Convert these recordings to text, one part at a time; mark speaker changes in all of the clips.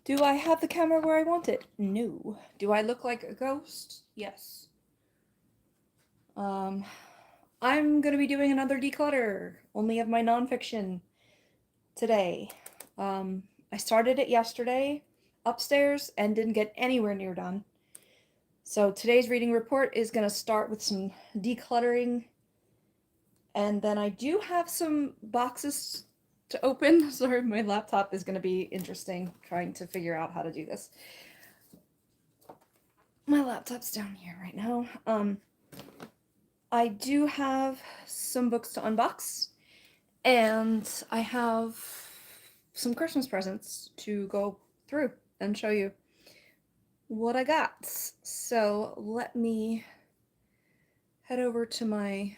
Speaker 1: Do I have the camera where I want it? No. Do I look like a ghost? Yes. I'm gonna be doing another declutter, only of my nonfiction today. I started it yesterday upstairs and didn't get anywhere near done. So today's reading report is gonna start with some decluttering, and then I do have some boxes to open. Sorry, my laptop is gonna be interesting trying to figure out how to do this. My laptop's down here right now. I do have some books to unbox, and I have some Christmas presents to go through and show you what I got. So let me head over to my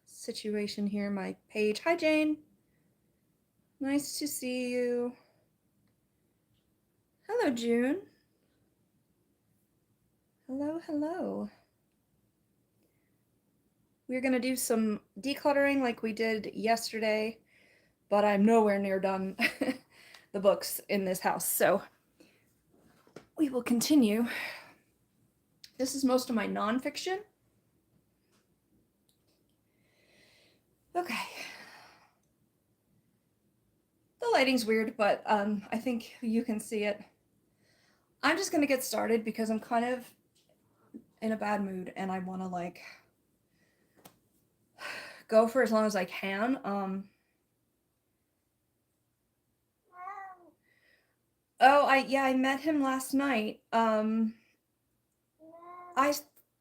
Speaker 1: situation here, my page. Hi, Jane. Nice to see you. Hello, June. Hello, hello. We're gonna do some decluttering like we did yesterday, but I'm nowhere near done the books in this house, so we will continue. This is most of my nonfiction. Okay. The lighting's weird, but I think you can see it. I'm just gonna get started because I'm kind of in a bad mood and I want to like go for as long as I can. Oh, I met him last night. I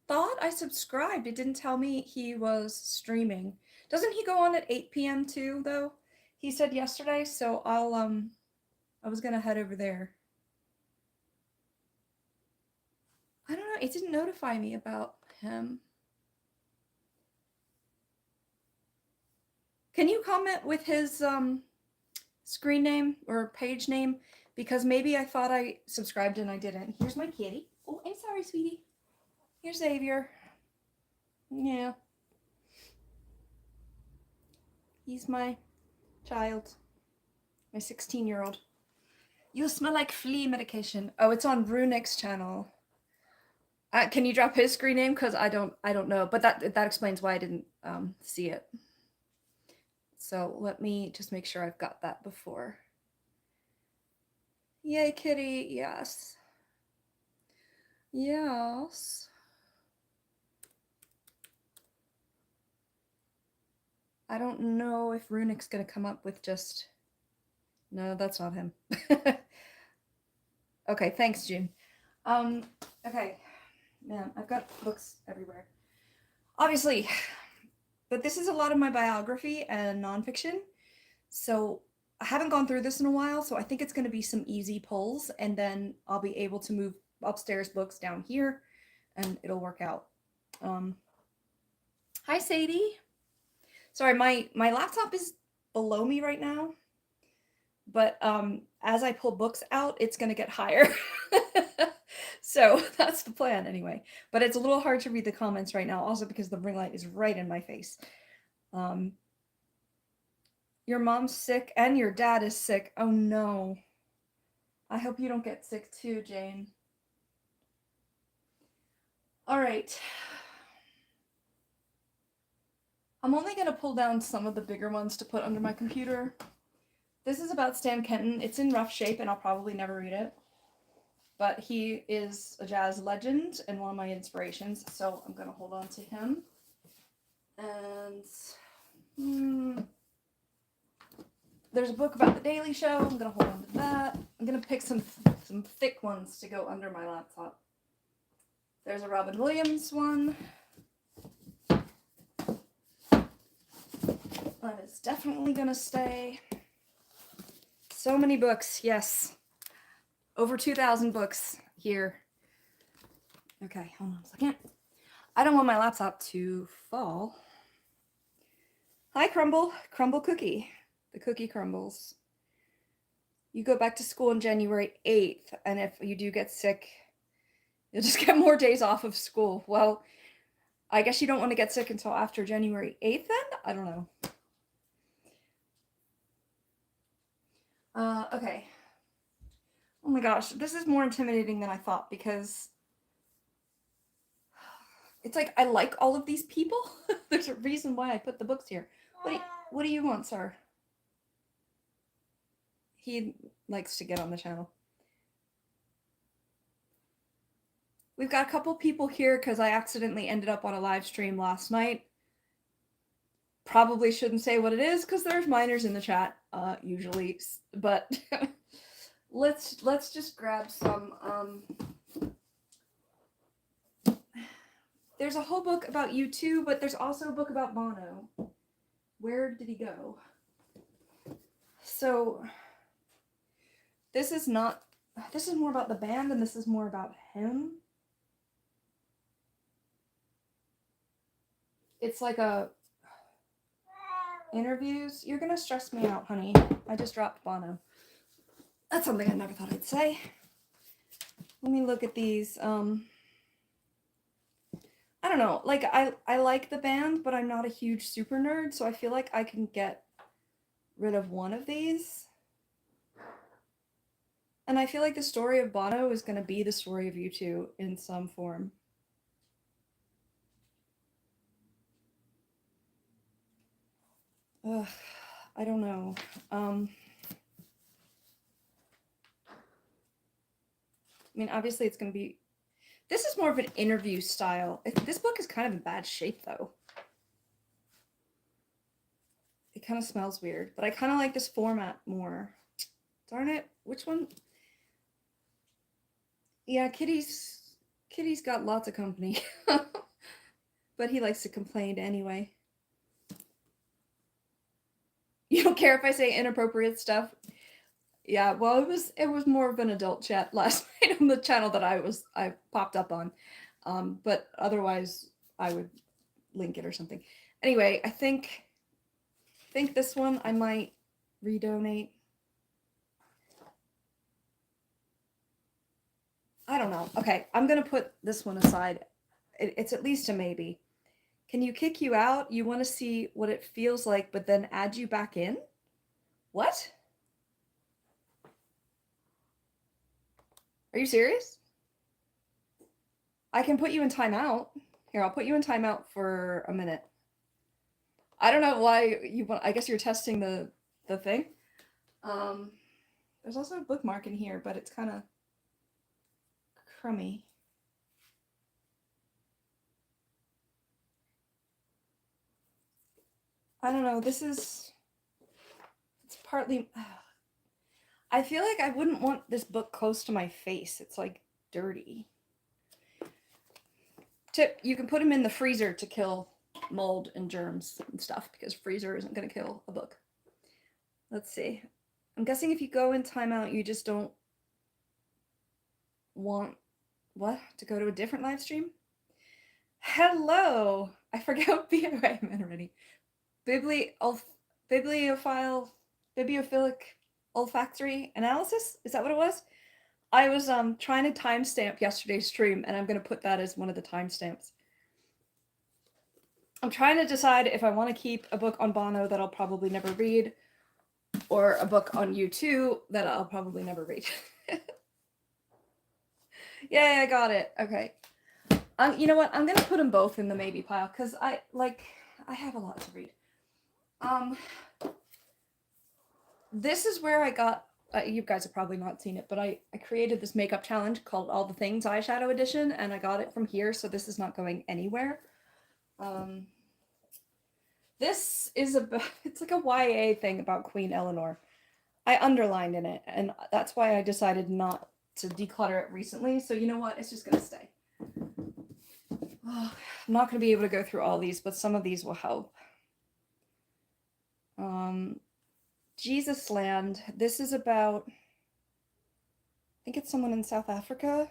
Speaker 1: thought I subscribed. It didn't tell me he was streaming. Doesn't he go on at 8 p.m. too, though? He said yesterday, so I was gonna head over there. I don't know, it didn't notify me about him. Can you comment with his screen name or page name? Because maybe I thought I subscribed and I didn't. Here's my kitty. Oh, I'm sorry, sweetie. Here's Xavier. Yeah. He's my child. My 16-year-old. You smell like flea medication. Oh, it's on Runik's channel. Can you drop his screen name? Because I don't know. But that explains why I didn't see it. So let me just make sure I've got that before. Yay, kitty. Yes. Yes. I don't know if Runik's gonna come up with just... No, that's not him. Okay, thanks, June. Okay. Man, I've got books everywhere. Obviously, but this is a lot of my biography and nonfiction. So I haven't gone through this in a while, so I think it's going to be some easy pulls, and then I'll be able to move upstairs books down here, and it'll work out. Hi, Sadie. Sorry, my laptop is below me right now, but as I pull books out, it's going to get higher. So that's the plan anyway. But it's a little hard to read the comments right now, also because the ring light is right in my face. Your mom's sick and your dad is sick. Oh no. I hope you don't get sick too, Jane. All right. I'm only going to pull down some of the bigger ones to put under my computer. This is about Stan Kenton. It's in rough shape and I'll probably never read it. But he is a jazz legend and one of my inspirations, so I'm going to hold on to him. And there's a book about The Daily Show. I'm going to hold on to that. I'm going to pick some thick ones to go under my laptop. There's a Robin Williams one. That is definitely going to stay. So many books, yes. Over 2,000 books here. Okay, hold on a second. I don't want my laptop to fall. Hi, Crumble. Crumble Cookie. The cookie crumbles. You go back to school on January 8th, and if you do get sick, you'll just get more days off of school. Well, I guess you don't want to get sick until after January 8th then? I don't know. Okay. my gosh, this is more intimidating than I thought because it's like I like all of these people. There's a reason why I put the books here. What do you want, sir? He likes to get on the channel. We've got a couple people here because I accidentally ended up on a live stream last night. Probably shouldn't say what it is because there's minors in the chat, usually, but let's just grab some. There's a whole book about U2, but there's also a book about Bono. Where did he go? So this is more about the band and this is more about him. It's like a interviews. You're gonna stress me out, honey. I just dropped Bono. That's something I never thought I'd say. Let me look at these. I don't know. Like I like the band, but I'm not a huge super nerd, so I feel like I can get rid of one of these. And I feel like the story of Bono is gonna be the story of U2 in some form. Ugh, I don't know. I mean, obviously it's going to be... This is more of an interview style. This book is kind of in bad shape, though. It kind of smells weird, but I kind of like this format more. Darn it. Which one? Yeah, Kitty's got lots of company. But he likes to complain anyway. You don't care if I say inappropriate stuff? Yeah, well, it was more of an adult chat last night on the channel that I popped up on. But otherwise I would link it or something. Anyway, I think this one I might redonate. I don't know. Okay, I'm gonna put this one aside. It's at least a maybe. Can you kick you out? You want to see what it feels like, but then add you back in? What? Are you serious? I can put you in timeout. Here, I'll put you in timeout for a minute. I don't know why you want... I guess you're testing the thing. There's also a bookmark in here, but it's kind of crummy. I don't know. It's partly... I feel like I wouldn't want this book close to my face. It's like dirty. Tip, you can put them in the freezer to kill mold and germs and stuff because freezer isn't going to kill a book. Let's see. I'm guessing if you go in timeout, you just don't want... What? To go to a different live stream? Hello! I forgot what I meant already. Bibliophilic olfactory analysis? Is that what it was? I was trying to timestamp yesterday's stream, and I'm going to put that as one of the timestamps. I'm trying to decide if I want to keep a book on Bono that I'll probably never read, or a book on U2 that I'll probably never read. Yay, I got it. Okay. You know what? I'm going to put them both in the maybe pile, because I have a lot to read. This is where I got... you guys have probably not seen it, but I created this makeup challenge called All the Things Eyeshadow Edition, and I got it from here, so this is not going anywhere. This is it's like a YA thing about Queen Eleanor. I underlined in it, and that's why I decided not to declutter it recently, so you know what? It's just gonna stay. Oh, I'm not gonna be able to go through all these, but some of these will help. Jesus Land. This is about... I think it's someone in South Africa.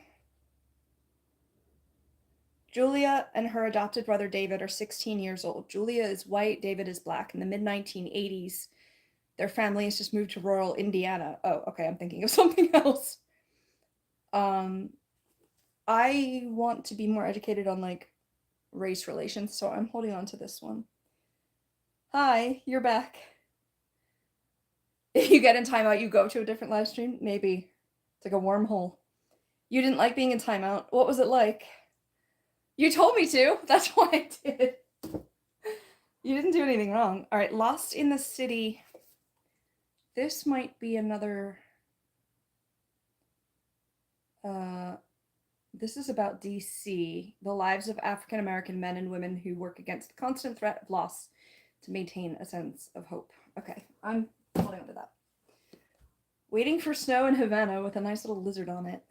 Speaker 1: Julia and her adopted brother David are 16 years old. Julia is white, David is black. In the mid-1980s, their family has just moved to rural Indiana. Oh, okay, I'm thinking of something else. I want to be more educated on, like, race relations, so I'm holding on to this one. Hi, you're back. If you get in timeout, you go to a different live stream? Maybe. It's like a wormhole. You didn't like being in timeout. What was it like? You told me to. That's why I did. You didn't do anything wrong. All right, Lost in the City. This might be another... this is about DC, the lives of African American men and women who work against the constant threat of loss to maintain a sense of hope. Okay, I'm holding on to that. Waiting for Snow in Havana with a nice little lizard on it.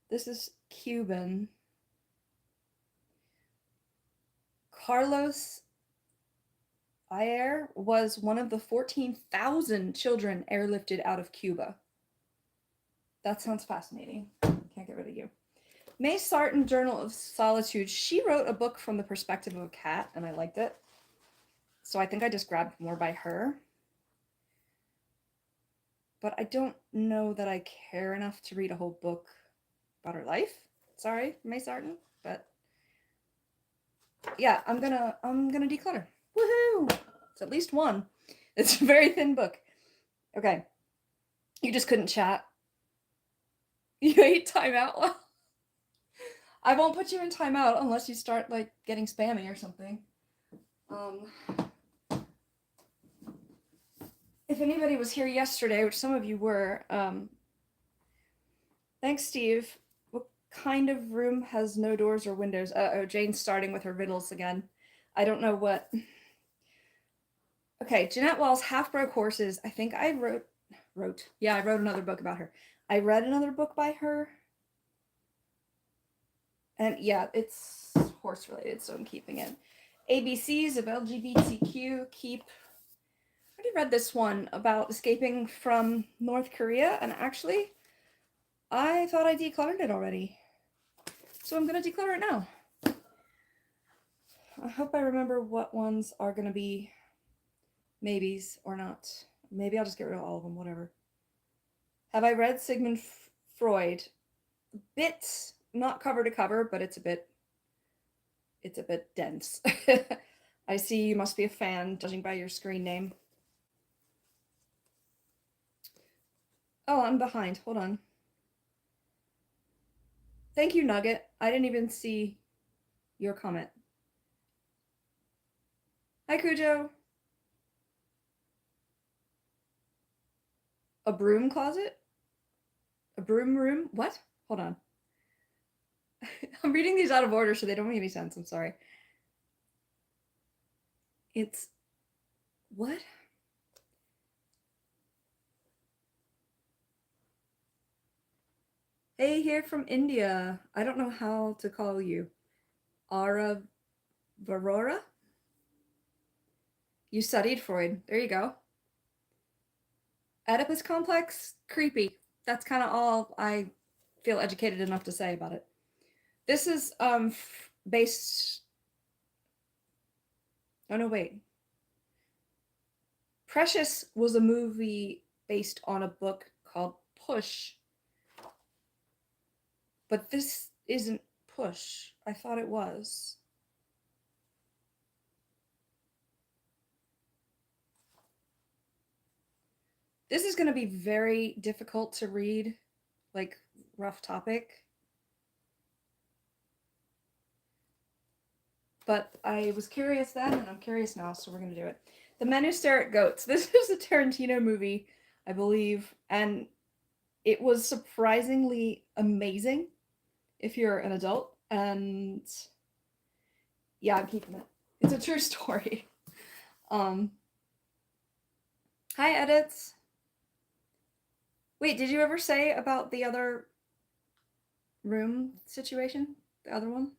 Speaker 1: This is Cuban. Carlos Ayer was one of the 14,000 children airlifted out of Cuba. That sounds fascinating. Can't get rid of you. May Sarton, Journal of Solitude. She wrote a book from the perspective of a cat, and I liked it. So I think I just grabbed more by her. But I don't know that I care enough to read a whole book about her life. Sorry, May Sarton, but yeah, I'm gonna declutter. Woohoo! It's at least one. It's a very thin book. Okay. You just couldn't chat. You hate timeout? Well, I won't put you in timeout unless you start like getting spammy or something. If anybody was here yesterday, which some of you were, thanks, Steve. What kind of room has no doors or windows? Uh-oh, Jane's starting with her riddles again. I don't know what. Okay, Jeanette Wall's Half Broke Horses. I think I wrote. Yeah, I wrote another book about her. I read another book by her. And yeah, it's horse related, so I'm keeping it. ABCs of LGBTQ. Keep. I already read this one about escaping from North Korea, and actually, I thought I decluttered it already. So I'm going to declutter it now. I hope I remember what ones are going to be maybes or not. Maybe I'll just get rid of all of them, whatever. Have I read Sigmund Freud? Bit, not cover to cover, but it's a bit dense. I see you must be a fan, judging by your screen name. Oh, I'm behind. Hold on. Thank you, Nugget. I didn't even see your comment. Hi, Cujo. A broom closet? A broom room? What? Hold on. I'm reading these out of order, so they don't make any sense. I'm sorry. It's... what? Hey, here from India. I don't know how to call you. Ara Varora? You studied Freud. There you go. Oedipus complex? Creepy. That's kind of all I feel educated enough to say about it. This is based... oh, no, wait. Precious was a movie based on a book called Push. But this isn't Push. I thought it was. This is going to be very difficult to read, like rough topic. But I was curious then, and I'm curious now, so we're going to do it. The Men Who Stare at Goats. This is a Tarantino movie, I believe, and it was surprisingly amazing if you're an adult. And yeah, I'm keeping it. It's a true story. Hi, Edits. Wait, did you ever say about the other room situation? The other one?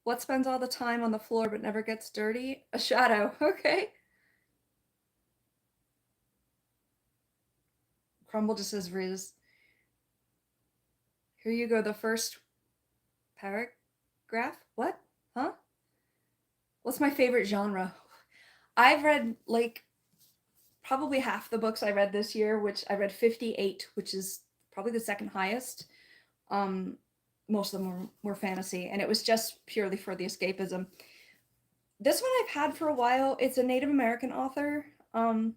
Speaker 1: What spends all the time on the floor but never gets dirty? A shadow. Okay. Crumble just says Riz. Here you go, the first paragraph? What? Huh? What's my favorite genre? I've read like probably half the books I read this year, which I read 58, which is probably the second highest. Most of them were fantasy, and it was just purely for the escapism. This one I've had for a while. It's a Native American author. I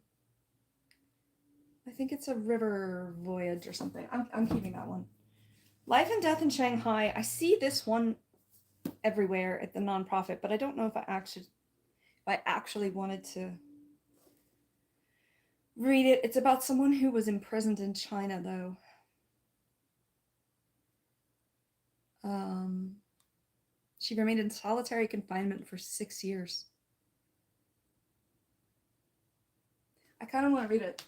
Speaker 1: think it's a river voyage or something. I'm keeping that one. Life and Death in Shanghai. I see this one everywhere at the nonprofit, but I don't know if I actually wanted to read it. It's about someone who was imprisoned in China, though. She remained in solitary confinement for 6 years. I kind of want to read it.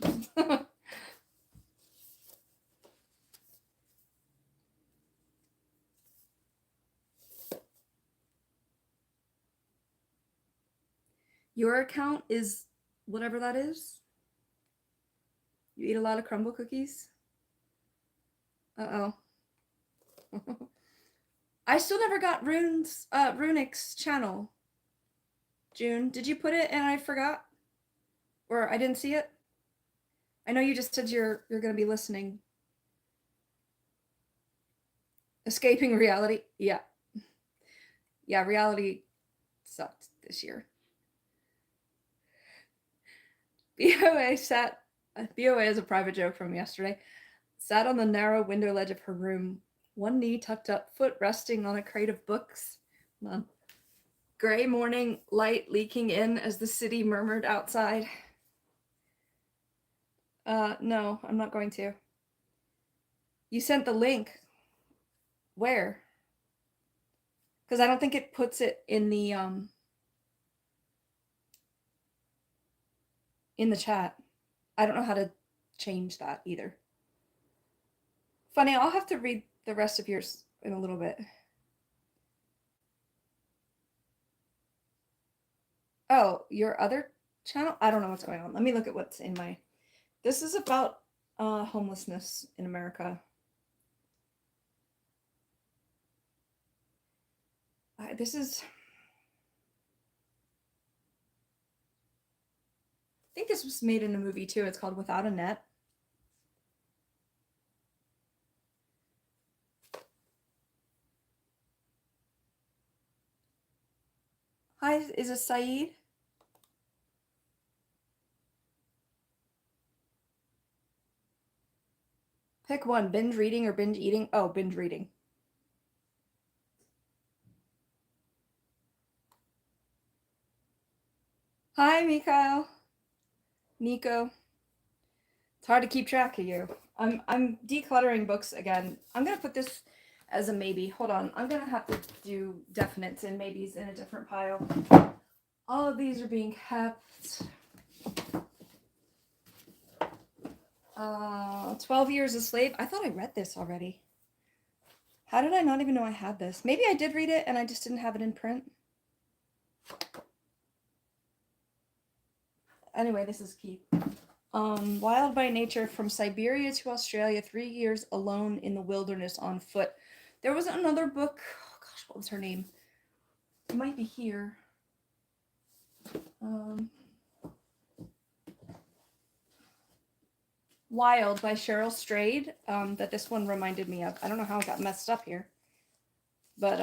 Speaker 1: Your account is whatever that is? You eat a lot of crumble cookies? Uh-oh. I still never got Runic's channel. June, did you put it and I forgot? Or I didn't see it? I know you just said you're gonna be listening. Escaping reality? Yeah. Yeah, reality sucked this year. BOA is a private joke from yesterday, sat on the narrow window ledge of her room, one knee tucked up, foot resting on a crate of books. Gray morning light leaking in as the city murmured outside. No, I'm not going to. You sent the link. Where? Because I don't think it puts it in the chat. I don't know how to change that either. Funny, I'll have to read the rest of yours in a little bit. Oh, your other channel? I don't know what's going on. Let me look at what's in my... This is about homelessness in America. This is... I think this was made in a movie too. It's called Without a Net. Hi, is it Saeed? Pick one, binge reading or binge eating? Oh, binge reading. Hi, Mikhail. Nico. It's hard to keep track of you. I'm decluttering books again. I'm gonna put this as a maybe. Hold on. I'm gonna have to do definites and maybes in a different pile. All of these are being kept. 12 Years a Slave. I thought I read this already. How did I not even know I had this? Maybe I did read it and I just didn't have it in print. Anyway, this is key. Wild by Nature, From Siberia to Australia, 3 years alone in the wilderness on foot. There was another book. Oh gosh, what was her name? It might be here. Wild by Cheryl Strayed, that this one reminded me of. I don't know how it got messed up here, but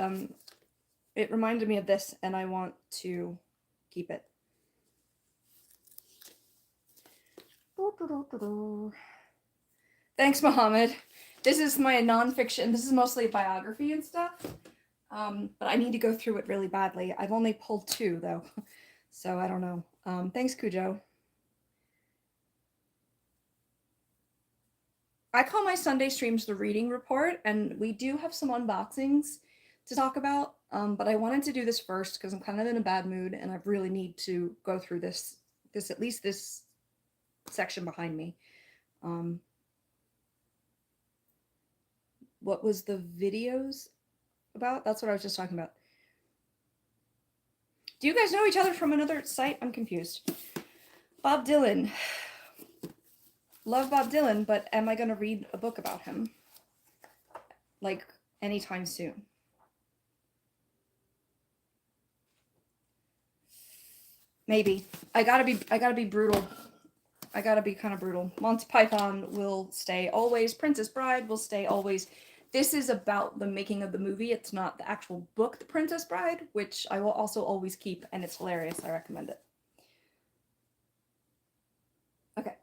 Speaker 1: it reminded me of this and I want to keep it. Thanks, Mohammed. This is my nonfiction. This is mostly biography and stuff, but I need to go through it really badly. I've only pulled 2 though, so I don't know. Thanks, Cujo. I call my Sunday streams the reading report, and we do have some unboxings to talk about, but I wanted to do this first because I'm kind of in a bad mood and I really need to go through this at least this section behind me. What was the videos about? That's what I was just talking about. Do you guys know each other from another site? I'm confused. Bob Dylan. Love Bob Dylan, but am I going to read a book about him? Like, anytime soon? Maybe. I gotta be brutal. I gotta be kind of brutal. Monty Python will stay always. Princess Bride will stay always. This is about the making of the movie. It's not the actual book, The Princess Bride, which I will also always keep, and it's hilarious. I recommend it. Okay.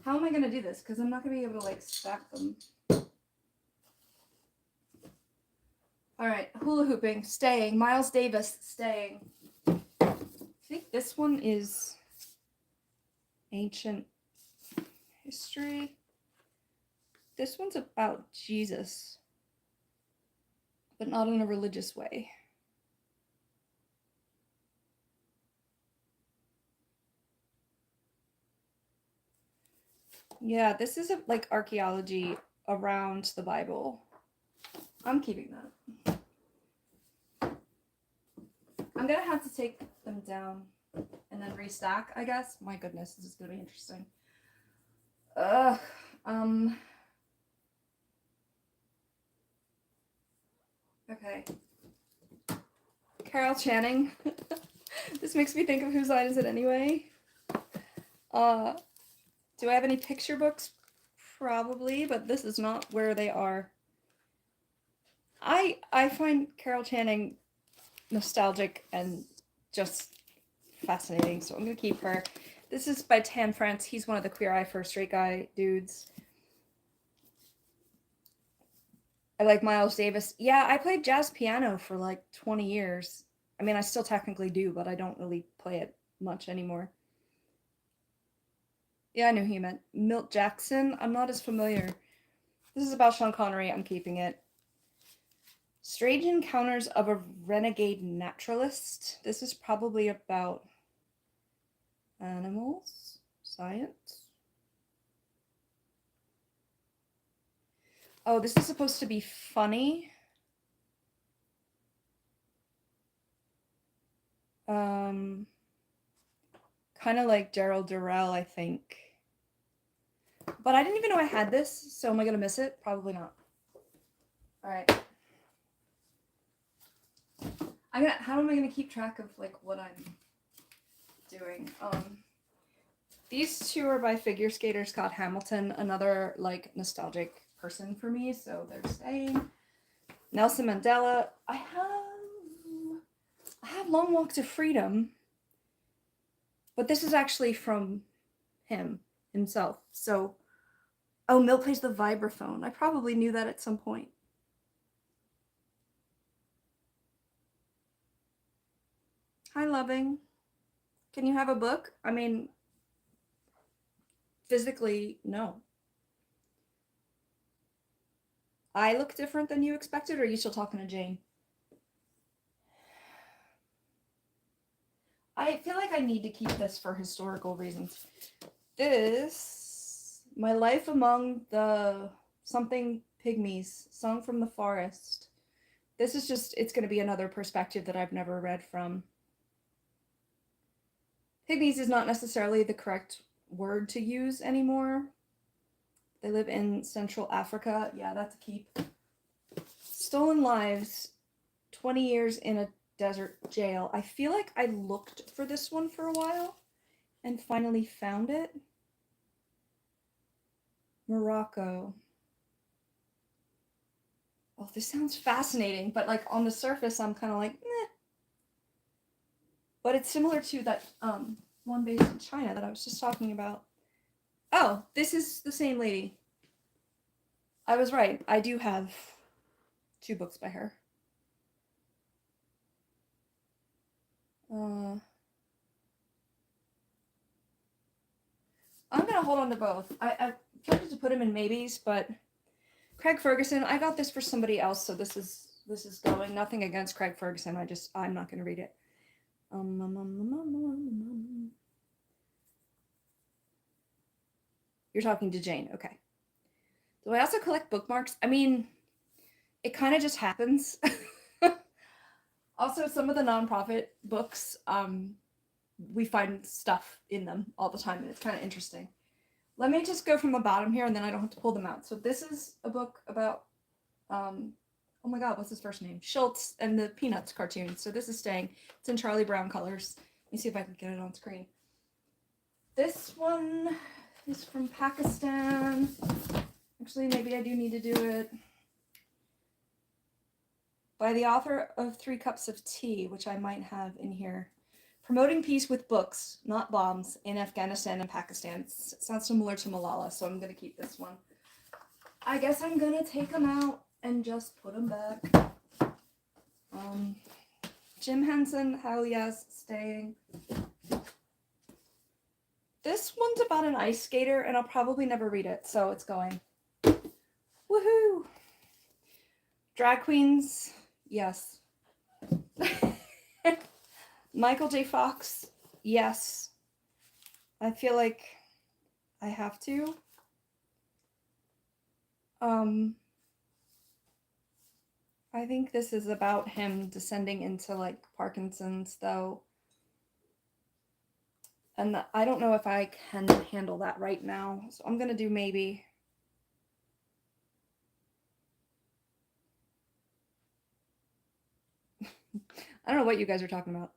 Speaker 1: How am I going to do this? Because I'm not going to be able to, like, stack them. Alright, hula hooping, staying. Miles Davis, staying. I think this one is ancient history. This one's about Jesus, but not in a religious way. Yeah, this is like archaeology around the Bible. I'm keeping that. I'm gonna have to take them down and then restack, I guess. My goodness, this is gonna be interesting. Okay. Carol Channing. This makes me think of Whose Line Is It Anyway? Do I have any picture books? Probably, but this is not where they are. I find Carol Channing nostalgic and just fascinating, so I'm gonna keep her. This is by Tan France. He's one of the Queer Eye for a Straight Guy dudes. I like Miles Davis. Yeah, I played jazz piano for like 20 years. I mean, I still technically do, but I don't really play it much anymore. Yeah, I knew who you meant. Milt Jackson? I'm not as familiar. This is about Sean Connery. I'm keeping it. Strange Encounters of a Renegade Naturalist. This is probably about animals, science. Oh, this is supposed to be funny. Kind of like Gerald Durrell, I think. But I didn't even know I had this, so am I gonna miss it? Probably not. Alright. How am I gonna keep track of like what I'm doing? These two are by figure skater Scott Hamilton, another like nostalgic person for me, so they're staying. Nelson Mandela. I have Long Walk to Freedom, but this is actually from him himself. So, oh, Mill plays the vibraphone. I probably knew that at some point. Hi, Loving. Can you have a book? I mean, physically, no. I look different than you expected, or are you still talking to Jane? I feel like I need to keep this for historical reasons. This, My Life Among the Something Pygmies, Song from the Forest. This is just, it's going to be another perspective that I've never read from. Pygmies is not necessarily the correct word to use anymore. They live in Central Africa. Yeah, that's a keep. Stolen Lives, 20 years in a desert jail. I feel like I looked for this one for a while and finally found it. Morocco. Oh, this sounds fascinating, but like on the surface, I'm kind of like, meh. But it's similar to that one based in China that I was just talking about. Oh, this is the same lady. I was right. I do have 2 books by her. I'm gonna hold on to both. I tempted to put them in maybes, but Craig Ferguson, I got this for somebody else, so this is going. Nothing against Craig Ferguson. I'm not gonna read it. You're talking to Jane, okay. Do I also collect bookmarks? I mean, it kind of just happens. Also, some of the nonprofit books, we find stuff in them all the time, and it's kind of interesting. Let me just go from the bottom here, and then I don't have to pull them out. So this is a book about, oh my god, what's his first name? Schultz and the Peanuts cartoon. So this is staying. It's in Charlie Brown colors. Let me see if I can get it on screen. This one is from Pakistan. Actually, maybe I do need to do it. By the author of 3 Cups of Tea, which I might have in here. Promoting peace with books, not bombs, in Afghanistan and Pakistan. Sounds similar to Malala, so I'm going to keep this one. I guess I'm going to take them out and just put them back. Jim Henson, hell yes, staying. This one's about an ice skater, and I'll probably never read it, so it's going. Woohoo! Drag queens, yes. Michael J. Fox, yes. I feel like I have to. I think this is about him descending into like Parkinson's, though. And I don't know if I can handle that right now, so I'm gonna do maybe. I don't know what you guys are talking about.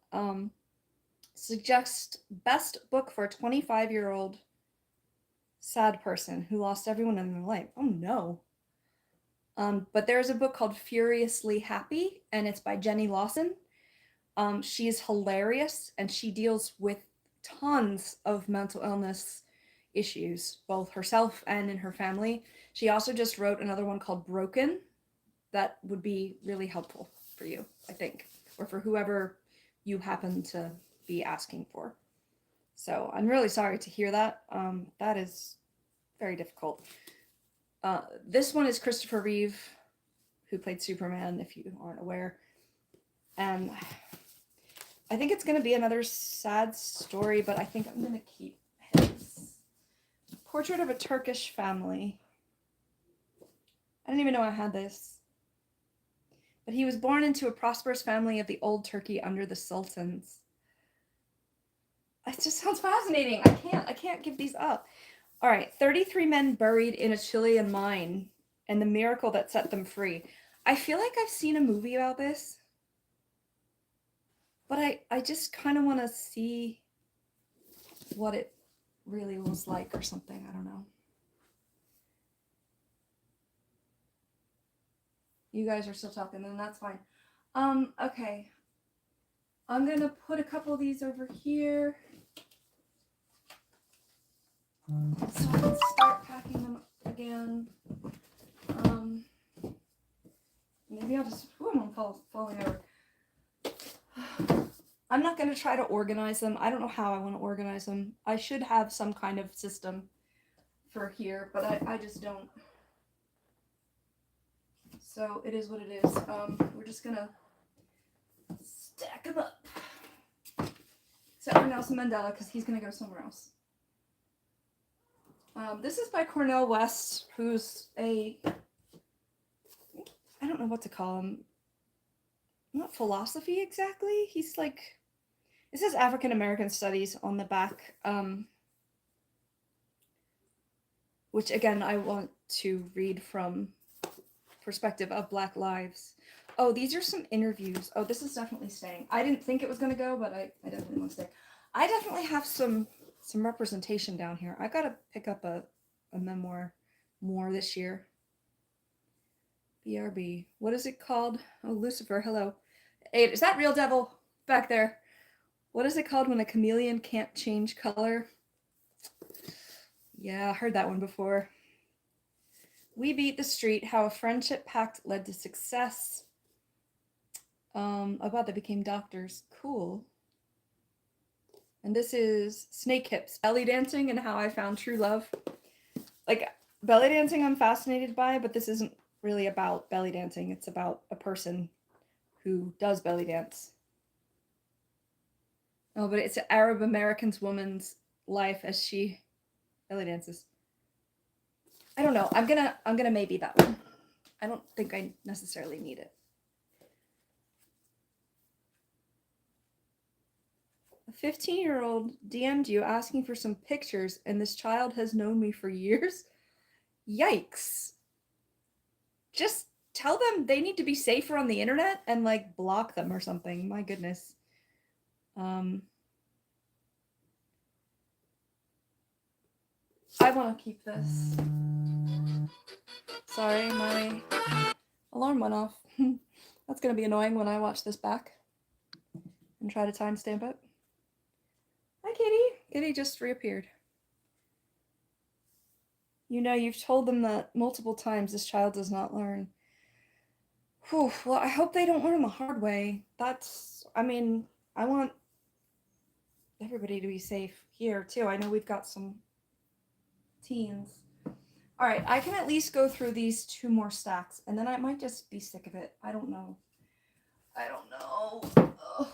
Speaker 1: Suggest best book for a 25-year-old sad person who lost everyone in their life. Oh no. But there's a book called Furiously Happy, and it's by Jenny Lawson. She's hilarious, and she deals with tons of mental illness issues, both herself and in her family. She also just wrote another one called Broken that would be really helpful for you, I think, or for whoever you happen to be asking for. So I'm really sorry to hear that. That is very difficult. This one is Christopher Reeve, who played Superman, if you aren't aware. And I think it's going to be another sad story, but I think I'm going to keep his. Portrait of a Turkish Family. I didn't even know I had this. But he was born into a prosperous family of the old Turkey under the sultans. It just sounds fascinating. I can't give these up. All right, 33 men buried in a Chilean mine and the miracle that set them free. I feel like I've seen a movie about this, but I just kind of want to see what it really was like or something. I don't know. You guys are still talking, and that's fine. Okay. I'm going to put a couple of these over here. So I can start packing them again. Maybe I'll just. Ooh, I'm falling over. I'm not going to try to organize them. I don't know how I want to organize them. I should have some kind of system for here, but I just don't. So it is what it is. We're just going to stack them up. Except for Nelson Mandela, because he's going to go somewhere else. This is by Cornel West, who's I don't know what to call him. Not philosophy exactly. He's like, it says African American Studies on the back, which again, I want to read from perspective of Black lives. Oh, these are some interviews. Oh, this is definitely staying. I didn't think it was going to go, but I definitely want to stay. I definitely have some representation down here. I got to pick up a memoir more this year. BRB. What is it called? Oh, Lucifer, hello. Hey, is that Real Devil back there? What is it called when a chameleon can't change color? Yeah, I heard that one before. We Beat the Street, How a Friendship Pact Led to Success. Oh wow, they became doctors. Cool. And this is Snake Hips, Belly Dancing and How I Found True Love. Like, belly dancing I'm fascinated by, but this isn't really about belly dancing. It's about a person who does belly dance. Oh, but it's an Arab American woman's life as she belly dances. I don't know. I'm gonna maybe that one. I don't think I necessarily need it. A 15-year-old DM'd you asking for some pictures, and this child has known me for years. Yikes. Just tell them they need to be safer on the internet and like block them or something. My goodness. I want to keep this. Sorry, my alarm went off. That's going to be annoying when I watch this back and try to timestamp it. Kitty just reappeared. You know, you've told them that multiple times this child does not learn. Whew, well, I hope they don't learn the hard way. I mean, I want everybody to be safe here, too. I know we've got some teens. All right, I can at least go through these 2 more stacks, and then I might just be sick of it. I don't know. Ugh.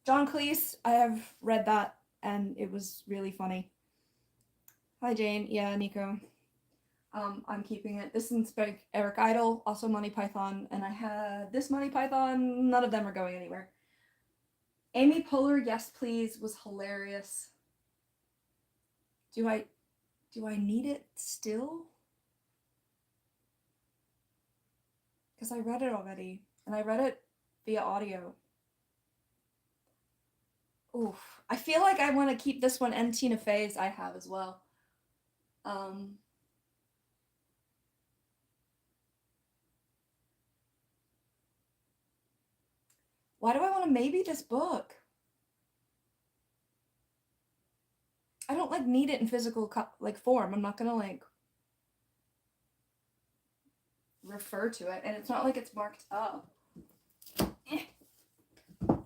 Speaker 1: John Cleese, I have read that, and it was really funny. Hi, Jane. Yeah, Nico. I'm keeping it. This is by Eric Idle, also Monty Python, and I had this Monty Python. None of them are going anywhere. Amy Poehler, Yes Please, was hilarious. Do I need it still? Because I read it already, and I read it via audio. Oof. I feel like I want to keep this one and Tina Fey's I have as well. Why do I want to maybe this book? I don't like need it in physical form. I'm not gonna refer to it, and it's not like it's marked up. I'm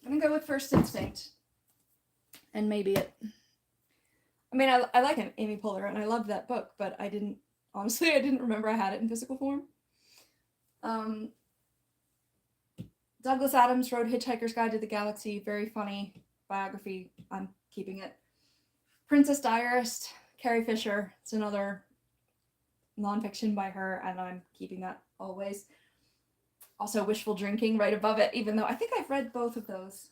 Speaker 1: gonna go with First Instinct, and maybe it. I mean, I like Amy Poehler, and I loved that book, but I didn't remember I had it in physical form. Douglas Adams wrote Hitchhiker's Guide to the Galaxy, very funny biography. I'm keeping it. Princess Diarist, Carrie Fisher. It's another nonfiction by her, and I'm keeping that always. Also, Wishful Drinking right above it, even though I think I've read both of those.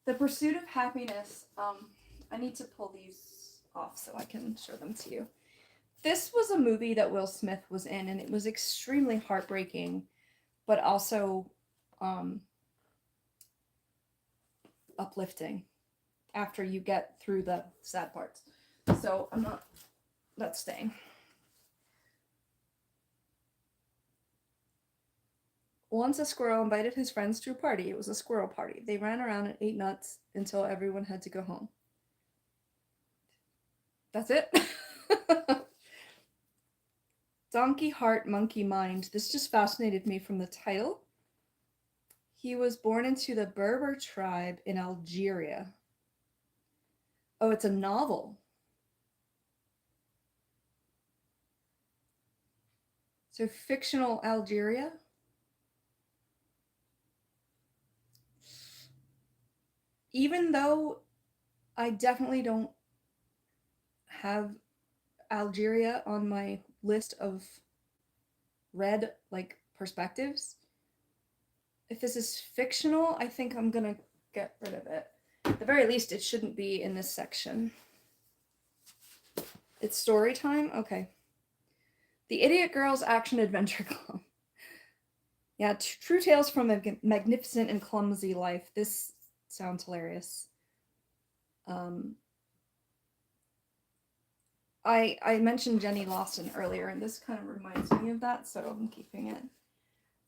Speaker 1: The Pursuit of Happiness. I need to pull these off so I can show them to you. This was a movie that Will Smith was in, and it was extremely heartbreaking, but also uplifting after you get through the sad parts. So that's staying. Once a squirrel invited his friends to a party. It was a squirrel party. They ran around and ate nuts until everyone had to go home. That's it. Donkey Heart, Monkey Mind. This just fascinated me from the title. He was born into the Berber tribe in Algeria. Oh, it's a novel. So fictional Algeria. Even though I definitely don't have Algeria on my list of read perspectives, if this is fictional, I think I'm gonna get rid of it. At the very least, it shouldn't be in this section. It's story time? Okay. The Idiot Girls Action Adventure Club. Yeah, true tales from a magnificent and clumsy life. This sounds hilarious. I mentioned Jenny Lawson earlier, and this kind of reminds me of that, so I'm keeping it.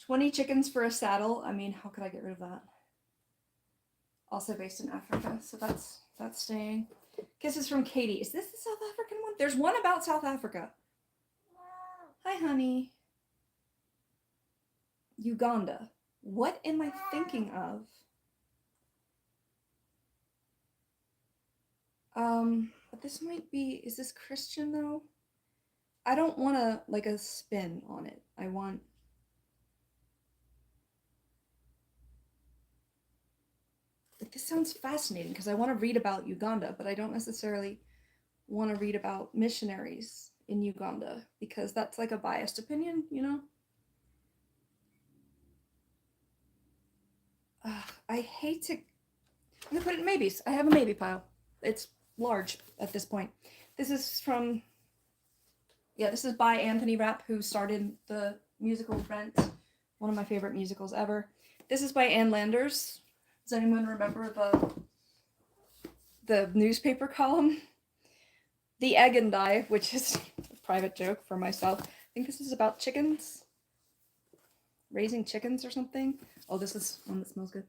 Speaker 1: 20 Chickens for a Saddle. I mean, how could I get rid of that? Also based in Africa, so that's staying. Kisses from Katie. Is this the South African one? There's one about South Africa. Hi, honey. Uganda. What am I thinking of? But this might be, is this Christian though? I don't want a spin on it. I want, this sounds fascinating because I want to read about Uganda, but I don't necessarily want to read about missionaries in Uganda because that's like a biased opinion, you know? I hate to, I'm gonna put it in maybes. I have a maybe pile. It's large at this point. This is from, this is by Anthony Rapp, who started the musical Rant, one of my favorite musicals ever. This is by Ann Landers. Does anyone remember the newspaper column? The Egg and Die, which is a private joke for myself. I think this is about chickens. Raising chickens or something. Oh, this is one that smells good.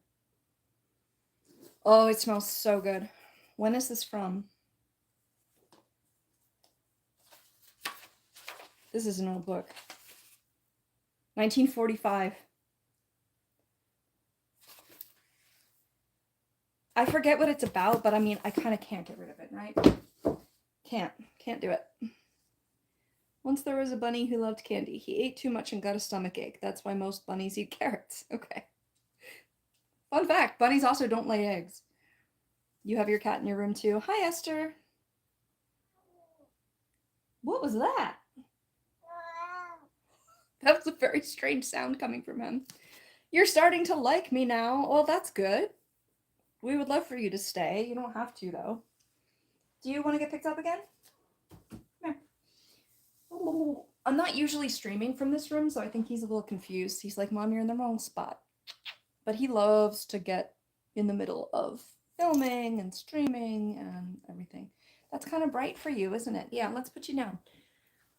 Speaker 1: Oh, it smells so good. When is this from? This is an old book. 1945. I forget what it's about, but I mean, I kind of can't get rid of it, right? Can't do it. Once there was a bunny who loved candy. He ate too much and got a stomachache. That's why most bunnies eat carrots. Okay. Fun fact, bunnies also don't lay eggs. You have your cat in your room too. Hi, Esther. What was that? That was a very strange sound coming from him. You're starting to like me now. Well, that's good. We would love for you to stay. You don't have to, though. Do you want to get picked up again? Come here. I'm not usually streaming from this room, so I think he's a little confused. He's like, Mom, you're in the wrong spot. But he loves to get in the middle of filming and streaming and everything. That's kind of bright for you, isn't it? Yeah, let's put you down.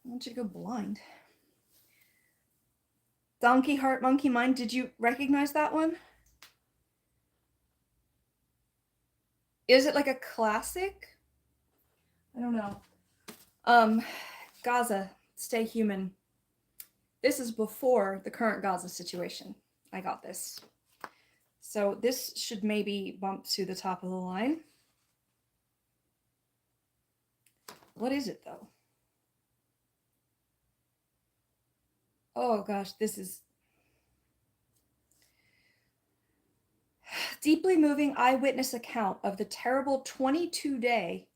Speaker 1: I want you to go blind. Donkey Heart, Monkey Mind. Did you recognize that one? Is it like a classic? I don't know. Gaza, Stay Human. This is before the current Gaza situation. I got this. So this should maybe bump to the top of the line. What is it, though? Oh, gosh, this is deeply moving eyewitness account of the terrible 22-day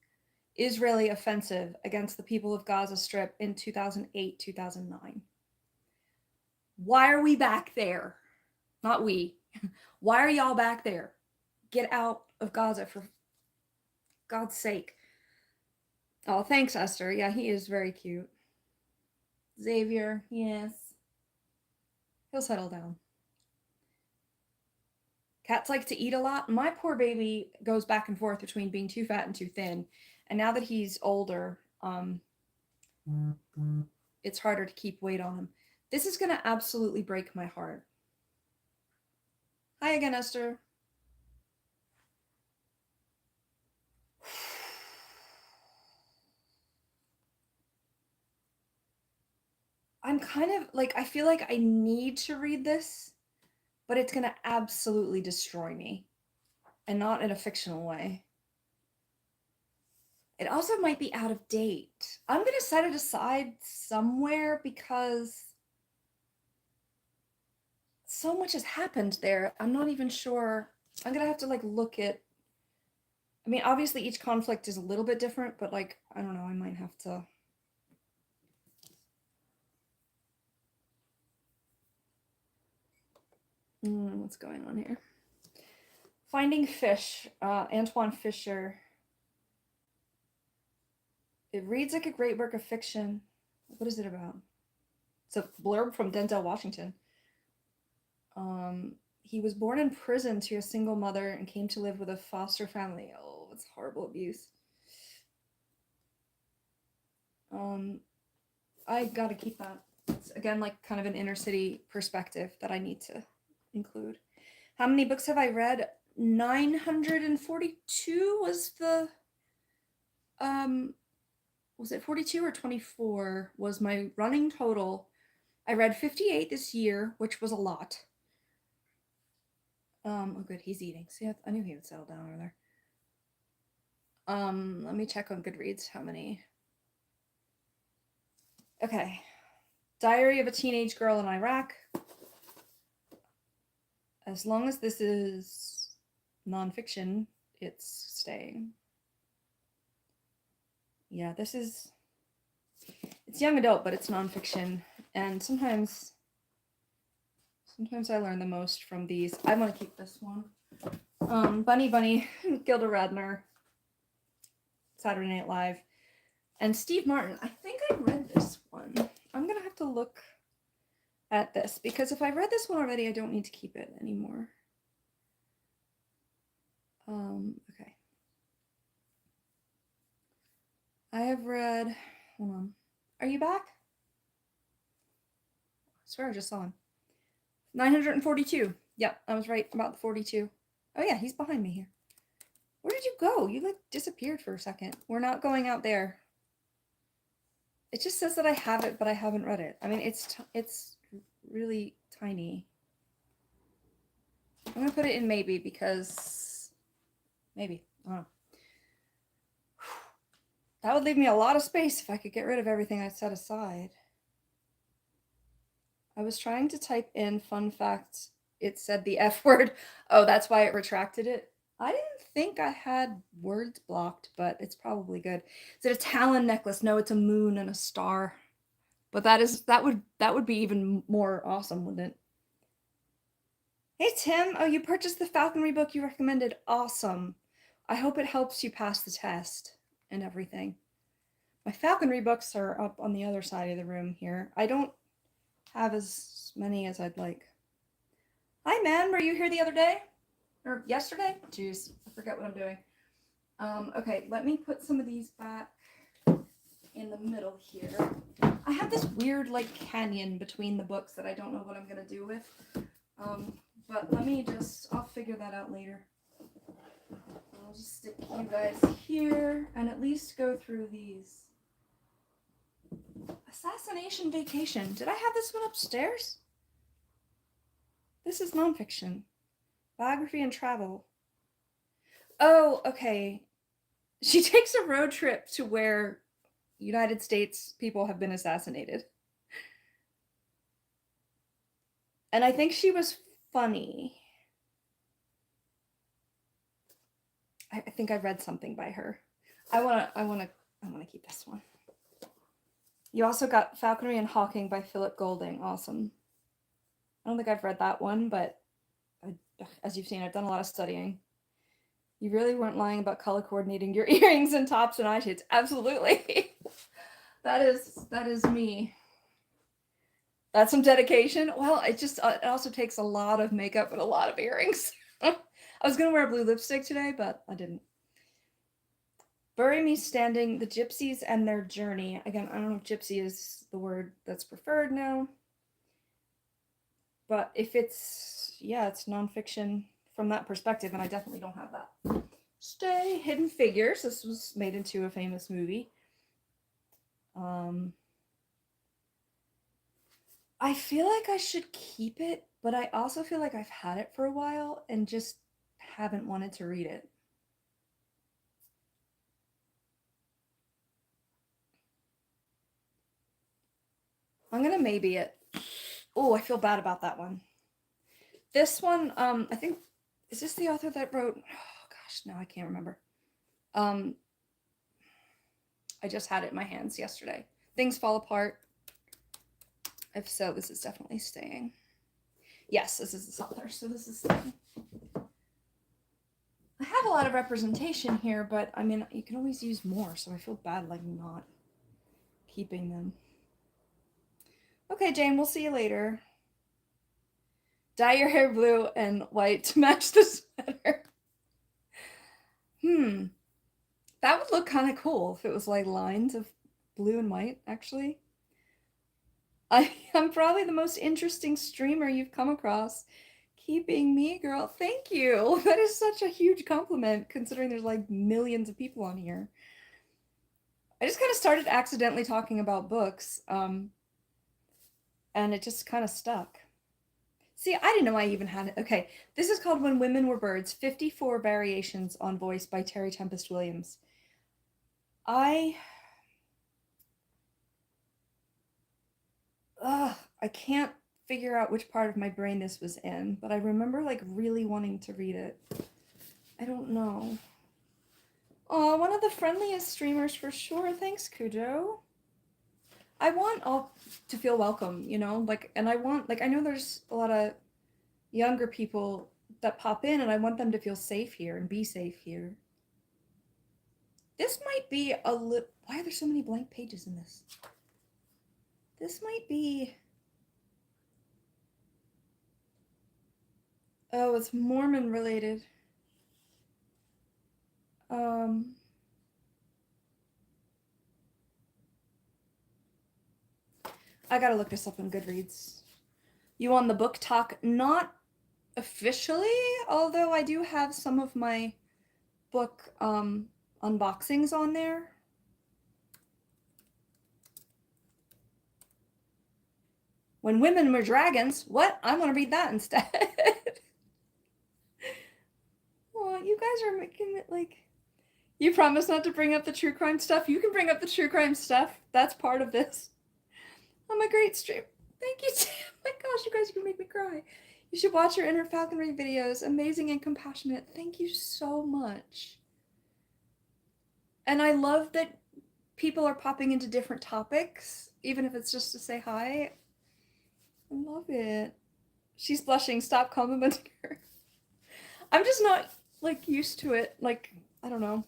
Speaker 1: Israeli offensive against the people of Gaza Strip in 2008-2009. Why are we back there? Not we. Why are y'all back there? Get out of Gaza for God's sake. Oh, thanks, Esther. Yeah, he is very cute. Xavier, yes. He'll settle down. Cats like to eat a lot. My poor baby goes back and forth between being too fat and too thin. And now that he's older, it's harder to keep weight on him. This is going to absolutely break my heart. Hi again, Esther. I'm kind of like, I feel like I need to read this, but it's going to absolutely destroy me. And not in a fictional way. It also might be out of date. I'm going to set it aside somewhere because so much has happened there. I'm not even sure. I'm going to have to like look at, I mean, obviously each conflict is a little bit different, but like, I don't know, I might have to. What's going on here? Finding Fish, Antoine Fisher. It reads like a great work of fiction. What is it about? It's a blurb from Denzel Washington. He was born in prison to a single mother and came to live with a foster family. Oh, it's horrible abuse. I gotta keep that. It's again like kind of an inner city perspective that I need to include. How many books have I read? 942 was the was it 42 or 24 was my running total. I read 58 this year, which was a lot. Oh good, he's eating. See, I knew he would settle down over there. Let me check on Goodreads how many. Okay. Diary of a Teenage Girl in Iraq. As long as this is nonfiction, it's staying. Yeah, this is, it's young adult, but it's nonfiction. And sometimes I learn the most from these. I want to keep this one. Bunny, Gilda Radner, Saturday Night Live, and Steve Martin. I think I read this one. I'm going to have to look at this because if I read this one already, I don't need to keep it anymore. Okay. I have read, hold on. Are you back? I swear I just saw him. 942. Yep, I was right about the 42. Oh yeah, he's behind me here. Where did you go? You like disappeared for a second. We're not going out there. It just says that I have it, but I haven't read it. I mean, it's really tiny. I'm gonna put it in maybe because maybe. I don't know. That would leave me a lot of space if I could get rid of everything I set aside. I was trying to type in fun fact. It said the F word. Oh, that's why it retracted it. I didn't think I had words blocked, but it's probably good. Is it a talon necklace? No, it's a moon and a star. But that would be even more awesome, wouldn't it? Hey Tim, oh, you purchased the Falconry book you recommended. Awesome. I hope it helps you pass the test and everything. My Falconry books are up on the other side of the room here. I don't have as many as I'd like. Hi man, were you here the other day? Or yesterday? Jeez, I forget what I'm doing. Okay, let me put some of these back in the middle here. I have this weird like canyon between the books that I don't know what I'm gonna do with. But I'll figure that out later. I'll just stick you guys here and at least go through these. Assassination Vacation. Did I have this one upstairs? This is nonfiction. Biography and travel. Oh, okay. She takes a road trip to where United States people have been assassinated. And I think she was funny. I think I read something by her. I wanna keep this one. You also got Falconry and Hawking by Philip Golding. Awesome. I don't think I've read that one, but as you've seen, I've done a lot of studying. You really weren't lying about color coordinating your earrings and tops and eyeshades. Absolutely. That is me. That's some dedication. Well, it also takes a lot of makeup and a lot of earrings. I was going to wear a blue lipstick today, but I didn't. Bury Me Standing, The Gypsies and Their Journey. Again, I don't know if gypsy is the word that's preferred now. But if it's nonfiction from that perspective, and I definitely don't have that. Stay, Hidden Figures. This was made into a famous movie. I feel like I should keep it, but I also feel like I've had it for a while and just haven't wanted to read it. I'm gonna maybe it. Oh, I feel bad about that one. This one, I think, is this the author that wrote, oh gosh, no, I can't remember. I just had it in my hands yesterday. Things Fall Apart. If so, this is definitely staying. Yes, this is this author, so this is staying. I have a lot of representation here, but I mean, you can always use more, so I feel bad like not keeping them. Okay, Jane, we'll see you later. Dye your hair blue and white to match the sweater. That would look kind of cool if it was like lines of blue and white, actually. I'm probably the most interesting streamer you've come across. Keeping me, girl. Thank you. That is such a huge compliment, considering there's like millions of people on here. I just kind of started accidentally talking about books, and it just kind of stuck. See, I didn't know I even had it. Okay, this is called When Women Were Birds, 54 Variations on Voice by Terry Tempest Williams. I can't figure out which part of my brain this was in, but I remember like really wanting to read it. I don't know. Oh, one of the friendliest streamers for sure. Thanks, Cujo. I want all to feel welcome, you know, like, and I want, like, I know there's a lot of younger people that pop in, and I want them to feel safe here and be safe here. This might be a little, why are there so many blank pages in this? This might be, oh, it's Mormon related. I gotta look this up on Goodreads. You on the book talk? Not officially, although I do have some of my book unboxings on there. When Women Were Dragons. What? I want to read that instead. Oh, you guys are making it like... You promise not to bring up the true crime stuff? You can bring up the true crime stuff. That's part of this. I'm a great stream. Thank you, Sam. Oh my gosh, you guys are gonna make me cry. You should watch your inner falconry videos. Amazing and compassionate. Thank you so much. And I love that people are popping into different topics, even if it's just to say hi. I love it. She's blushing. Stop complimenting her. I'm just not like used to it. Like, I don't know.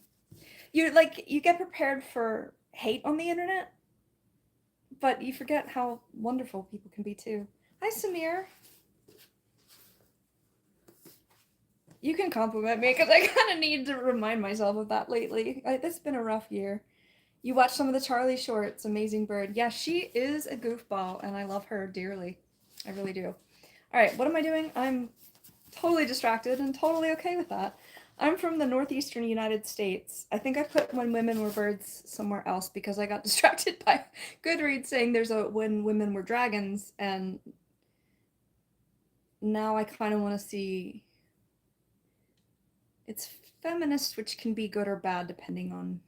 Speaker 1: You get prepared for hate on the internet, but you forget how wonderful people can be too. Hi, Samir. You can compliment me because I kind of need to remind myself of that lately. It's been a rough year. You watched some of the Charlie shorts. Amazing bird. Yeah, she is a goofball, and I love her dearly. I really do. All right, what am I doing? I'm totally distracted and totally okay with that. I'm from the northeastern United States. I think I put When Women Were Birds somewhere else because I got distracted by Goodreads saying there's a When Women Were Dragons, and now I kind of want to see... It's feminist, which can be good or bad depending on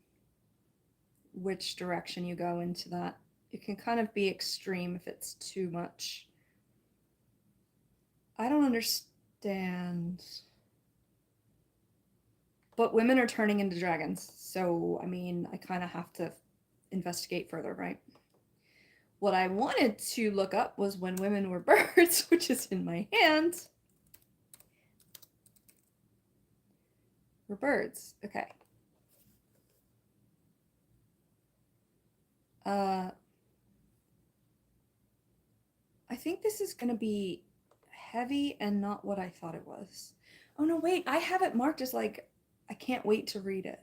Speaker 1: which direction you go into that. It can kind of be extreme if it's too much. I don't understand. But women are turning into dragons, so, I mean, I kind of have to investigate further, right? What I wanted to look up was When Women Were Birds, which is in my hand. Were birds. Okay. I think this is going to be heavy and not what I thought it was. Oh, no, wait. I have it marked as, like, I can't wait to read it.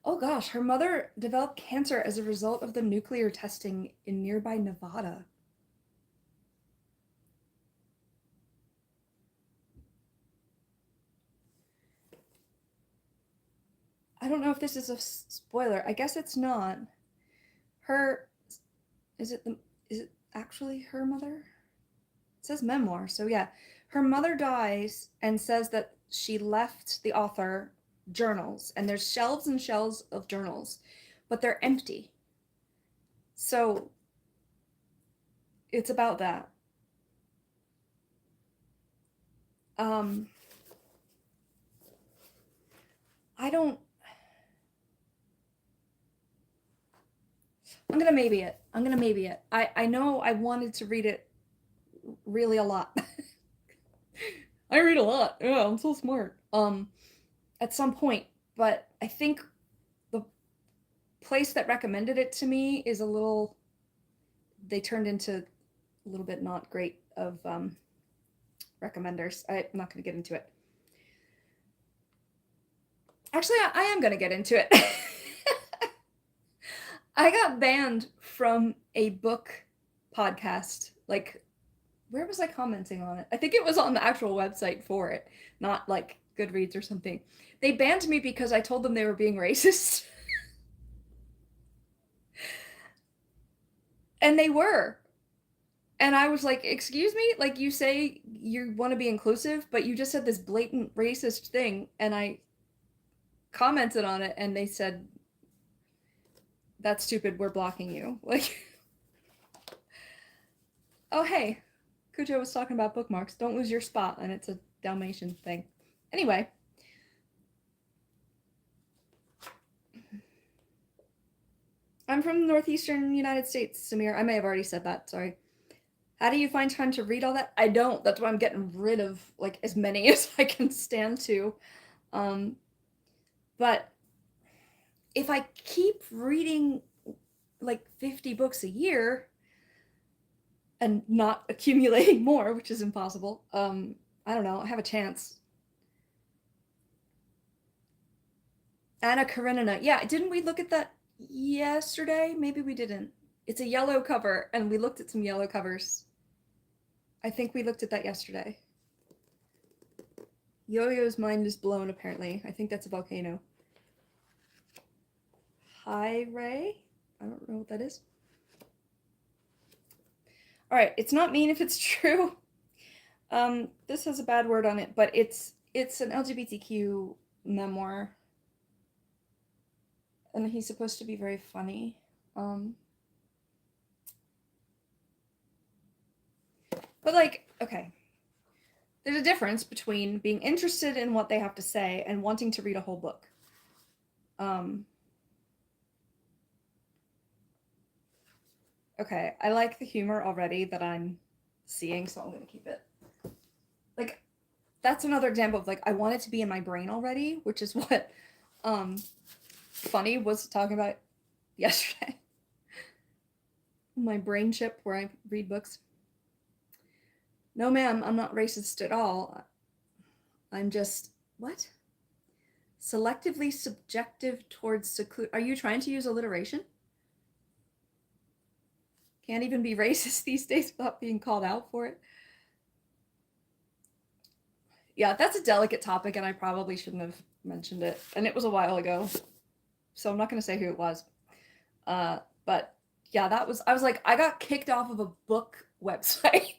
Speaker 1: Oh, gosh. Her mother developed cancer as a result of the nuclear testing in nearby Nevada. I don't know if this is a spoiler. I guess it's not. Is it actually her mother? It says memoir, so yeah. Her mother dies and says that she left the author journals, and there's shelves and shelves of journals, but they're empty. So it's about that. I'm gonna maybe it. I know I wanted to read it really a lot. I read a lot. Yeah, I'm so smart. At some point, but I think the place that recommended it to me is a little... They turned into a little bit not great of recommenders. I'm not gonna get into it. Actually, I am gonna get into it. I got banned from a book podcast. Like, where was I commenting on it? I think it was on the actual website for it, not like Goodreads or something. They banned me because I told them they were being racist. And they were. And I was like, excuse me? Like, you say you want to be inclusive, but you just said this blatant racist thing. And I commented on it, and they said, that's stupid, we're blocking you. Like, oh, hey, Cujo was talking about bookmarks. Don't lose your spot, and it's a Dalmatian thing. Anyway. I'm from the northeastern United States, Samir. I may have already said that, sorry. How do you find time to read all that? I don't. That's why I'm getting rid of, like, as many as I can stand to. But if I keep reading, like, 50 books a year and not accumulating more, which is impossible, I don't know, I have a chance. Anna Karenina. Yeah, didn't we look at that yesterday? Maybe we didn't. It's a yellow cover, and we looked at some yellow covers. I think we looked at that yesterday. Yo-Yo's mind is blown, apparently. I think that's a volcano. Hi, Ray? I don't know what that is. Alright, it's not mean if it's true. This has a bad word on it, but it's an LGBTQ memoir. And he's supposed to be very funny. But like, okay. There's a difference between being interested in what they have to say and wanting to read a whole book. Okay, I like the humor already that I'm seeing, so I'm gonna keep it. Like, that's another example of like, I want it to be in my brain already, which is what Funny was talking about yesterday. My brain chip where I read books. No, ma'am, I'm not racist at all. I'm just, what? Selectively subjective towards seclude. Are you trying to use alliteration? Can't even be racist these days without being called out for it. Yeah, that's a delicate topic, and I probably shouldn't have mentioned it. And it was a while ago, so I'm not going to say who it was. But yeah, I was like, I got kicked off of a book website.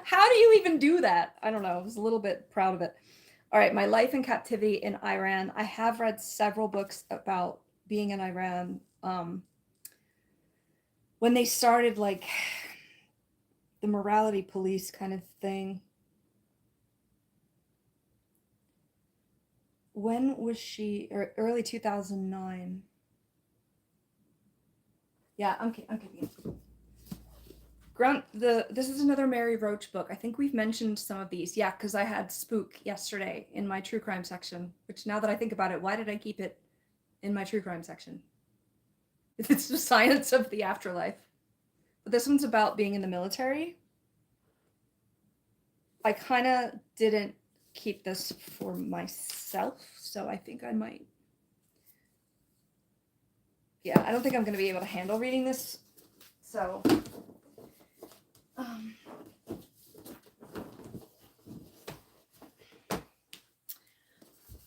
Speaker 1: How do you even do that? I don't know. I was a little bit proud of it. All right, my life in captivity in Iran. I have read several books about being in Iran. When they started like the morality police kind of thing. When was she? Early 2009. Yeah, I'm kidding. This is another Mary Roach book. I think we've mentioned some of these. Yeah, because I had Spook yesterday in my true crime section, which now that I think about it, why did I keep it in my true crime section? It's the science of the afterlife. But this one's about being in the military. I kind of didn't keep this for myself, so I think I might. Yeah, I don't think I'm going to be able to handle reading this, so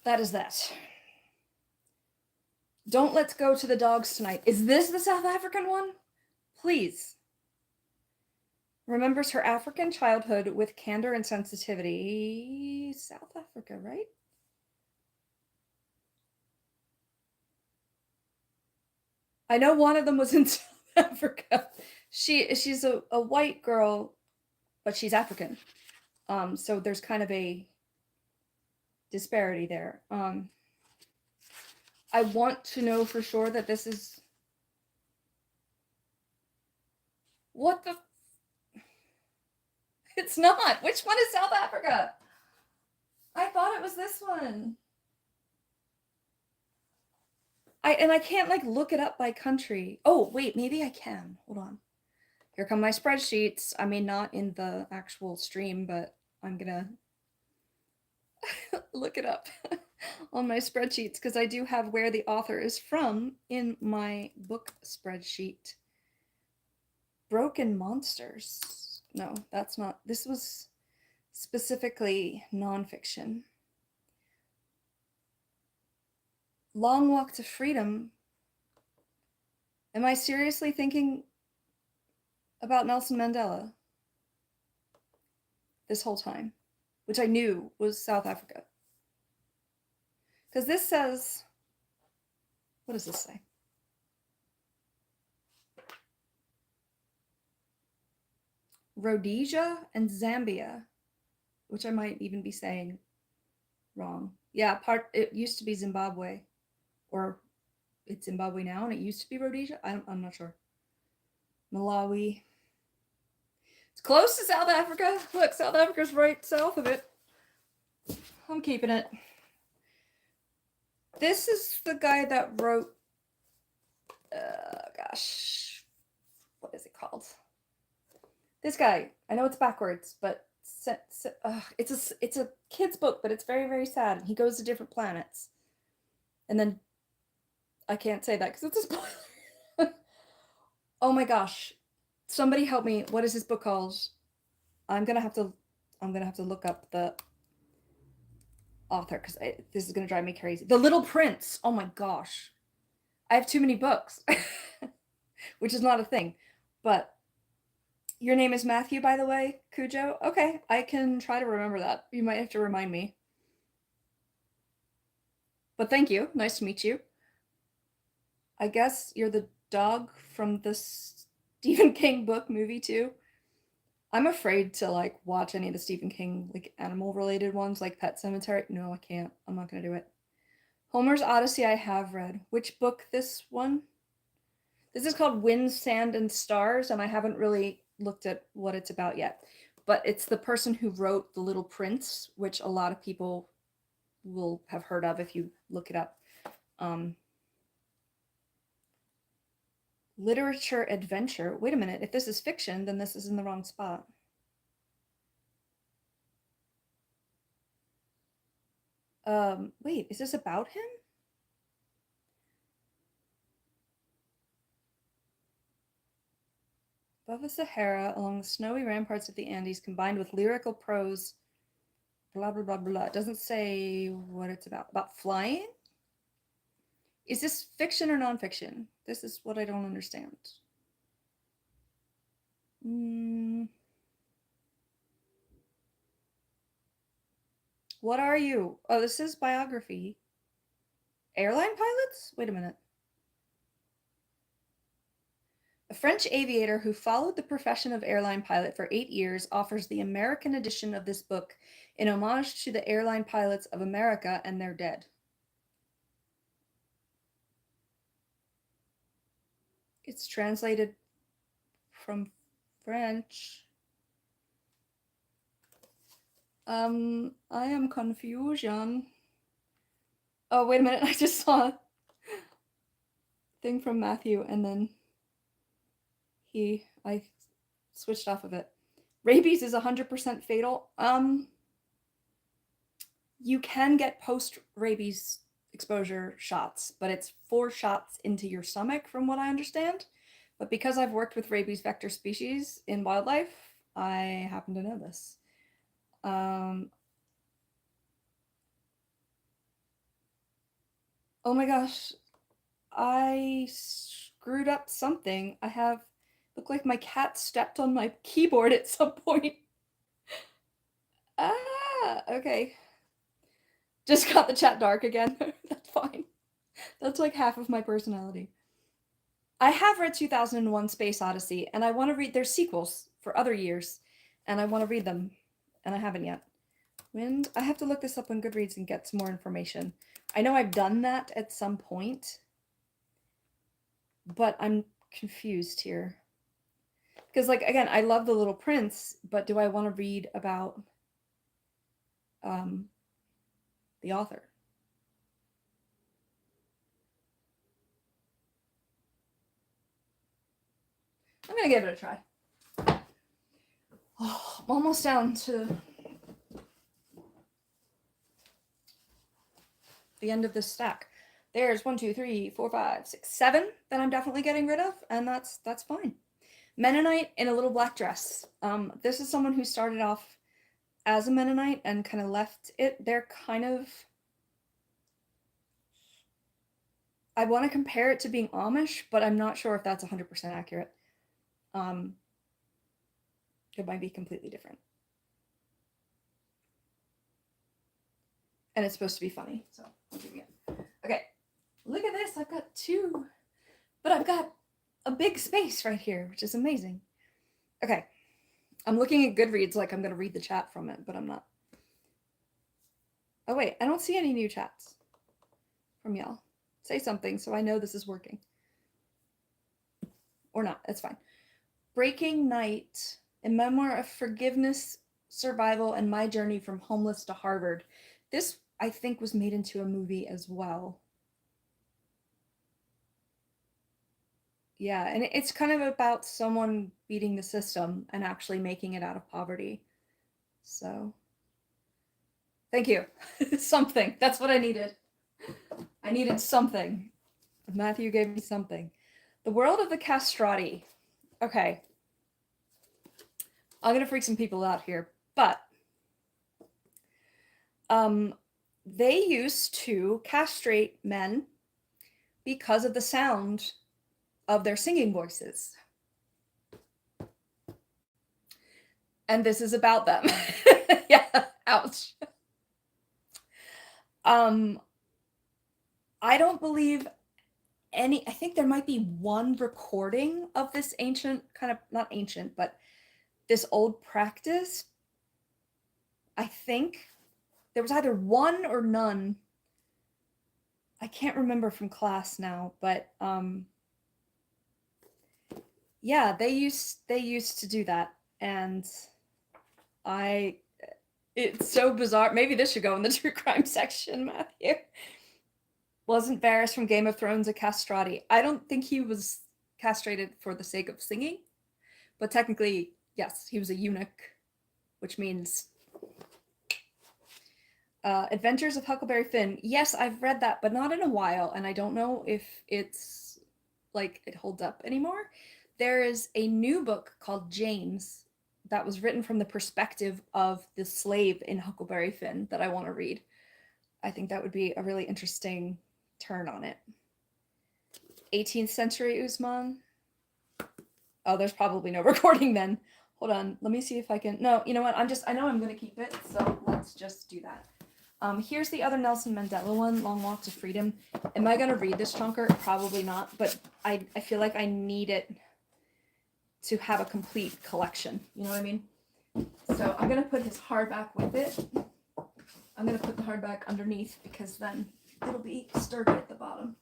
Speaker 1: that is that. Don't let's go to the dogs tonight. Is this the South African one? Please. Remembers her African childhood with candor and sensitivity. South Africa, right? I know one of them was in South Africa. She's a white girl, but she's African. So there's kind of a disparity there. I want to know for sure that this is... What the... It's not! Which one is South Africa? I thought it was this one. I can't like look it up by country. Oh, wait, maybe I can. Hold on. Here come my spreadsheets. I mean, not in the actual stream, but I'm gonna look it up on my spreadsheets because I do have where the author is from in my book spreadsheet. Broken Monsters. No, that's not. This was specifically nonfiction. Long Walk to Freedom. Am I seriously thinking about Nelson Mandela this whole time? Which I knew was South Africa. Because this says, what does this say? Rhodesia and Zambia, which I might even be saying wrong. Yeah, it used to be Zimbabwe, or it's Zimbabwe now, and it used to be Rhodesia. I'm not sure. Malawi. It's close to South Africa. Look, South Africa's right south of it. I'm keeping it. This is the guy that wrote, gosh, what is it called? This guy. I know it's backwards, but it's a kid's book, but it's very, very sad. He goes to different planets. And then I can't say that because it's a spoiler. Oh my gosh. Somebody help me. What is this book called? I'm gonna have to look up the author because this is going to drive me crazy. The Little Prince. Oh my gosh. I have too many books, which is not a thing. But your name is Matthew, by the way, Cujo? Okay, I can try to remember that. You might have to remind me. But thank you. Nice to meet you. I guess you're the dog from the Stephen King book movie too. I'm afraid to like watch any of the Stephen King like animal related ones like Pet Sematary. No, I can't. I'm not going to do it. Homer's Odyssey I have read. Which book this one? This is called Wind, Sand, and Stars, and I haven't really looked at what it's about yet. But it's the person who wrote The Little Prince, which a lot of people will have heard of if you look it up. Literature adventure. Wait a minute. If this is fiction, then this is in the wrong spot. Wait, is this about him? Above the Sahara, along the snowy ramparts of the Andes, combined with lyrical prose, blah, blah, blah, blah. It doesn't say what it's about. About flying? Is this fiction or nonfiction? This is what I don't understand. What are you? Oh, this is biography. Airline pilots? Wait a minute. A French aviator who followed the profession of airline pilot for 8 years offers the American edition of this book in homage to the airline pilots of America and their dead. It's translated from French. I am confusion. Oh, wait a minute. I just saw a thing from Matthew and then I switched off of it. Rabies is 100% fatal. You can get post-rabies exposure shots, but it's 4 shots into your stomach from what I understand. But because I've worked with rabies vector species in wildlife, I happen to know this. Oh my gosh, I screwed up something. Look like my cat stepped on my keyboard at some point. Okay. Just got the chat dark again. That's fine. That's like half of my personality. I have read 2001 Space Odyssey, and I want to read their sequels for other years, and I want to read them, and I haven't yet. I have to look this up on Goodreads and get some more information. I know I've done that at some point, but I'm confused here. Because, like, again, I love The Little Prince, but do I want to read about the author? I'm going to give it a try. Oh, I'm almost down to the end of this stack. There's 1, 2, 3, 4, 5, 6, 7 that I'm definitely getting rid of, and that's fine. Mennonite in a little black dress. This is someone who started off as a Mennonite and kind of left it. They're kind of... I want to compare it to being Amish, but I'm not sure if that's 100% accurate. It might be completely different. And it's supposed to be funny, so I'll give you it. Okay, look at this. I've got 2, but I've got a big space right here, which is amazing. Okay, I'm looking at Goodreads like I'm going to read the chat from it, but I'm not. Oh, wait, I don't see any new chats from y'all. Say something so I know this is working. Or not, it's fine. Breaking Night, a memoir of forgiveness, survival, and my journey from homeless to Harvard. This, I think, was made into a movie as well. Yeah, and it's kind of about someone beating the system and actually making it out of poverty. So, thank you. Something. That's what I needed. I needed something. Matthew gave me something. The World of the Castrati. Okay. I'm going to freak some people out here, but they used to castrate men because of the sound of their singing voices. And this is about them. Yeah, ouch. I don't believe any, I think there might be one recording of this ancient, kind of, not ancient, but this old practice. I think there was either one or none. I can't remember from class now, but yeah, they used to do that, and it's so bizarre. Maybe this should go in the true crime section, Matthew. Wasn't Varys from Game of Thrones a castrati? I don't think he was castrated for the sake of singing, but technically, yes, he was a eunuch, which means Adventures of Huckleberry Finn. Yes, I've read that, but not in a while, and I don't know if it's like it holds up anymore. There is a new book called James that was written from the perspective of the slave in Huckleberry Finn that I want to read. I think that would be a really interesting turn on it. 18th century Usman. Oh, there's probably no recording then. Hold on, let me see if I can. No, you know what? I know I'm going to keep it, so let's just do that. Here's the other Nelson Mandela one, Long Walk to Freedom. Am I going to read this chunker? Probably not, but I feel like I need it to have a complete collection. You know what I mean? So I'm going to put his hardback with it. I'm going to put the hardback underneath because then it'll be sturdy at the bottom.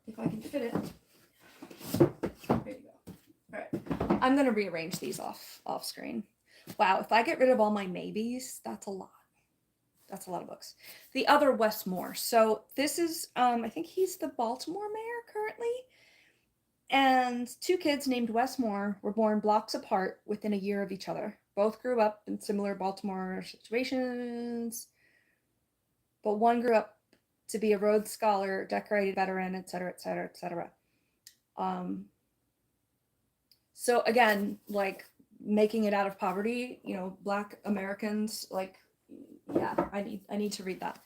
Speaker 1: If I can fit it. There you go. All right. I'm going to rearrange these off screen. Wow, if I get rid of all my maybes, that's a lot. That's a lot of books. The other Westmore. So this is, I think he's the Baltimore mayor currently. And two kids named Westmore were born blocks apart within a year of each other. Both grew up in similar Baltimore situations, but one grew up to be a Rhodes Scholar, decorated veteran, etc., etc., etc. So again, like making it out of poverty, you know, Black Americans, like, yeah, I need to read that.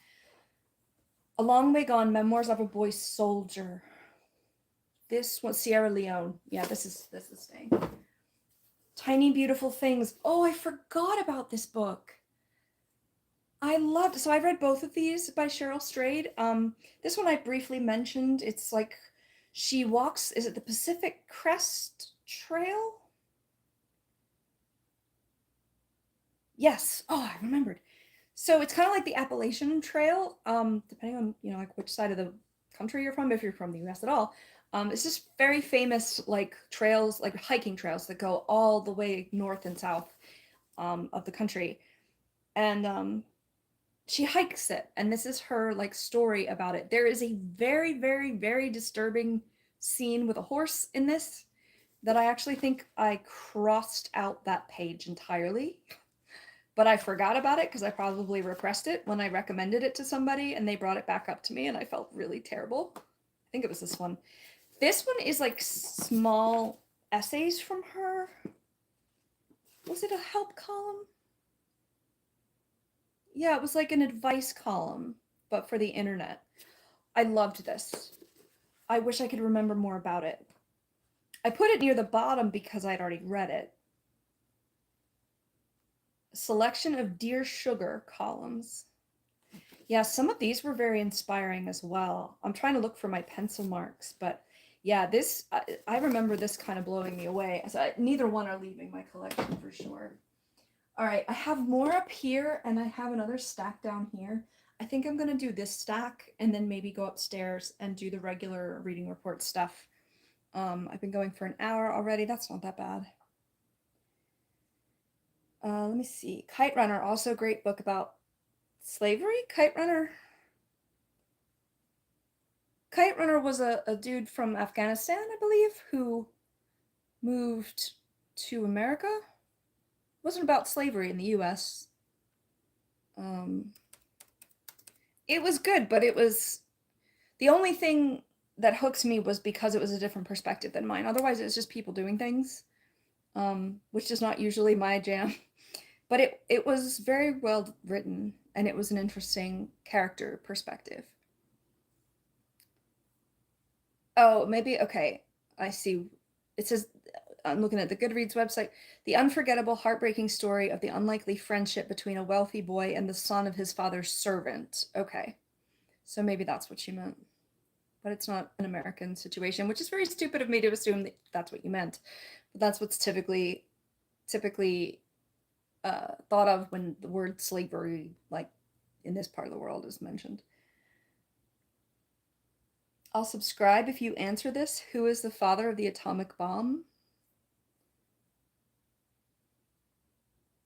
Speaker 1: A Long Way Gone, Memoirs of a Boy Soldier. This was Sierra Leone. Yeah, this is staying. Tiny Beautiful Things. Oh, I forgot about this book. So I read both of these by Cheryl Strayed. This one I briefly mentioned. It's like she walks, is it the Pacific Crest Trail? Yes. Oh, I remembered. So it's kind of like the Appalachian Trail, depending on, you know, like which side of the country you're from, if you're from the US at all. It's just very famous, like trails, like hiking trails that go all the way north and south of the country. And she hikes it, and this is her like story about it. There is a very, very, very disturbing scene with a horse in this that I actually think I crossed out that page entirely. But I forgot about it because I probably repressed it when I recommended it to somebody and they brought it back up to me and I felt really terrible. I think it was this one. This one is like small essays from her. Was it a help column? Yeah, it was like an advice column, but for the internet. I loved this. I wish I could remember more about it. I put it near the bottom because I'd already read it. Selection of Dear Sugar columns. Yeah, some of these were very inspiring as well. I'm trying to look for my pencil marks, but yeah, this, I remember this kind of blowing me away. So neither one are leaving my collection for sure. All right, I have more up here and I have another stack down here. I think I'm gonna do this stack and then maybe go upstairs and do the regular reading report stuff. I've been going for an hour already. That's not that bad. Let me see. Kite Runner, also a great book about slavery. Kite Runner was a dude from Afghanistan, I believe, who moved to America. It wasn't about slavery in the US. It was good, but it was, the only thing that hooks me was because it was a different perspective than mine. Otherwise, it's just people doing things, which is not usually my jam. But it was very well written, and it was an interesting character perspective. Oh, maybe, okay, I see. It says, I'm looking at the Goodreads website, the unforgettable, heartbreaking story of the unlikely friendship between a wealthy boy and the son of his father's servant. Okay, so maybe that's what she meant. But it's not an American situation, which is very stupid of me to assume that that's what you meant. But that's what's typically thought of when the word slavery, like in this part of the world, is mentioned. I'll subscribe if you answer this. Who is the father of the atomic bomb?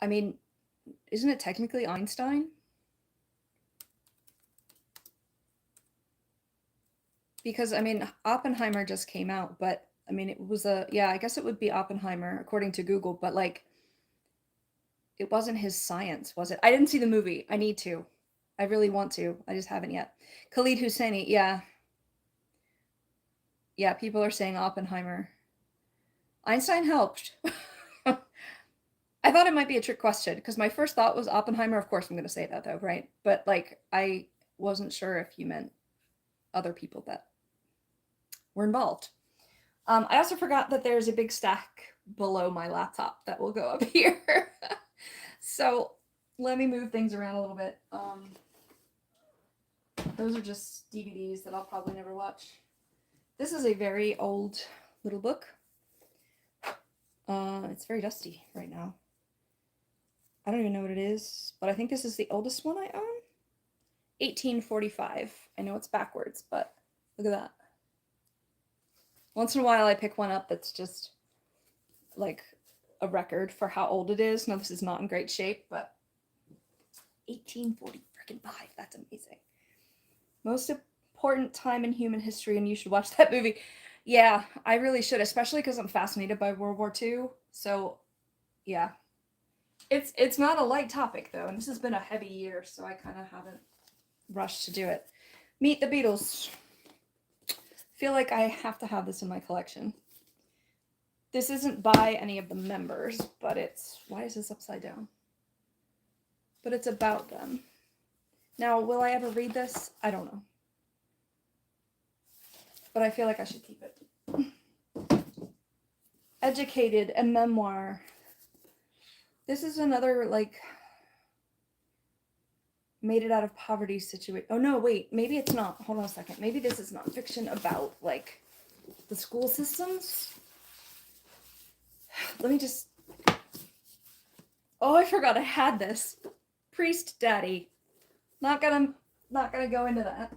Speaker 1: I mean, isn't it technically Einstein? Because, I mean, Oppenheimer just came out, but I mean, it was yeah, I guess it would be Oppenheimer according to Google, but like, it wasn't his science, was it? I didn't see the movie. I need to. I really want to. I just haven't yet. Khalid Hosseini, yeah. Yeah, people are saying Oppenheimer. Einstein helped. I thought it might be a trick question because my first thought was Oppenheimer. Of course, I'm going to say that though, right? But like, I wasn't sure if you meant other people that were involved. I also forgot that there's a big stack below my laptop that will go up here. So let me move things around a little bit. Those are just DVDs that I'll probably never watch. This is a very old little book. It's very dusty right now. I don't even know what it is, but I think this is the oldest one I own. 1845. I know it's backwards, but look at that. Once in a while I pick one up that's just like a record for how old it is. Now this is not in great shape, but 1845. That's amazing. Most important time in human history, and you should watch that movie. Yeah, I really should, especially because I'm fascinated by World War II. So, yeah. It's not a light topic though, and this has been a heavy year, so I kind of haven't rushed to do it. Meet the Beatles. Feel like I have to have this in my collection. This isn't by any of the members, but it's, why is this upside down? But it's about them. Now, will I ever read this? I don't know. But I feel like I should keep it. Educated, a memoir. This is another, like, made it out of poverty situation. Oh, no, wait. Maybe it's not. Hold on a second. Maybe this is nonfiction about, like, the school systems. Let me just... Oh, I forgot I had this. Priest Daddy. Not gonna go into that.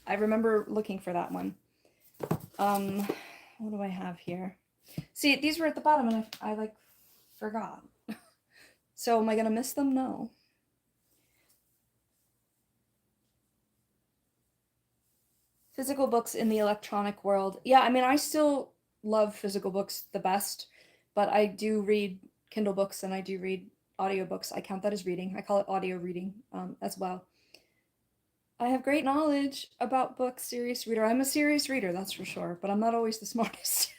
Speaker 1: I remember looking for that one. What do I have here? See, these were at the bottom and I like forgot. So am I gonna miss them? No. Physical books in the electronic world. Yeah, I mean, I still love physical books the best, but I do read Kindle books and I do read audiobooks. I count that as reading. I call it audio reading as well. I have great knowledge about books, serious reader. I'm a serious reader, that's for sure, but I'm not always the smartest.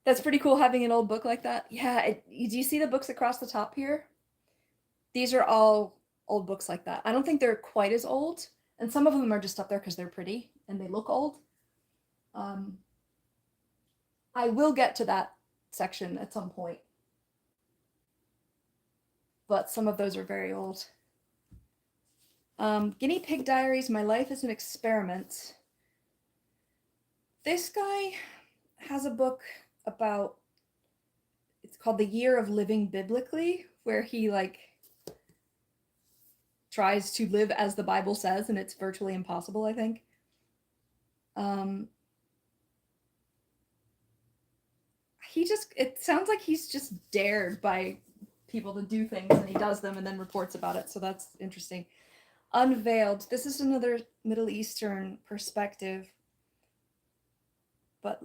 Speaker 1: That's pretty cool having an old book like that. Yeah, do you see the books across the top here? These are all old books like that. I don't think they're quite as old, and some of them are just up there because they're pretty and they look old. I will get to that section at some point, but some of those are very old. Guinea Pig Diaries, My Life is an Experiment. This guy has a book about, it's called The Year of Living Biblically, where he like tries to live as the Bible says, and it's virtually impossible, I think. It sounds like he's just dared by people to do things, and he does them and then reports about it, so that's interesting. Unveiled. This is another Middle Eastern perspective. But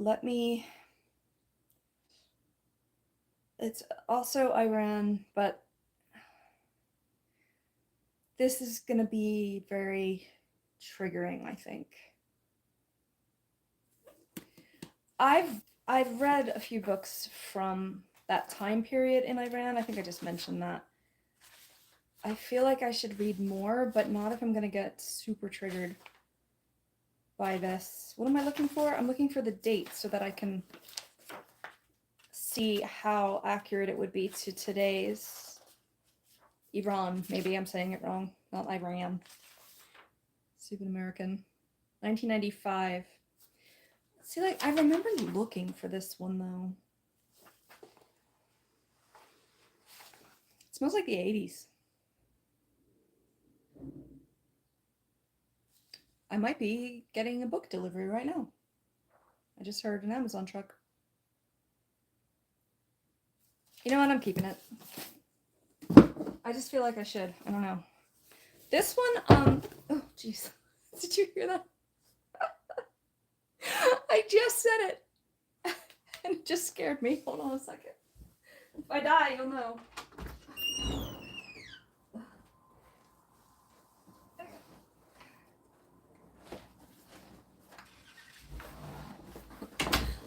Speaker 1: it's also Iran, but this is going to be very triggering, I think. I've read a few books from that time period in Iran. I think I just mentioned that. I feel like I should read more, but not if I'm going to get super triggered by this. What am I looking for? I'm looking for the date so that I can see how accurate it would be to today's Iran. Maybe I'm saying it wrong. Not Iran. Stupid American. 1995. See, like, I remember looking for this one, though. It smells like the 80s. I might be getting a book delivery right now. I just heard an Amazon truck. You know what? I'm keeping it. I just feel like I should. I don't know. This one, oh, jeez. Did you hear that? I just said it. And it just scared me. Hold on a second. If I die, you'll know.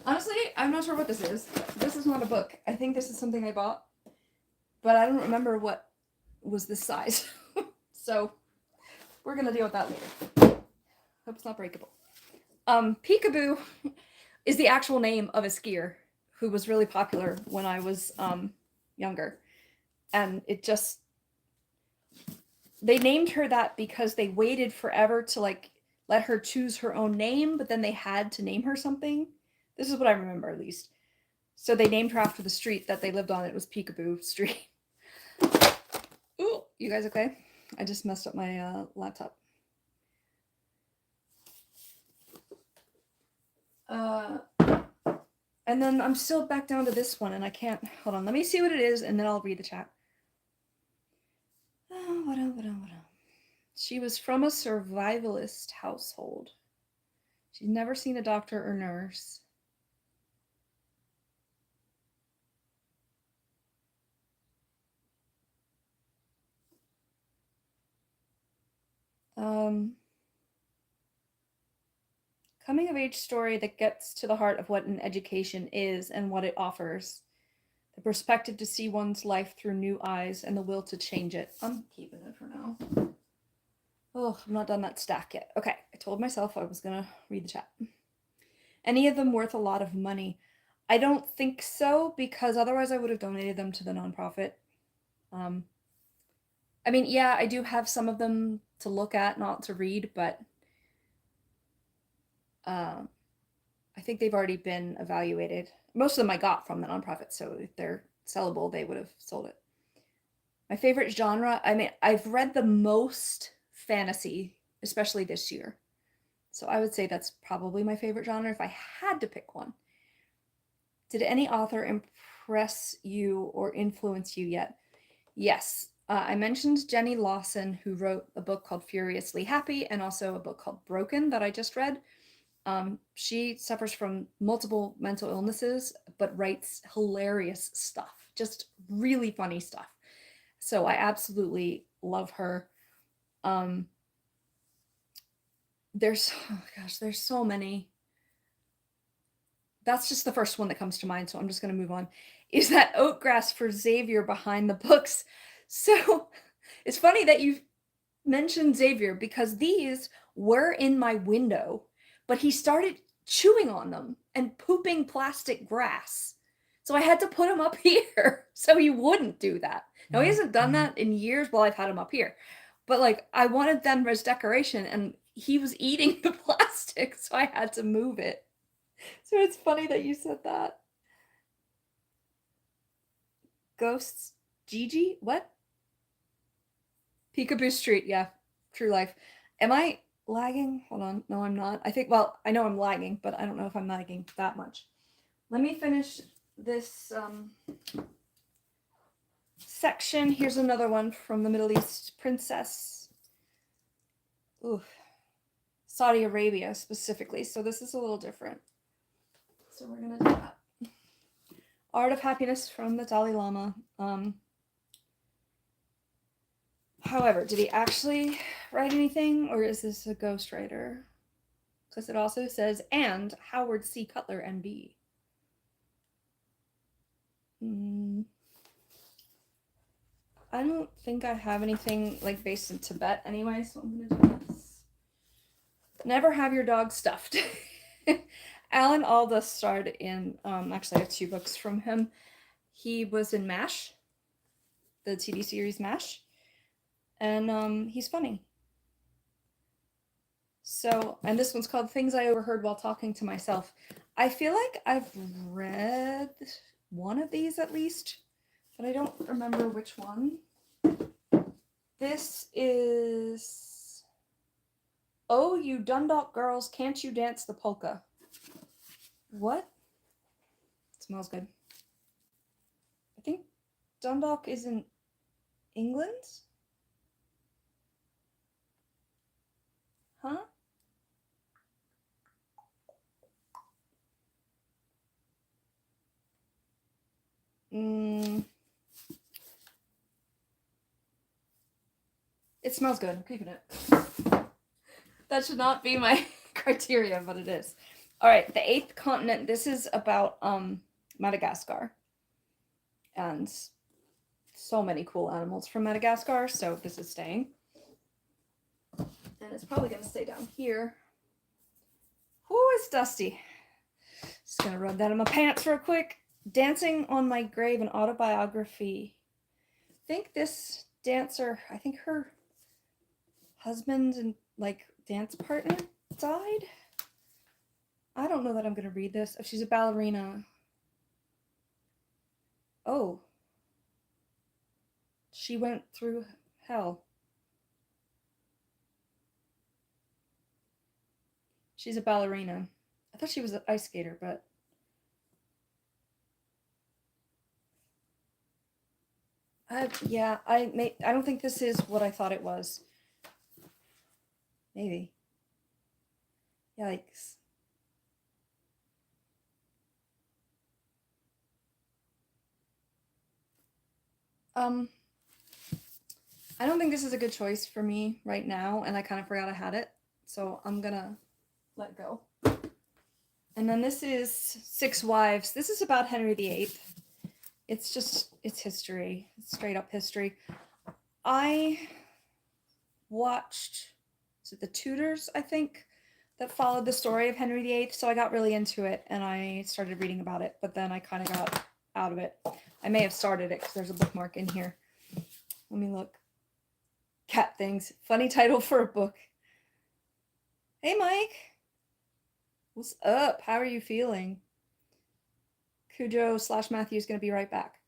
Speaker 1: Honestly, I'm not sure what this is. This is not a book. I think this is something I bought. But I don't remember what was this size. So, we're going to deal with that later. Hope it's not breakable. Peekaboo is the actual name of a skier who was really popular when I was younger. And it just... They named her that because they waited forever to, like, let her choose her own name, but then they had to name her something. This is what I remember, at least. So they named her after the street that they lived on. It was Peekaboo Street. Ooh, you guys okay? I just messed up my laptop. And then I'm still back down to this one, and I can't... Hold on, let me see what it is, and then I'll read the chat. She was from a survivalist household. She's never seen a doctor or nurse. Coming of age story that gets to the heart of what an education is and what it offers. The perspective to see one's life through new eyes and the will to change it. I'm keeping it for now. Oh, I'm not done that stack yet. Okay, I told myself I was gonna read the chat. Any of them worth a lot of money? I don't think so, because otherwise I would have donated them to the nonprofit. I mean, yeah, I do have some of them to look at, not to read, but I think they've already been evaluated. Most of them I got from the nonprofit, so if they're sellable, they would have sold it. My favorite genre, I mean, I've read the most fantasy, especially this year. So I would say that's probably my favorite genre if I had to pick one. Did any author impress you or influence you yet? Yes. I mentioned Jenny Lawson, who wrote a book called Furiously Happy and also a book called Broken that I just read. She suffers from multiple mental illnesses, but writes hilarious stuff, just really funny stuff. So I absolutely love her. There's so many. That's just the first one that comes to mind, so I'm just going to move on. Is that Oatgrass for Xavier behind the books? So it's funny that you mentioned Xavier, because these were in my window, but he started chewing on them and pooping plastic grass. So I had to put him up here so he wouldn't do that. Now, he hasn't done that in years while I've had him up here. But, like, I wanted them as decoration, and he was eating the plastic, so I had to move it. So it's funny that you said that. Ghosts. Gigi? What? Peekaboo Street. Yeah. True life. Am I lagging? Hold on. No, I'm not. I think, well, I know I'm lagging, but I don't know if I'm lagging that much. Let me finish this section. Here's another one from the Middle East. Princess. Ooh. Saudi Arabia specifically. So this is a little different. So we're going to do that. Art of Happiness from the Dalai Lama. However, did he actually write anything, or is this a ghostwriter? Because it also says, and Howard C. Cutler, MB. I don't think I have anything like based in Tibet anyway, so I'm gonna do this. Never have your dog stuffed. Alan Alda starred in, actually I have 2 books from him. He was in MASH, the TV series MASH, and he's funny. So, and this one's called Things I Overheard While Talking to Myself. I feel like I've read one of these at least, but I don't remember which one. This is Oh, You Dundalk Girls, Can't You Dance the Polka? What? It smells good. I think Dundalk is in England? Huh? It smells good. I'm keeping it. That should not be my criteria, but it is. All right, the 8th continent. This is about Madagascar. And so many cool animals from Madagascar, so this is staying. And it's probably going to stay down here. Whoo, it's dusty. Just going to rub that in my pants real quick. Dancing on My Grave, an autobiography. I think this dancer, I think her husband and like dance partner died. I don't know that I'm going to read this. Oh, she's a ballerina. Oh. She went through hell. She's a ballerina. I thought she was an ice skater, but yeah, I don't think this is what I thought it was. Maybe. Yikes. I don't think this is a good choice for me right now, and I kind of forgot I had it, so I'm gonna let go. And then this is 6 Wives. This is about Henry VIII. It's history. It's straight up history. I watched, is it The Tudors, I think, that followed the story of Henry VIII, so I got really into it, and I started reading about it, but then I kind of got out of it. I may have started it, because there's a bookmark in here. Let me look. Cat Things. Funny title for a book. Hey, Mike. What's up? How are you feeling? Cujo/Matthew is going to be right back.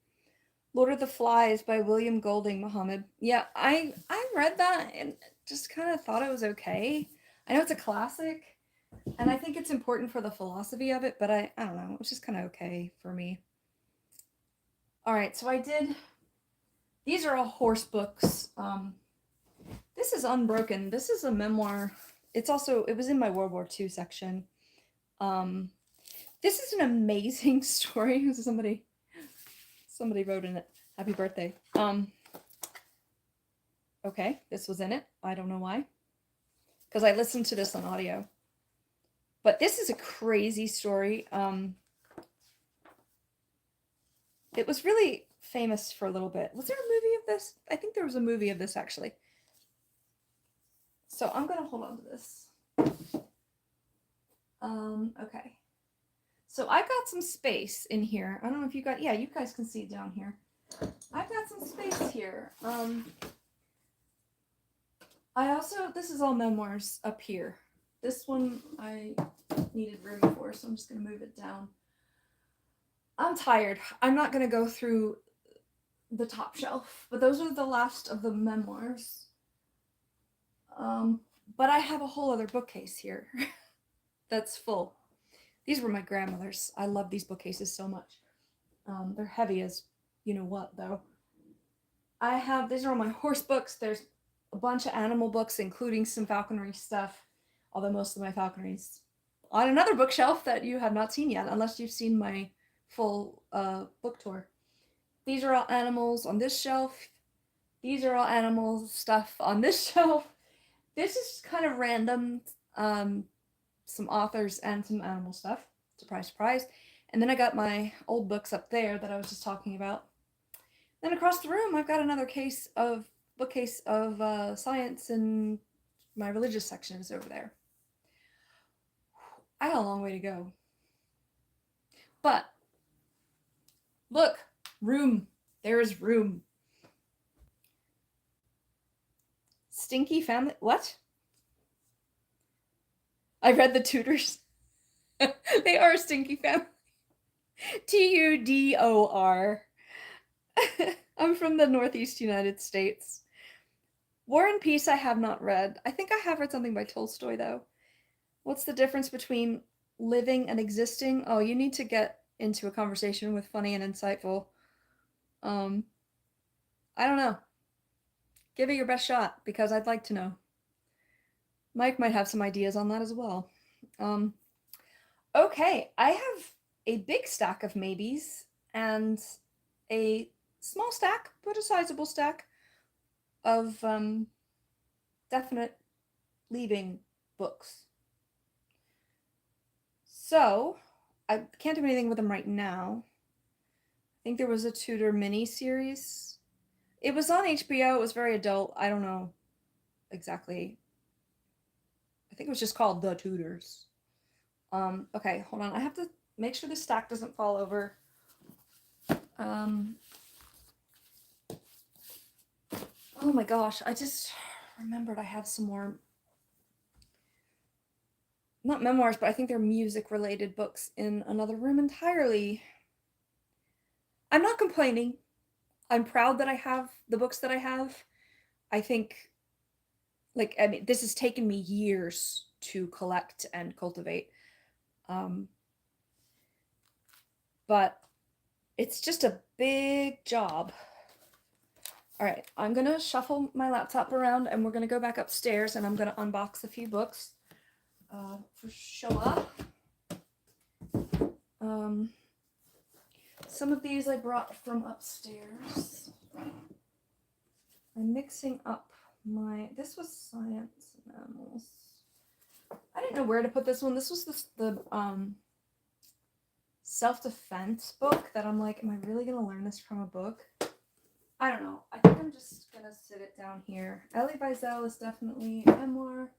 Speaker 1: Lord of the Flies by William Golding Muhammad. Yeah, I read that and just kind of thought it was okay. I know it's a classic, and I think it's important for the philosophy of it, but I don't know. It was just kind of okay for me. All right, so I did. These are all horse books. This is Unbroken. This is a memoir. It was in my World War II section. This is an amazing story. Somebody wrote in it. Happy birthday. Okay, this was in it. I don't know why. Because I listened to this on audio. But this is a crazy story. It was really famous for a little bit. Was there a movie of this? I think there was a movie of this, actually. So I'm going to hold on to this. Okay. So I've got some space in here. I don't know if you guys can see it down here. I've got some space here. This is all memoirs up here. This one I needed room for, so I'm just going to move it down. I'm tired. I'm not going to go through the top shelf, but those are the last of the memoirs. But I have a whole other bookcase here that's full. These were my grandmother's. I love these bookcases so much. They're heavy as you know what, though. These are all my horse books. There's a bunch of animal books, including some falconry stuff, although most of my falconry's on another bookshelf that you have not seen yet, unless you've seen my full book tour. These are all animals on this shelf. These are all animal stuff on this shelf. This is kind of random. Some authors and some animal stuff. Surprise, surprise. And then I got my old books up there that I was just talking about. Then across the room, I've got another bookcase of science, and my religious section is over there. I got a long way to go. But look, room. There is room. Stinky family. What? I read the Tudors. They are a stinky family. Tudor. I'm from the Northeast United States. War and Peace I have not read. I think I have read something by Tolstoy, though. What's the difference between living and existing? Oh, you need to get into a conversation with Funny and Insightful. I don't know. Give it your best shot, because I'd like to know. Mike might have some ideas on that as well. Okay, I have a big stack of maybes and a small stack, but a sizable stack of definite leaving books. So, I can't do anything with them right now. I think there was a Tudor mini-series. It was on HBO. It was very adult. I don't know exactly. I think it was just called The Tudors. Okay, hold on. I have to make sure the stack doesn't fall over. Oh my gosh, I just remembered I have some more, not memoirs, but I think they're music-related books in another room entirely. I'm not complaining. I'm proud that I have the books that I have. I think, this has taken me years to collect and cultivate. But it's just a big job. All right, I'm going to shuffle my laptop around, and we're going to go back upstairs, and I'm going to unbox a few books for sure. Some of these I brought from upstairs. I'm mixing up this was Science and Animals. I didn't know where to put this one. This was the self-defense book that I'm like, am I really going to learn this from a book? I don't know. I think I'm just going to sit it down here. Elie Wiesel is definitely a memoir.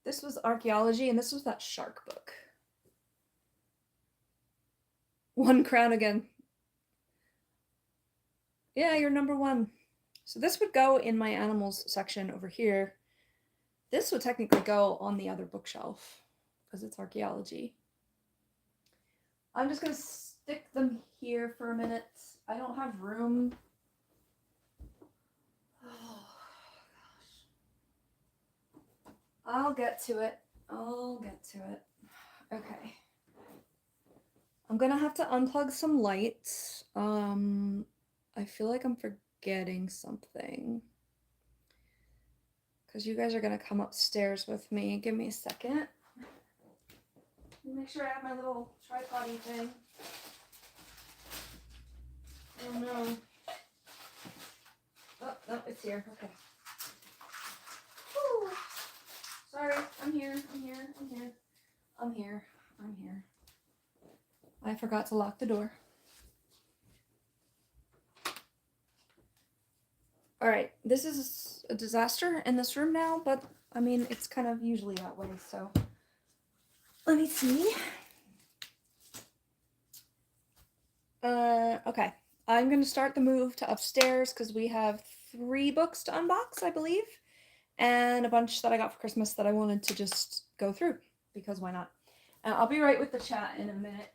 Speaker 1: This was archaeology, and this was that shark book. One crown again. Yeah, you're number one. So this would go in my animals section over here. This would technically go on the other bookshelf because it's archaeology. I'm just going to stick them here for a minute. I don't have room. Oh, gosh. I'll get to it. Okay. I'm going to have to unplug some lights. I feel like I'm forgetting something. Because you guys are going to come upstairs with me. Give me a second. Make sure I have my little tripod-y thing. Oh no. Oh, no, it's here. Okay. Whew. Sorry, I'm here. I forgot to lock the door. Alright, this is a disaster in this room now, but I mean, it's kind of usually that way, so. Let me see. Okay. I'm going to start the move to upstairs because we have 3 books to unbox, I believe, and a bunch that I got for Christmas that I wanted to just go through because why not? I'll be right with the chat in a minute.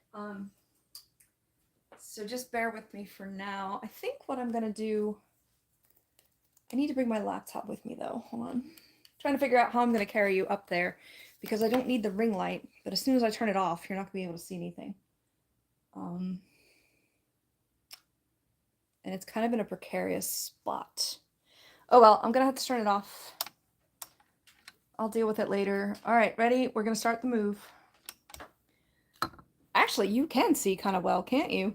Speaker 1: So just bear with me for now. I think what I'm going to do, I need to bring my laptop with me though. Hold on. Trying to figure out how I'm going to carry you up there because I don't need the ring light, but as soon as I turn it off, you're not going to be able to see anything. And it's kind of in a precarious spot. Oh well, I'm going to have to turn it off. I'll deal with it later. All right, ready? We're going to start the move. Actually, you can see kind of well, can't you?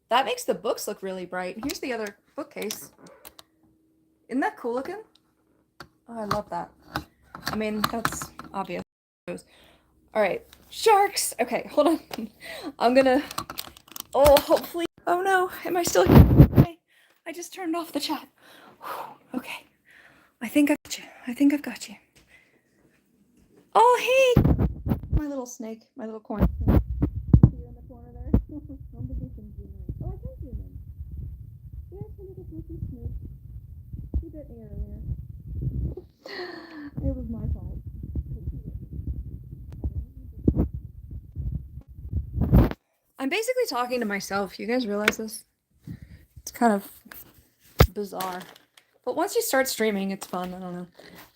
Speaker 1: That makes the books look really bright. Here's the other bookcase. Isn't that cool looking? Oh, I love that. I mean, that's obvious. All right, sharks. Okay, hold on. I'm gonna, hopefully, oh no, am I still here? Okay. I just turned off the chat. Okay. I think I've got you. Oh, hey! My little snake. My little corn. See you in the corner there? Don't think we can zoom in. Oh, I can zoom in. There's a little fluffy snake. She bit me earlier. It was my fault. I'm basically talking to myself. You guys realize this? It's kind of bizarre. But once you start streaming, it's fun. I don't know.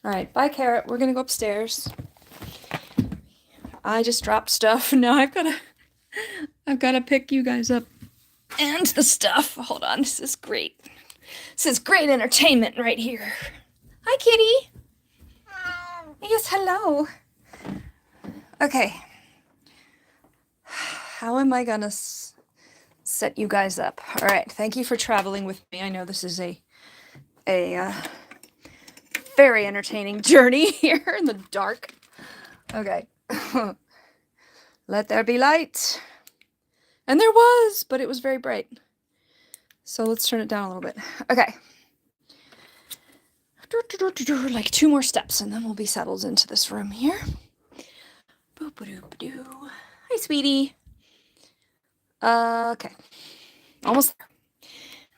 Speaker 1: Alright, bye, Carrot. We're gonna go upstairs. I just dropped stuff. Now I've gotta pick you guys up and the stuff. Hold on, this is great. This is great entertainment right here. Hi, kitty. Yes, hello. Okay. How am I gonna set you guys up? All right. Thank you for traveling with me. I know this is a very entertaining journey here in the dark. Okay. Let there be light. And there was, but it was very bright. So let's turn it down a little bit. Okay. Like 2 more steps and then we'll be settled into this room here. Boop-a-doop-a-doo. Hi, sweetie. Okay. Almost there.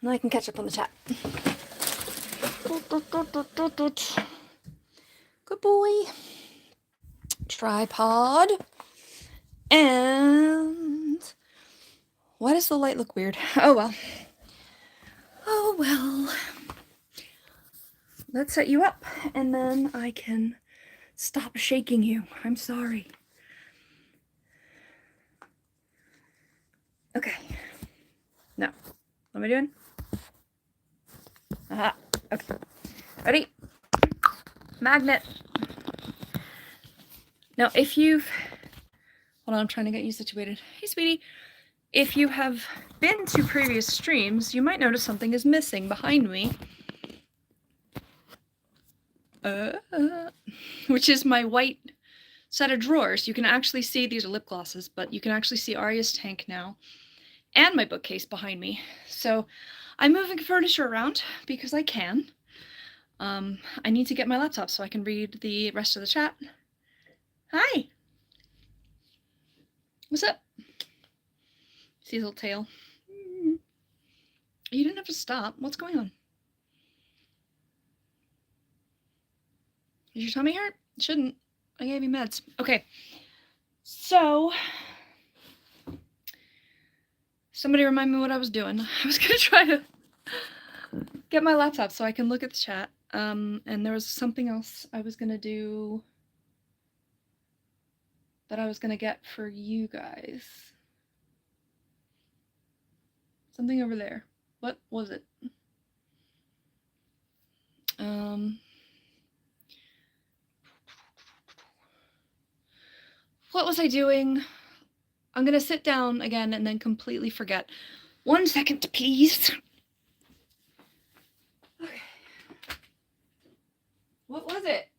Speaker 1: And then I can catch up on the chat. Good boy. Tripod. And why does the light look weird? Oh well. Oh well. Let's set you up and then I can stop shaking you. I'm sorry. Okay. No. What am I doing? Aha. Okay. Ready? Magnet. Now, if you've... Hold on, I'm trying to get you situated. Hey, sweetie. If you have been to previous streams, you might notice something is missing behind me. Which is my white set of drawers. You can actually see, these are lip glosses, but you can actually see Arya's tank now. And my bookcase behind me. So I'm moving furniture around because I can. I need to get my laptop so I can read the rest of the chat. Hi. What's up? See his little tail. You didn't have to stop. What's going on? Did your tummy hurt? It shouldn't. I gave you meds. Okay. So somebody remind me what I was doing. I was gonna try to get my laptop so I can look at the chat. And there was something else I was gonna do that I was gonna get for you guys. Something over there. What was it? What was I doing? I'm gonna sit down again and then completely forget. 1 second, please. Okay. What was it?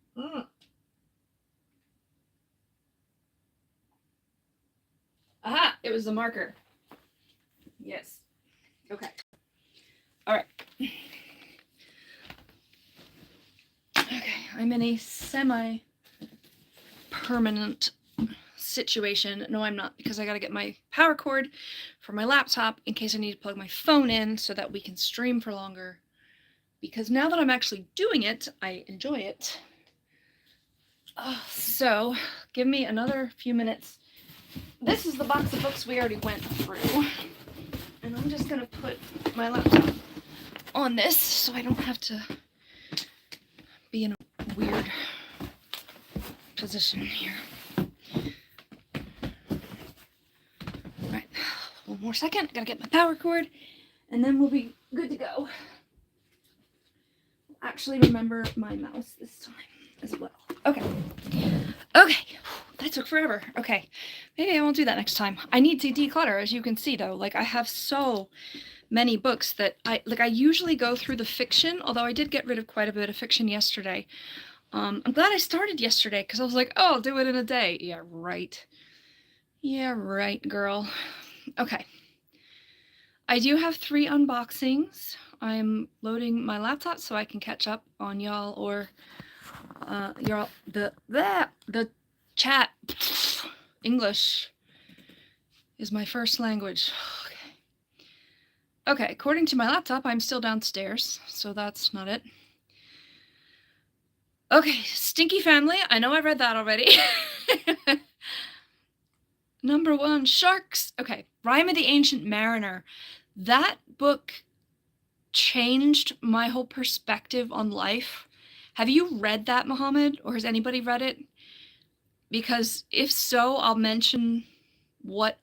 Speaker 1: Aha! It was the marker. Yes. Okay. All right. Okay, I'm in a semi-permanent situation. No, I'm not, because I gotta get my power cord for my laptop in case I need to plug my phone in so that we can stream for longer. Because now that I'm actually doing it, I enjoy it. So, give me another few minutes. This is the box of books we already went through. And I'm just gonna put my laptop on this so I don't have to be in a weird position here. Alright, 1 more second. Gotta get my power cord, and then we'll be good to go. Actually, remember my mouse this time as well. Okay. Okay. That took forever. Okay. Maybe I won't do that next time. I need to declutter, as you can see, though. Like, I have so many books that I usually go through the fiction, although I did get rid of quite a bit of fiction yesterday. I'm glad I started yesterday, because I was like, oh, I'll do it in a day. Yeah, right. Yeah, right, girl. Okay. I do have 3 unboxings I'm loading my laptop so I can catch up on y'all or y'all the chat. English is my first language. Okay, according to my laptop, I'm still downstairs, so that's not it. Okay, Stinky Family. I know I read that already. Number 1, Sharks. Okay, Rime of the Ancient Mariner. That book changed my whole perspective on life. Have you read that, Mohammed? Or has anybody read it? Because if so, I'll mention what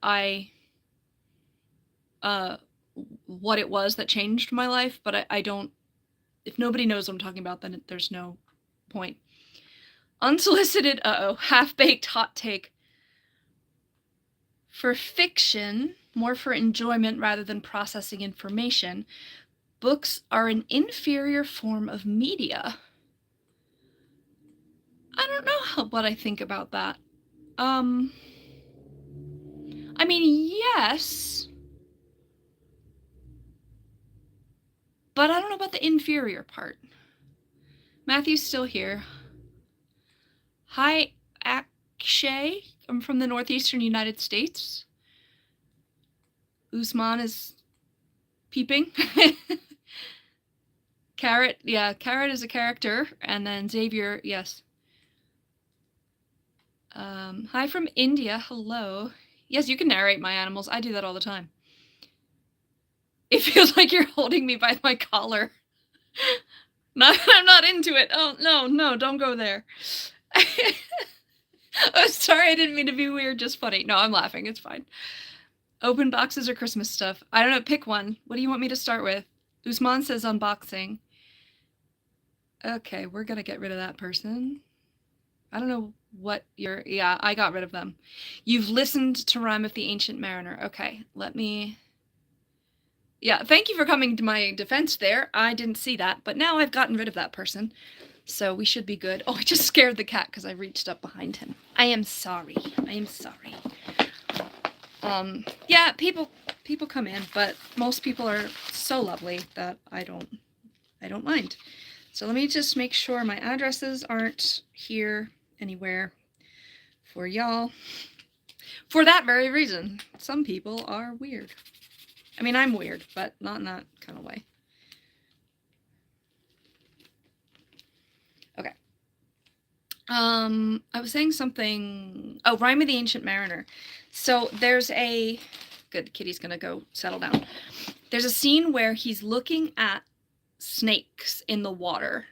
Speaker 1: it was that changed my life, but I don't, if nobody knows what I'm talking about, then there's no point. Unsolicited, half-baked hot take. For fiction, more for enjoyment rather than processing information, books are an inferior form of media. I don't know what I think about that. I mean, yes, but I don't know about the inferior part. Matthew's still here. Hi, Akshay. I'm from the northeastern United States. Usman is peeping. Carrot, yeah, Carrot is a character, and then Xavier, yes. Hi from India, hello. Yes, you can narrate my animals. I do that all the time. It feels like you're holding me by my collar. No, I'm not into it. Oh, no, don't go there. Oh, sorry, I didn't mean to be weird, just funny. No, I'm laughing, it's fine. Open boxes or Christmas stuff? I don't know, pick one. What do you want me to start with? Usman says unboxing. Okay, we're gonna get rid of that person. I don't know what you're... Yeah, I got rid of them. You've listened to Rime of the Ancient Mariner. Okay, let me... Yeah, thank you for coming to my defense there. I didn't see that, but now I've gotten rid of that person. So we should be good. Oh, I just scared the cat because I reached up behind him. I am sorry. I am sorry. Yeah, people come in, but most people are so lovely that I don't mind. So let me just make sure my addresses aren't here anywhere for y'all. For that very reason. Some people are weird. I mean, I'm weird, but not in that kind of way. Okay. I was saying something... Oh, Rime of the Ancient Mariner. So there's a... Good, Kitty's gonna go settle down. There's a scene where he's looking at snakes in the water.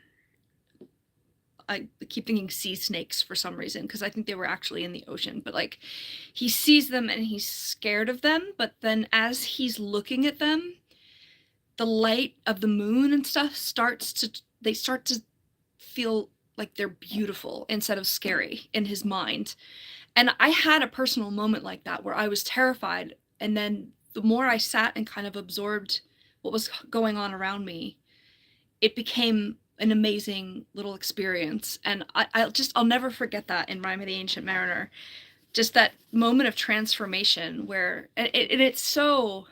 Speaker 1: I keep thinking sea snakes for some reason, because I think they were actually in the ocean. But, like, he sees them and he's scared of them. But then as he's looking at them, the light of the moon and stuff they start to feel like they're beautiful instead of scary in his mind. And I had a personal moment like that where I was terrified. And then the more I sat and kind of absorbed what was going on around me, it became an amazing little experience. And I'll never forget that in Rime of the Ancient Mariner. Just that moment of transformation where it's so...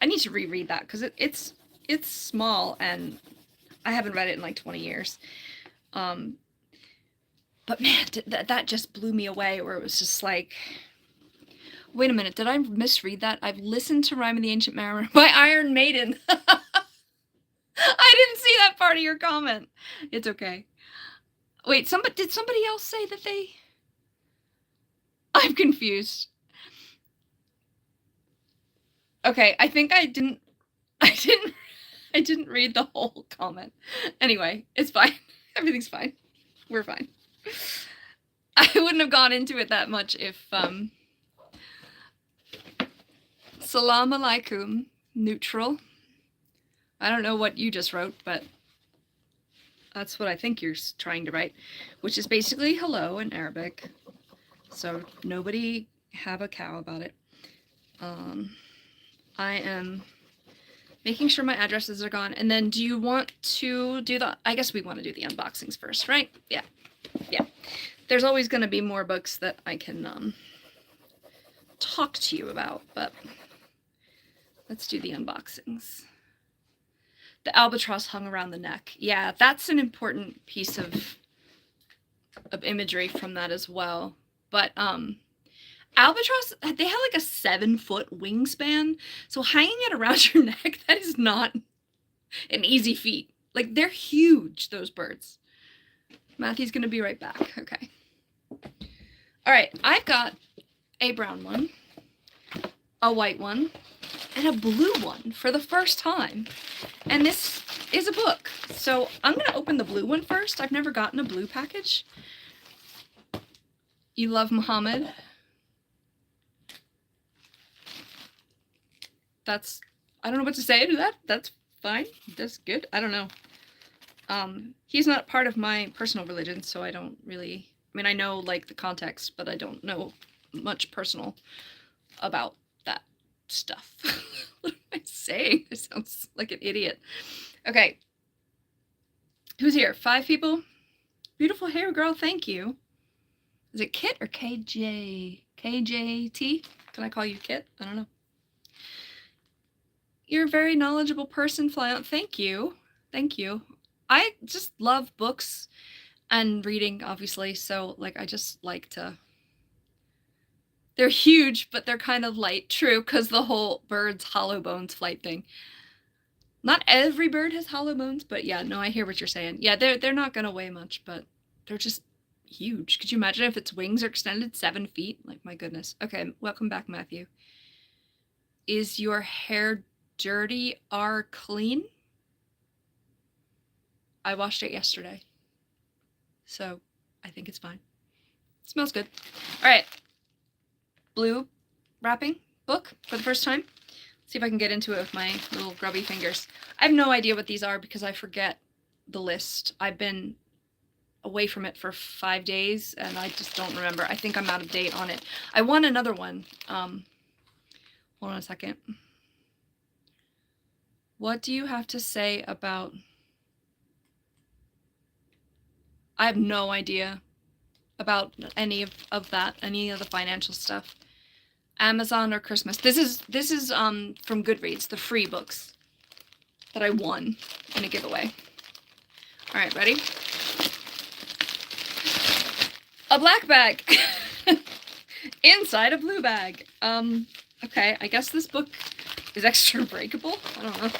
Speaker 1: I need to reread that because it's small and I haven't read it in like 20 years. But man, that just blew me away, where it was just like, wait a minute, did I misread that? I've listened to Rime of the Ancient Mariner by Iron Maiden. I didn't see that part of your comment. It's okay. Wait, did somebody else say that they... I'm confused. Okay, I think I didn't read the whole comment. Anyway, it's fine. Everything's fine. We're fine. I wouldn't have gone into it that much if, Salam alaikum, neutral. I don't know what you just wrote, but that's what I think you're trying to write, which is basically hello in Arabic. So nobody have a cow about it. I am making sure my addresses are gone. And then do you want to do I guess we want to do the unboxings first, right? Yeah. Yeah. There's always going to be more books that I can talk to you about, but let's do the unboxings. The albatross hung around the neck. Yeah, that's an important piece of imagery from that as well. But albatross, they have like a 7-foot wingspan, so hanging it around your neck, that is not an easy feat. Like, they're huge, those birds. Matthew's gonna be right back. Okay. All right, I've got a brown one, a white one, and a blue one for the first time. And this is a book. So I'm gonna open the blue one first. I've never gotten a blue package. You love Muhammad. I don't know what to say to that. That's fine. That's good. I don't know. He's not part of my personal religion, so I don't really, I mean, I know like the context, but I don't know much personal about that stuff. What am I saying? I sound like an idiot. Okay. Who's here? 5 people? Beautiful hair, girl. Thank you. Is it Kit or KJ? KJT? Can I call you Kit? I don't know. You're a very knowledgeable person, FlyOn. Thank you. Thank you. I just love books and reading, obviously. So, like, I just like to... They're huge, but they're kind of light. True, because the whole bird's hollow bones flight thing. Not every bird has hollow bones, but yeah, no, I hear what you're saying. Yeah, they're not going to weigh much, but they're just huge. Could you imagine if its wings are extended 7 feet? Like, my goodness. Okay, welcome back, Matthew. Is your hair dirty or clean? I washed it yesterday, so I think it's fine. It smells good. All right, blue wrapping book for the first time. See if I can get into it with my little grubby fingers. I have no idea what these are because I forget the list. I've been away from it for 5 days and I just don't remember. I think I'm out of date on it. I won another one. Hold on a second. What do you have to say about... I have no idea about any of that, any of the financial stuff. Amazon or Christmas. This is from Goodreads, the free books that I won in a giveaway. All right, ready? A black bag inside a blue bag. Okay, I guess this book is extra breakable. I don't know.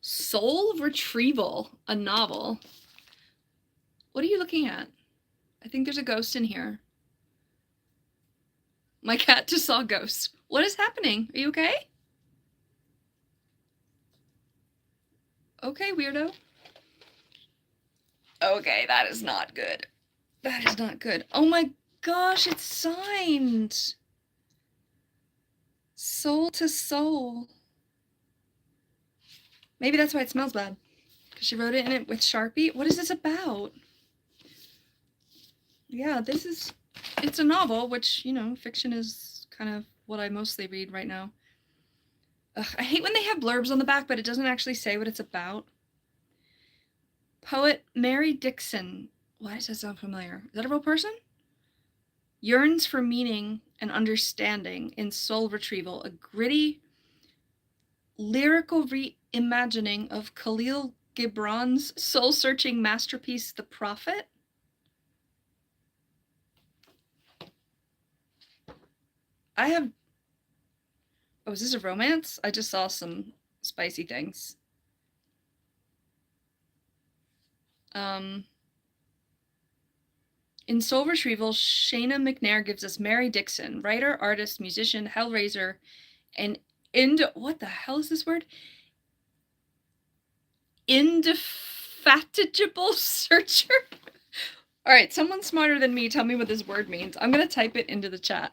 Speaker 1: Soul Retrieval, a novel. What are you looking at? I think there's a ghost in here. My cat just saw ghosts. What is happening? Are you okay? Okay, weirdo. Okay, that is not good. That is not good. Oh my gosh, it's signed. Soul to soul. Maybe that's why it smells bad. Because she wrote it in it with Sharpie. What is this about? Yeah, it's a novel, which, you know, fiction is kind of what I mostly read right now. Ugh, I hate when they have blurbs on the back, but it doesn't actually say what it's about. Poet Mary Dixon. Why does that sound familiar? Is that a real person? Yearns for meaning and understanding in Soul Retrieval, a gritty, lyrical reimagining of Khalil Gibran's soul-searching masterpiece, The Prophet. Oh, is this a romance? I just saw some spicy things. In Soul Retrieval, Shayna McNair gives us Mary Dixon, writer, artist, musician, hellraiser, and what the hell is this word? Indefatigable searcher. All right, someone smarter than me, tell me what this word means. I'm gonna type it into the chat.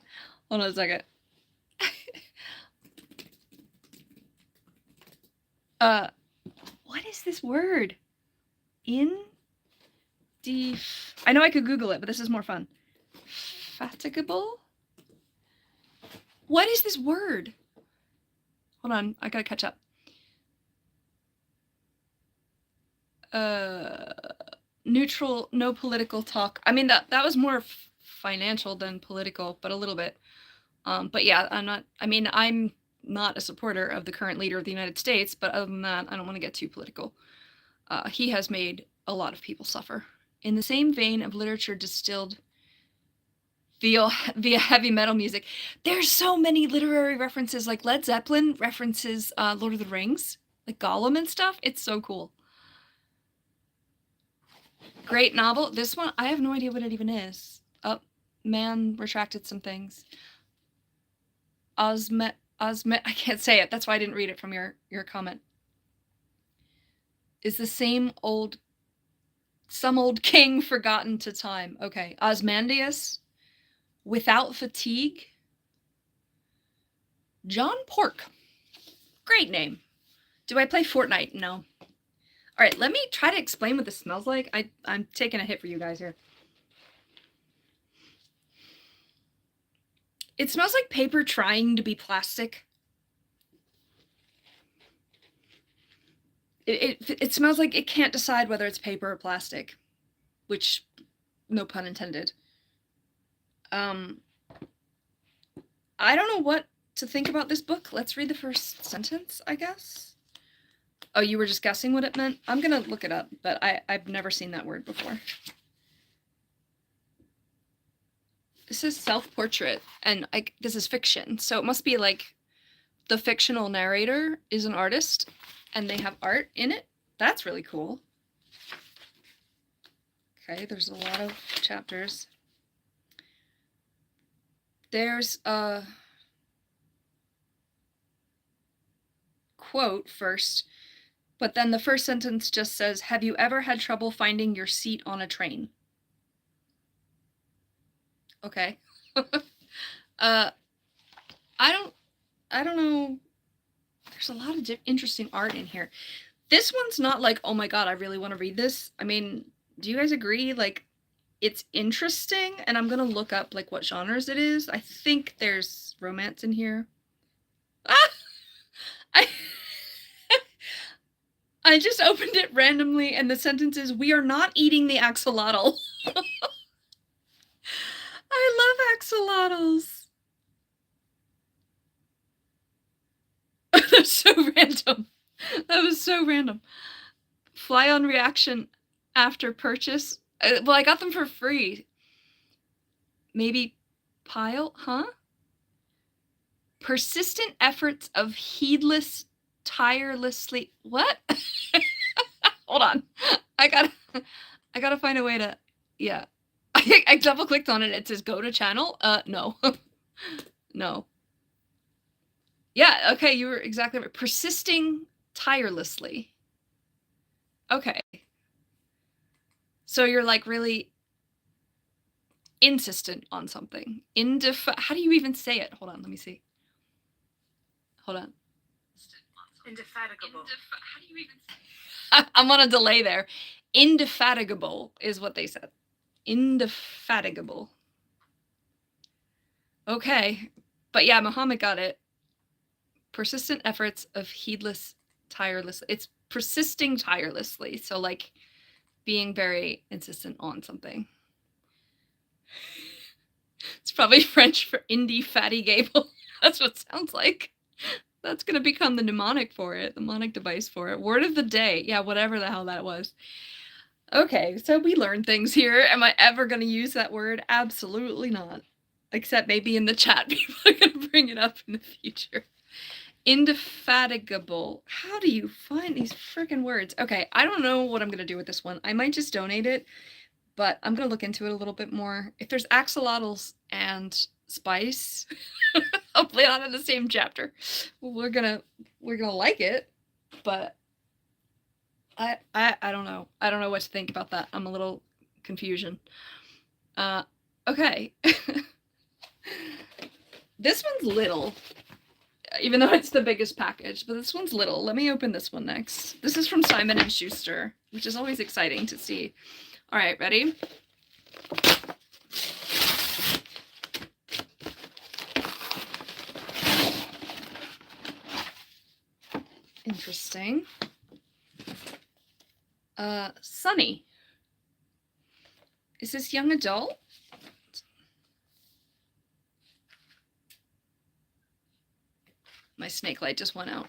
Speaker 1: Hold on a second. What is this word? I know I could Google it, but this is more fun. Fatigable? What is this word? Hold on, I gotta catch up. Neutral, no political talk. I mean, that was more financial than political, but a little bit. But yeah, I'm not a supporter of the current leader of the United States, but other than that, I don't want to get too political. He has made a lot of people suffer. In the same vein of literature distilled via heavy metal music, there's so many literary references, like Led Zeppelin references Lord of the Rings, like Gollum and stuff. It's so cool. Great novel. This one, I have no idea what it even is. Oh, man retracted some things. I can't say it. That's why I didn't read it from your comment. Is the some old king forgotten to time. Okay. Osmandius, Without Fatigue. John Pork. Great name. Do I play Fortnite? No. All right, let me try to explain what this smells like. I'm taking a hit for you guys here. It smells like paper trying to be plastic. It smells like it can't decide whether it's paper or plastic, which, no pun intended. I don't know what to think about this book. Let's read the first sentence, I guess. Oh, you were just guessing what it meant? I'm gonna look it up, but I've never seen that word before. This is self-portrait, and this is fiction, so it must be like the fictional narrator is an artist, and they have art in it. That's really cool. Okay, there's a lot of chapters. There's a quote first, but then the first sentence just says, "Have you ever had trouble finding your seat on a train?" Okay. I don't know. There's a lot of interesting art in here. This one's not like, oh my god, I really want to read this. I mean, do you guys agree? Like, it's interesting, and I'm gonna look up like what genres it is. I think there's romance in here. Ah! I just opened it randomly, and the sentence is, "We are not eating the axolotl." I love axolotls. That's so random. That was so random. FlyOn reaction after purchase. Well, I got them for free. Maybe pile, huh? Persistent efforts of heedless, tirelessly. What? Hold on. I gotta find a way to. Yeah. I double clicked on it. It says go to channel. No. No. Yeah, okay, you were exactly right. Persisting tirelessly. Okay. So you're like really insistent on something. How do you even say it? Hold on, let me see. Hold on.
Speaker 2: Indefatigable.
Speaker 1: How do you even say I'm on a delay there. Indefatigable is what they said. Indefatigable. Okay. But yeah, Muhammad got it. Persistent efforts of heedless, tireless. It's persisting tirelessly. So like being very insistent on something. It's probably French for indefatigable. That's what it sounds like. That's going to become the mnemonic for it, the mnemonic device for it. Word of the day. Yeah, whatever the hell that was. Okay, so we learned things here. Am I ever going to use that word? Absolutely not. Except maybe in the chat, people are going to bring it up in the future. Indefatigable. How do you find these freaking words? Okay, I don't know what I'm going to do with this one. I might just donate it, but I'm going to look into it a little bit more. If there's axolotls and spice, hopefully not in the same chapter, we're gonna like it, but I don't know. I don't know what to think about that. I'm a little confusion. Okay. This one's little, even though it's the biggest package, but this one's little. Let me open this one next. This is from Simon & Schuster, which is always exciting to see. All right, ready? Interesting. Sunny. Is this young adult? My snake light just went out.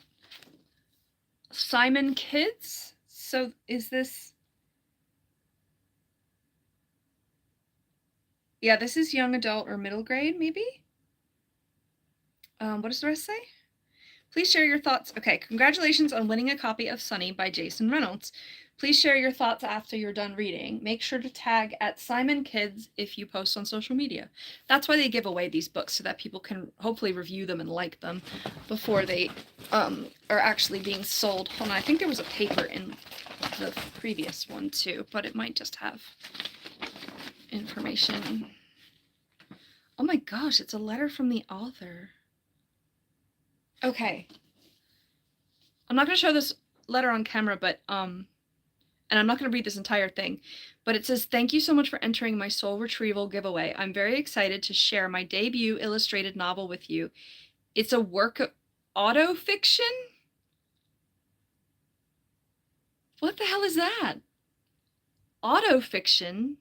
Speaker 1: Simon Kids? So is this... Yeah, this is young adult or middle grade, maybe? What does the rest say? Please share your thoughts. Okay, congratulations on winning a copy of Sunny by Jason Reynolds. Please share your thoughts after you're done reading. Make sure to tag at Simon Kids if you post on social media. That's why they give away these books, so that people can hopefully review them and like them before they are actually being sold. Hold on, I think there was a paper in the previous one too, but it might just have information. Oh my gosh, it's a letter from the author. Okay. I'm not going to show this letter on camera, but and I'm not going to read this entire thing, but it says, "Thank you so much for entering my soul retrieval giveaway. I'm very excited to share my debut illustrated novel with you. It's a work of autofiction." What the hell is that? Autofiction?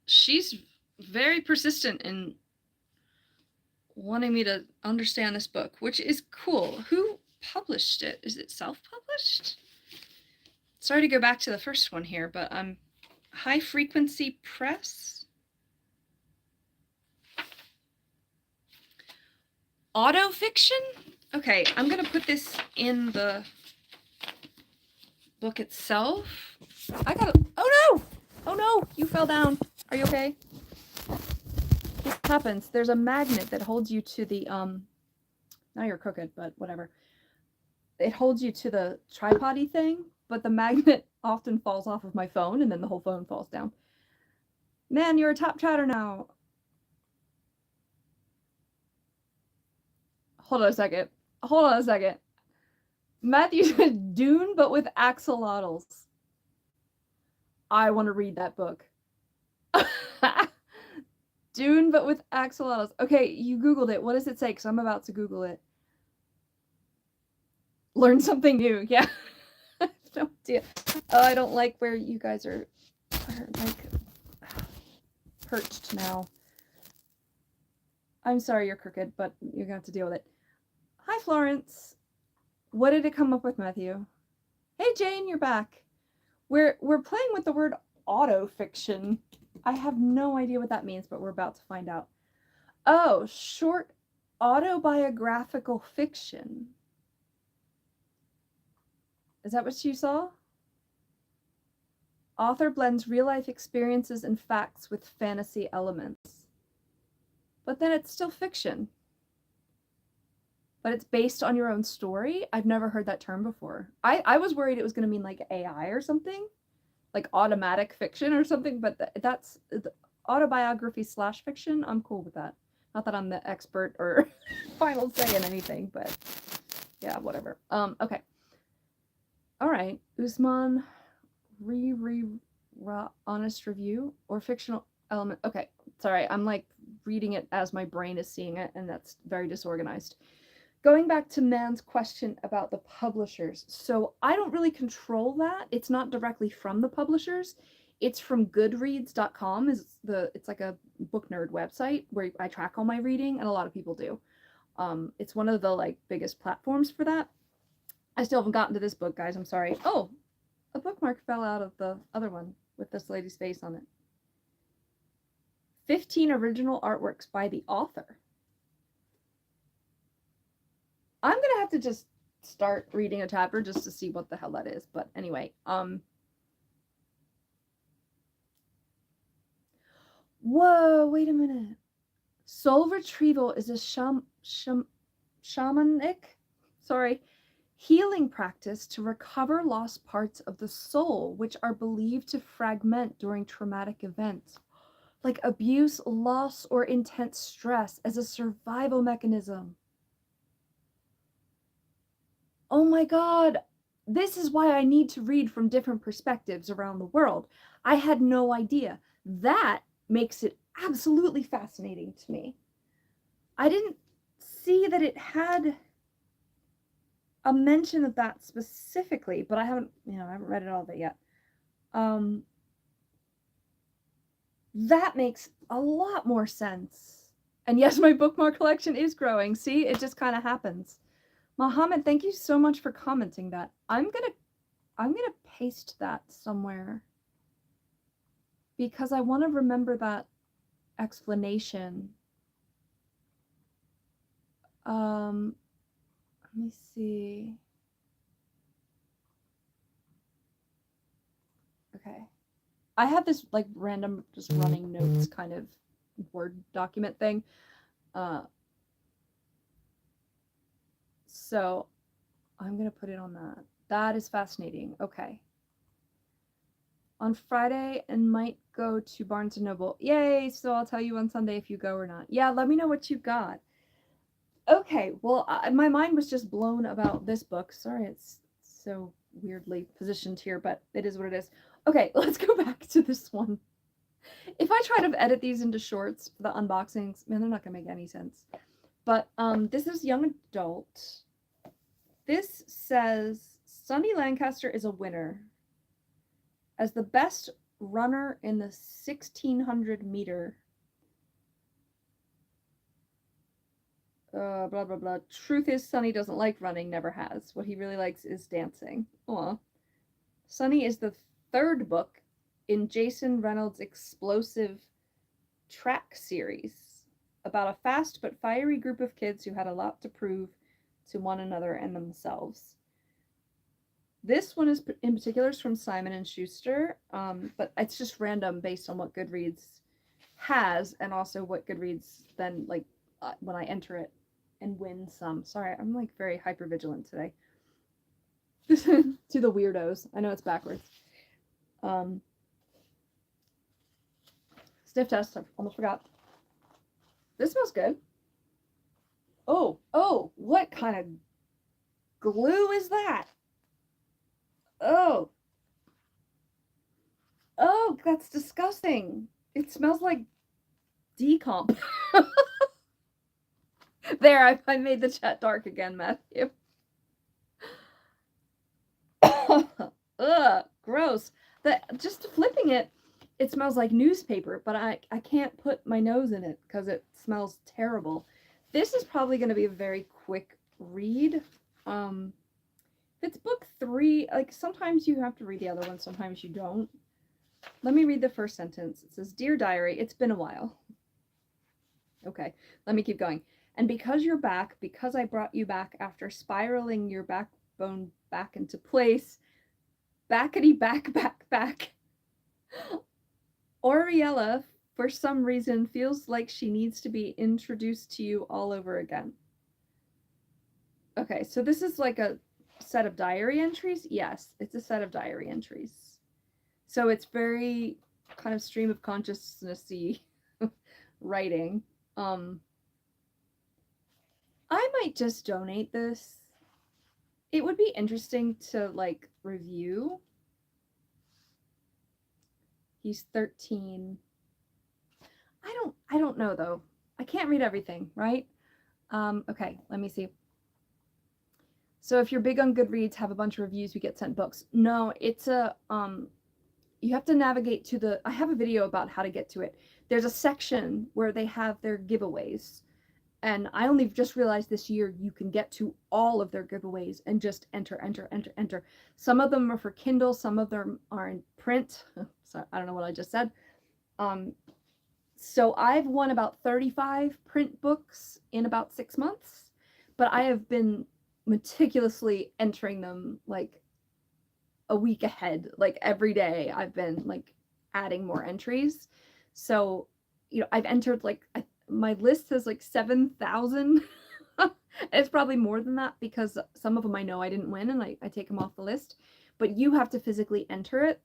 Speaker 1: She's very persistent in wanting me to understand this book, which is cool. Who published it? Is it self-published? Sorry to go back to the first one here, but High Frequency Press. Autofiction? Okay, I'm gonna put this in the book itself. I gotta, oh no! Oh no, you fell down. Are you okay? This happens. There's a magnet that holds you to the, now you're crooked, but whatever. It holds you to the tripod-y thing, but the magnet often falls off of my phone and then the whole phone falls down. Man, you're a top chatter now. Hold on a second. Hold on a second. Matthew said Dune, but with axolotls. I want to read that book. Dune, but with axolotls. Okay, you Googled it. What does it say? Because I'm about to Google it. Learn something new. Yeah. No idea. Oh, I don't like where you guys are like perched now. I'm sorry you're crooked, but you're gonna have to deal with it. Hi, Florence. What did it come up with, Matthew? Hey, Jane, you're back. We're playing with the word autofiction. I have no idea what that means, but we're about to find out. Oh, short autobiographical fiction. Is that what you saw? Author blends real-life experiences and facts with fantasy elements. But then it's still fiction. But it's based on your own story? I've never heard that term before. I was worried it was going to mean like AI or something. Like automatic fiction or something, but that's autobiography / fiction. I'm cool with that. Not that I'm the expert or final say in anything, but yeah, whatever. Okay. All right. Usman, honest review or fictional element. Okay. Sorry. I'm like reading it as my brain is seeing it, and that's very disorganized. Going back to Man's question about the publishers. So I don't really control that. It's not directly from the publishers. It's from goodreads.com. It's like a book nerd website where I track all my reading, and a lot of people do. It's one of the like biggest platforms for that. I still haven't gotten to this book, guys. I'm sorry. Oh, a bookmark fell out of the other one with this lady's face on it. 15 original artworks by the author. I'm gonna have to just start reading a chapter just to see what the hell that is. But anyway, whoa, wait a minute. Soul retrieval is a shamanic, healing practice to recover lost parts of the soul, which are believed to fragment during traumatic events, like abuse, loss, or intense stress as a survival mechanism. Oh my God, this is why I need to read from different perspectives around the world. I had no idea. That makes it absolutely fascinating to me. I didn't see that it had a mention of that specifically, but I haven't read it all of it yet. That makes a lot more sense. And yes, my bookmark collection is growing. See, it just kind of happens. Mohammed, thank you so much for commenting that. I'm gonna paste that somewhere because I want to remember that explanation. Let me see. Okay. I have this like random just running notes kind of Word document thing. So I'm going to put it on that. That is fascinating. Okay. On Friday and might go to Barnes & Noble. Yay! So I'll tell you on Sunday if you go or not. Yeah, let me know what you got. Okay, well, my mind was just blown about this book. Sorry, it's so weirdly positioned here, but it is what it is. Okay, let's go back to this one. If I try to edit these into shorts for the unboxings, man, they're not gonna make any sense. But this is young adult. This says Sunny Lancaster is a winner as the best runner in the 1600 meter. Blah blah blah. Truth is, Sunny doesn't like running, never has. What he really likes is dancing. Aw. Sunny is the third book in Jason Reynolds' explosive track series about a fast but fiery group of kids who had a lot to prove to one another and themselves. This one is in particular is from Simon & Schuster, but it's just random based on what Goodreads has and also what Goodreads then, like, when I enter it and win some. Sorry, I'm like very hypervigilant today. To the weirdos. I know it's backwards. Sniff test. I almost forgot. This smells good. Oh, what kind of glue is that? Oh, that's disgusting. It smells like decomp. There, I made the chat dark again, Matthew. Ugh, gross. Just flipping it, it smells like newspaper, but I can't put my nose in it because it smells terrible. This is probably going to be a very quick read. If it's book 3, like sometimes you have to read the other one, sometimes you don't. Let me read the first sentence. It says, "Dear Diary, it's been a while." Okay, let me keep going. "And because you're back, because I brought you back after spiraling your backbone back into place, backety back. Oriella, for some reason, feels like she needs to be introduced to you all over again." Okay, so this is like a set of diary entries? Yes, it's a set of diary entries. So it's very kind of stream of consciousness-y writing. I might just donate this. It would be interesting to like review. He's 13. I don't know though. I can't read everything, right? Okay, let me see. So if you're big on Goodreads, have a bunch of reviews, we get sent books. No, it's a you have to navigate to the, I have a video about how to get to it. There's a section where they have their giveaways. And I only just realized this year you can get to all of their giveaways and just enter. Some of them are for Kindle, some of them are in print. Sorry, I don't know what I just said. So I've won about 35 print books in about 6 months, but I have been meticulously entering them like a week ahead. Like every day I've been like adding more entries. So, you know, I've entered like, my list has like 7,000. It's probably more than that because some of them I know I didn't win and I take them off the list. But you have to physically enter it.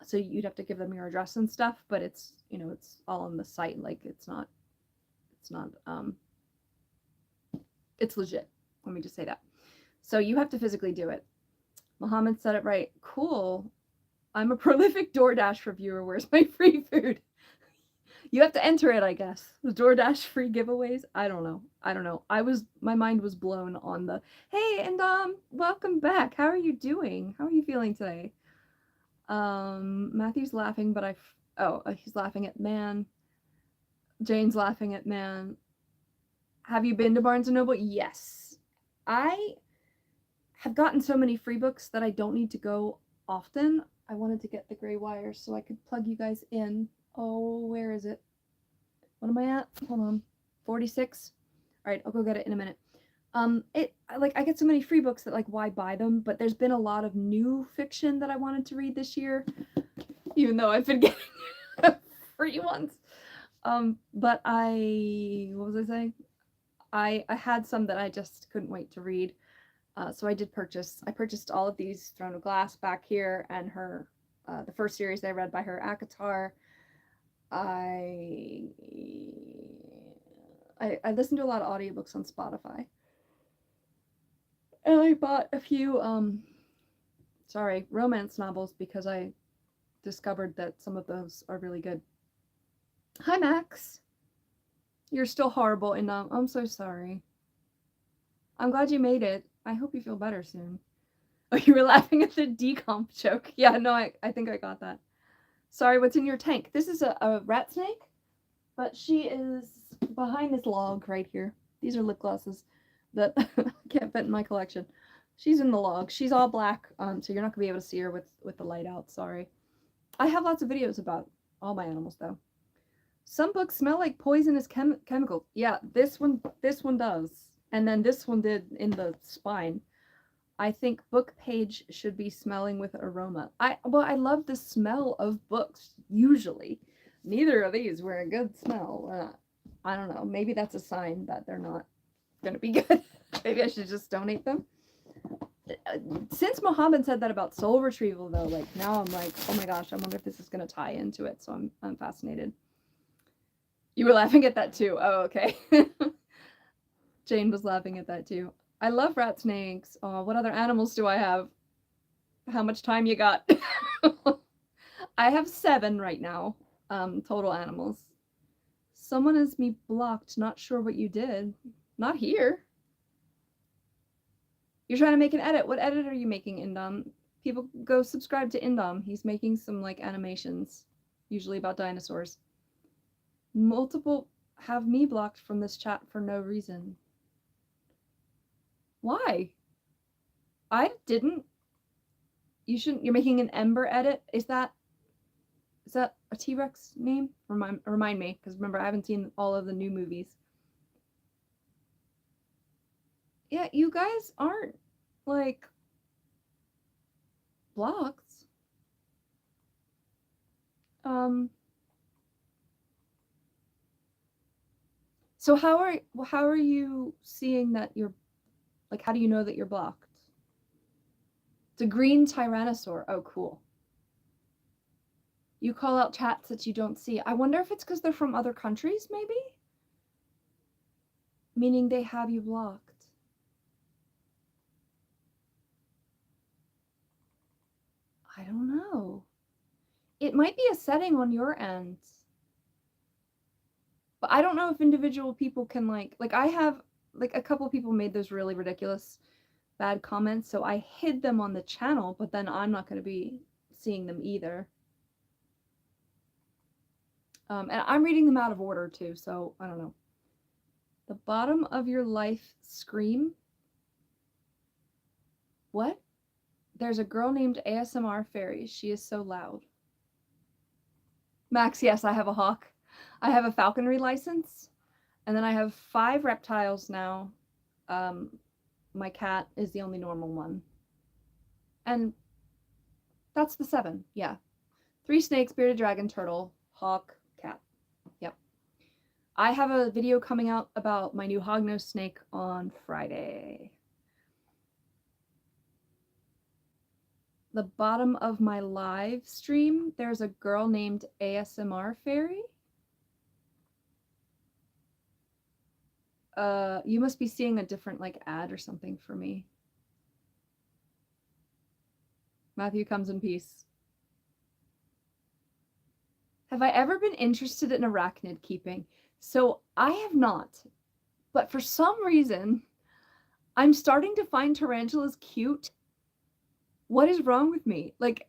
Speaker 1: So you'd have to give them your address and stuff, but it's, you know, it's all on the site. Like it's not, it's legit. Let me just say that. So you have to physically do it. Mohammed said it right. Cool. I'm a prolific DoorDash reviewer. Where's my free food? You have to enter it, I guess. The DoorDash free giveaways. I don't know. My mind was blown on the, hey, and welcome back. How are you doing? How are you feeling today? Matthew's laughing, but he's laughing at man. Jane's laughing at man. Have you been to Barnes & Noble? Yes. I have gotten so many free books that I don't need to go often. I wanted to get the gray wire so I could plug you guys in. Oh, where is it? What am I at? Hold on. 46? All right, I'll go get it in a minute. I get so many free books that, like, why buy them? But there's been a lot of new fiction that I wanted to read this year, even though I've been getting free ones. But what was I saying? I had some that I just couldn't wait to read. So I purchased all of these Throne of Glass back here, and her, the first series I read by her, ACOTAR. I listened to a lot of audiobooks on Spotify. And I bought a few, romance novels, because I discovered that some of those are really good. Hi, Max. You're still horrible, and I'm so sorry. I'm glad you made it. I hope you feel better soon. Oh, you were laughing at the decomp joke. Yeah, no, I think I got that. Sorry, what's in your tank? This is a rat snake, but she is behind this log right here. These are lip glosses that can't fit in my collection. She's in the log. She's all black, so you're not gonna be able to see her with the light out. Sorry. I have lots of videos about all my animals, though. Some books smell like poisonous chemicals. Yeah, this one does, and then this one did in the spine. I think book page should be smelling with aroma. I love the smell of books, usually. Neither of these were a good smell. I don't know. Maybe that's a sign that they're not going to be good. Maybe I should just donate them. Since Mohammed said that about soul retrieval, though, like, now I'm like, oh my gosh, I wonder if this is going to tie into it. So I'm fascinated. You were laughing at that too. Oh, okay. Jane was laughing at that too. I love rat snakes. Oh, what other animals do I have? How much time you got? I have 7 right now, total animals. Someone has me blocked. Not sure what you did. Not here. You're trying to make an edit. What edit are you making, Indom? People go subscribe to Indom. He's making some, like, animations, usually about dinosaurs. Multiple have me blocked from this chat for no reason. Why? I didn't. You shouldn't. You're making an Ember edit. Is that a T-Rex name? Remind me, because remember, I haven't seen all of the new movies. Yeah, you guys aren't, like, blocked. So how are you seeing that you're, like, how do you know that you're blocked? It's a green tyrannosaur. Oh, cool. You call out chats that you don't see. I wonder if it's because they're from other countries, maybe? Meaning they have you blocked. I don't know. It might be a setting on your end. But I don't know if individual people can, like I have, like, a couple of people made those really ridiculous bad comments, so I hid them on the channel, but then I'm not going to be seeing them either. And I'm reading them out of order too, so I don't know. The bottom of your life scream? What? There's a girl named ASMR Fairy. She is so loud. Max, yes, I have a hawk. I have a falconry license, and then I have 5 reptiles now. My cat is the only normal one. And that's the 7, yeah. 3 snakes, bearded dragon, turtle, hawk, cat. Yep. I have a video coming out about my new hognose snake on Friday. The bottom of my live stream, there's a girl named ASMR Fairy. You must be seeing a different, like, ad or something for me. Matthew comes in peace. Have I ever been interested in arachnid keeping? So I have not, but for some reason, I'm starting to find tarantulas cute. What is wrong with me? Like,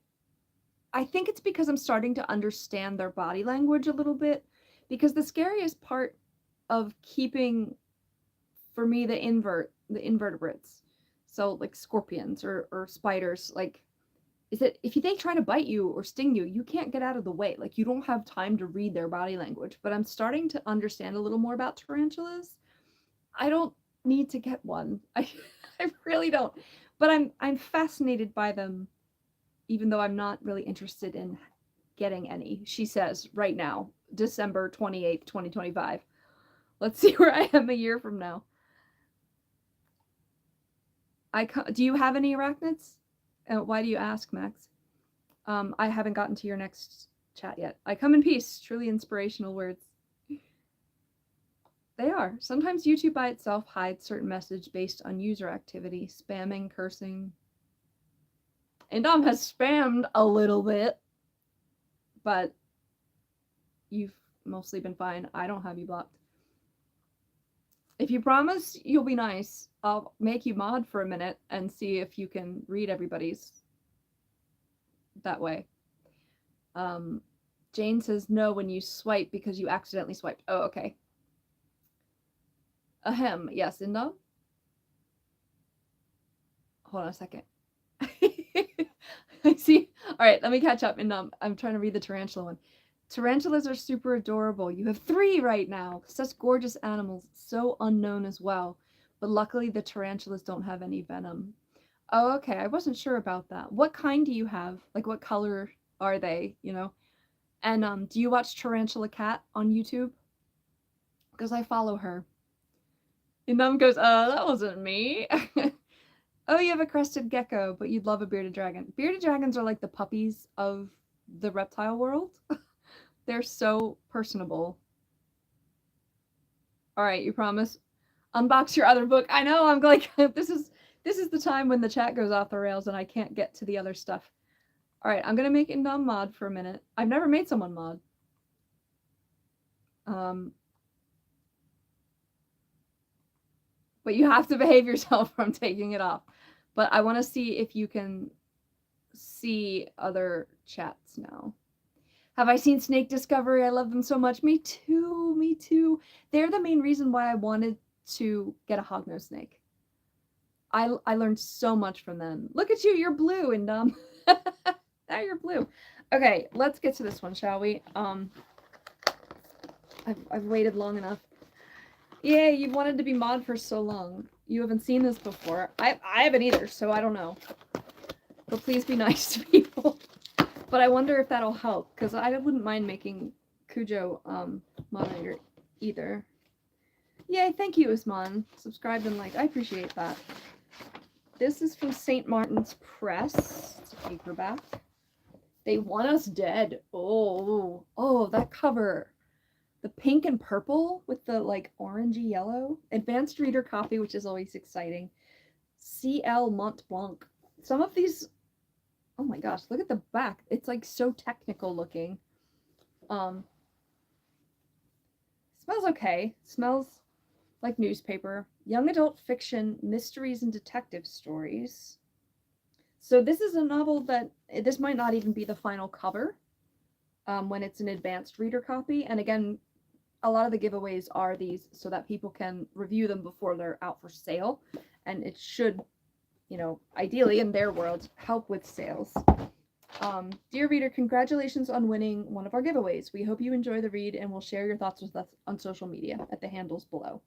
Speaker 1: I think it's because I'm starting to understand their body language a little bit. Because the scariest part of keeping, for me, the invertebrates, so like scorpions or spiders, like, is that if they try to bite you or sting you, you can't get out of the way. Like, you don't have time to read their body language. But I'm starting to understand a little more about tarantulas. I don't need to get one. I really don't. But I'm fascinated by them, even though I'm not really interested in getting any. She says right now, December 28th, 2025. Let's see where I am a year from now. Do you have any arachnids? Why do you ask, Max? I haven't gotten to your next chat yet. I come in peace. Truly inspirational words. They are. Sometimes YouTube by itself hides certain message based on user activity. Spamming, cursing. Indom has spammed a little bit, but you've mostly been fine. I don't have you blocked. If you promise you'll be nice, I'll make you mod for a minute and see if you can read everybody's that way. Jane says no when you swipe because you accidentally swiped. Oh, okay. Ahem. Yes, Indom? Hold on a second. I see. All right, let me catch up. Indom. I'm trying to read the tarantula one. Tarantulas are super adorable. You have 3 right now. Such gorgeous animals. So unknown as well. But luckily the tarantulas don't have any venom. Oh, okay. I wasn't sure about that. What kind do you have? Like, what color are they, you know? And do you watch Tarantula Cat on YouTube? Because I follow her. Indom goes, that wasn't me. Oh, you have a crested gecko, but you'd love a bearded dragon. Bearded dragons are like the puppies of the reptile world. They're so personable. All right, you promise? Unbox your other book. I know, I'm like, this is the time when the chat goes off the rails and I can't get to the other stuff. All right, I'm going to make Indom mod for a minute. I've never made someone mod. But you have to behave yourself from taking it off. But I want to see if you can see other chats now. Have I seen Snake Discovery? I love them so much. Me too. Me too. They're the main reason why I wanted to get a hognose snake. I learned so much from them. Look at you. You're blue, Indom. Now you're blue. Okay, let's get to this one, shall we? I've waited long enough. Yeah, you've wanted to be mod for so long. You haven't seen this before. I haven't either, so I don't know. But please be nice to people. But I wonder if that'll help, because I wouldn't mind making Cujo moderator either. Yay, thank you, Usman. Subscribe and like. I appreciate that. This is from St. Martin's Press. It's a paperback. They Want Us Dead. Oh, that cover. The pink and purple with the like orangey yellow. Advanced reader copy, which is always exciting. CL Mont Blanc. Some of these, oh my gosh, look at the back. It's like so technical looking. Smells okay. Smells like newspaper. Young adult fiction, mysteries and detective stories. So this is a novel that, this might not even be the final cover when it's an advanced reader copy. And again, a lot of the giveaways are these so that people can review them before they're out for sale. And it should, you know, ideally in their world, help with sales. Dear reader, congratulations on winning one of our giveaways. We hope you enjoy the read and will share your thoughts with us on social media at the handles below.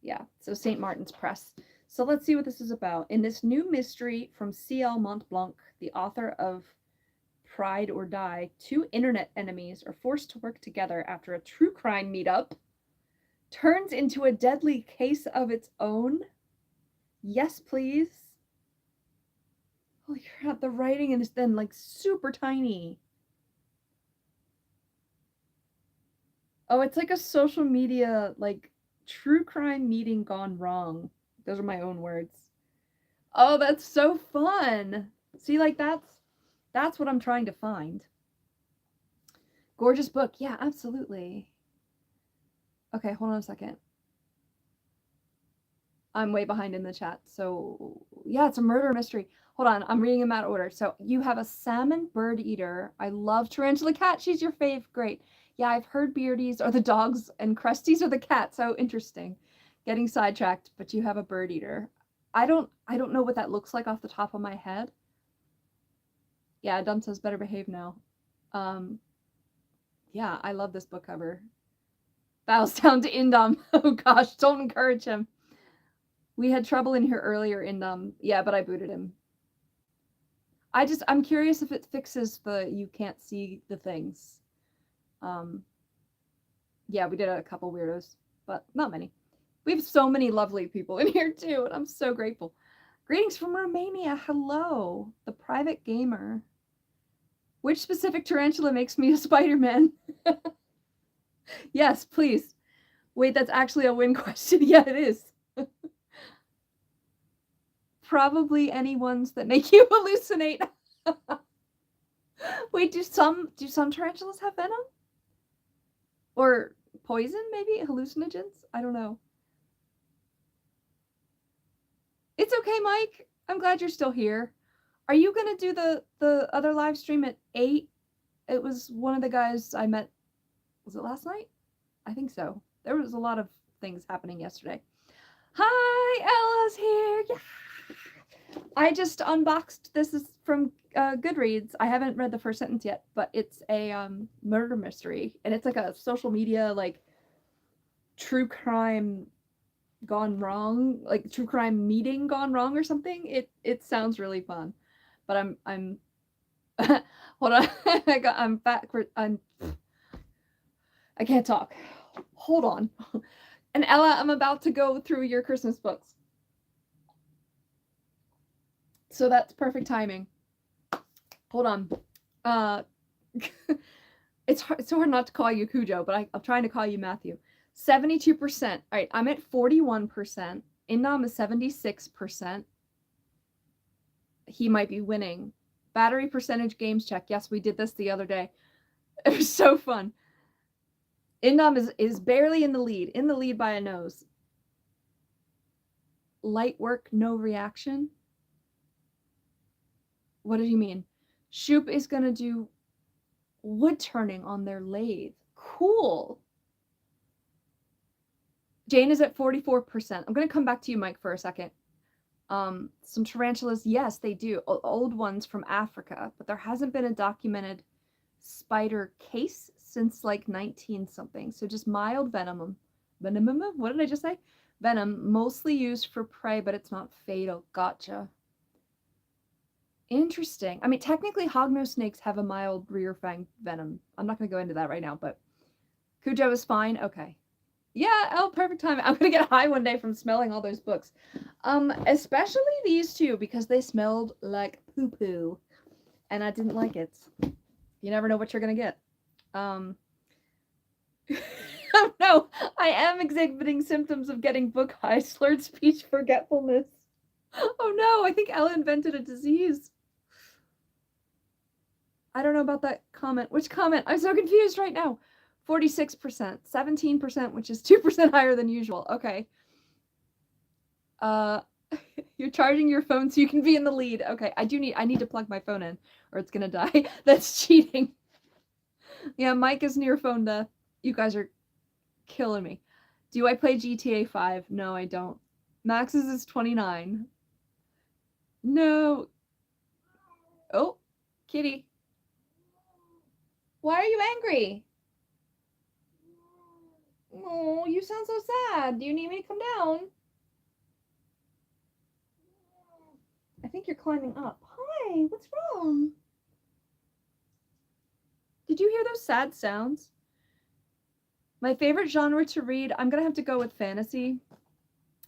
Speaker 1: Yeah, so St. Martin's Press. So let's see what this is about. In this new mystery from C.L. Mont Blanc, the author of Pride or Die, 2 internet enemies are forced to work together after a true crime meetup turns into a deadly case of its own. Yes, please. Holy crap, the writing is then like super tiny. Oh, it's like a social media, like, true crime meeting gone wrong. Those are my own words. Oh, that's so fun. See, like, that's what I'm trying to find. Gorgeous book. Yeah, absolutely. Okay, hold on a second. I'm way behind in the chat. So, yeah, it's a murder mystery. Hold on, I'm reading them out of order. So, you have a salmon bird eater. I love Tarantula Cat. She's your fave. Great. Yeah, I've heard Beardies are the dogs and Crusties are the cats. So interesting. Getting sidetracked, but you have a bird eater. I don't know what that looks like off the top of my head. Yeah, Dumb says better behave now. Yeah, I love this book cover. Bows down to Indom. Oh gosh, don't encourage him. We had trouble in here earlier, Indom. Yeah, but I booted him. I'm curious if it fixes the you can't see the things. Yeah, we did a couple weirdos, but not many. We have so many lovely people in here too, and I'm so grateful. Greetings from Romania. Hello, the private gamer. Which specific tarantula makes me a Spider-Man? Yes, please. Wait, that's actually a win question. Yeah, it is. Probably any ones that make you hallucinate. Wait, do some tarantulas have venom? Or poison, maybe? Hallucinogens? I don't know. It's okay, Mike. I'm glad you're still here. Are you gonna do the other live stream at 8? It was one of the guys I met. Was it last night? I think so. There was a lot of things happening yesterday. Hi, Ella's here. Yeah. I just unboxed. This is from Goodreads. I haven't read the first sentence yet, but it's a murder mystery, and it's like a social media like true crime gone wrong, like true crime meeting gone wrong or something. It sounds really fun, but I'm hold on. I'm backward. I can't talk. Hold on. And Ella, I'm about to go through your Christmas books. So that's perfect timing. Hold on. It's so hard not to call you Cujo, but I'm trying to call you Matthew. 72%. All right, I'm at 41%. Indom is 76%. He might be winning. Battery percentage games check. Yes, we did this the other day. It was so fun. Indom is barely in the lead by a nose. Light work, no reaction. What did you mean? Shoop is going to do wood turning on their lathe. Cool. Jane is at 44%. I'm going to come back to you, Mike, for a second. Some tarantulas, yes, they do. Old ones from Africa, but there hasn't been a documented spider case since like 19 something. So just mild venom. Venom? What did I just say? Venom, mostly used for prey, but it's not fatal. Gotcha. Interesting. I mean, technically, hognose snakes have a mild rear fang venom. I'm not going to go into that right now, but Cujo is fine. Okay. Yeah, oh, perfect time. I'm going to get high one day from smelling all those books. Especially these two, because they smelled like poo-poo, and I didn't like it. You never know what you're going to get. No, I am exhibiting symptoms of getting book high, slurred speech, forgetfulness. Oh no, I think Ella invented a disease. I don't know about that comment. Which comment? I'm so confused right now. 46%, 17%, which is 2% higher than usual. Okay. You're charging your phone so you can be in the lead. Okay, I need to plug my phone in or it's gonna die. That's cheating. Yeah, Mike is near phone death. You guys are killing me. Do I play GTA 5? No, I don't. Max's is 29. No. Oh, kitty. Why are you angry? Oh, you sound so sad. Do you need me to come down? I think you're climbing up. Hi, what's wrong? Did you hear those sad sounds? My favorite genre to read, I'm gonna have to go with fantasy.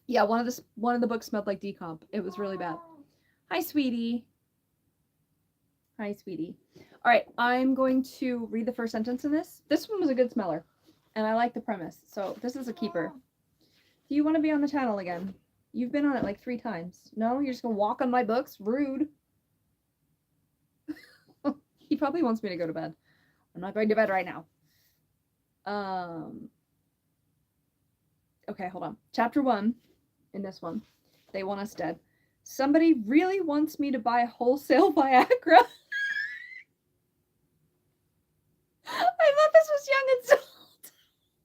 Speaker 1: Yeah, one of the books smelled like decomp. It was really bad. Hi, sweetie. Hi, sweetie. All right, I'm going to read the first sentence in this. This one was a good smeller, and I like the premise, so this is a keeper. Do you want to be on the channel again? You've been on it like 3 times. No, you're just gonna walk on my books? Rude. He probably wants me to go to bed. I'm not going to bed right now. Okay, hold on. Chapter 1, in this one, they want us dead. Somebody really wants me to buy wholesale Viagra. I thought this was young adult.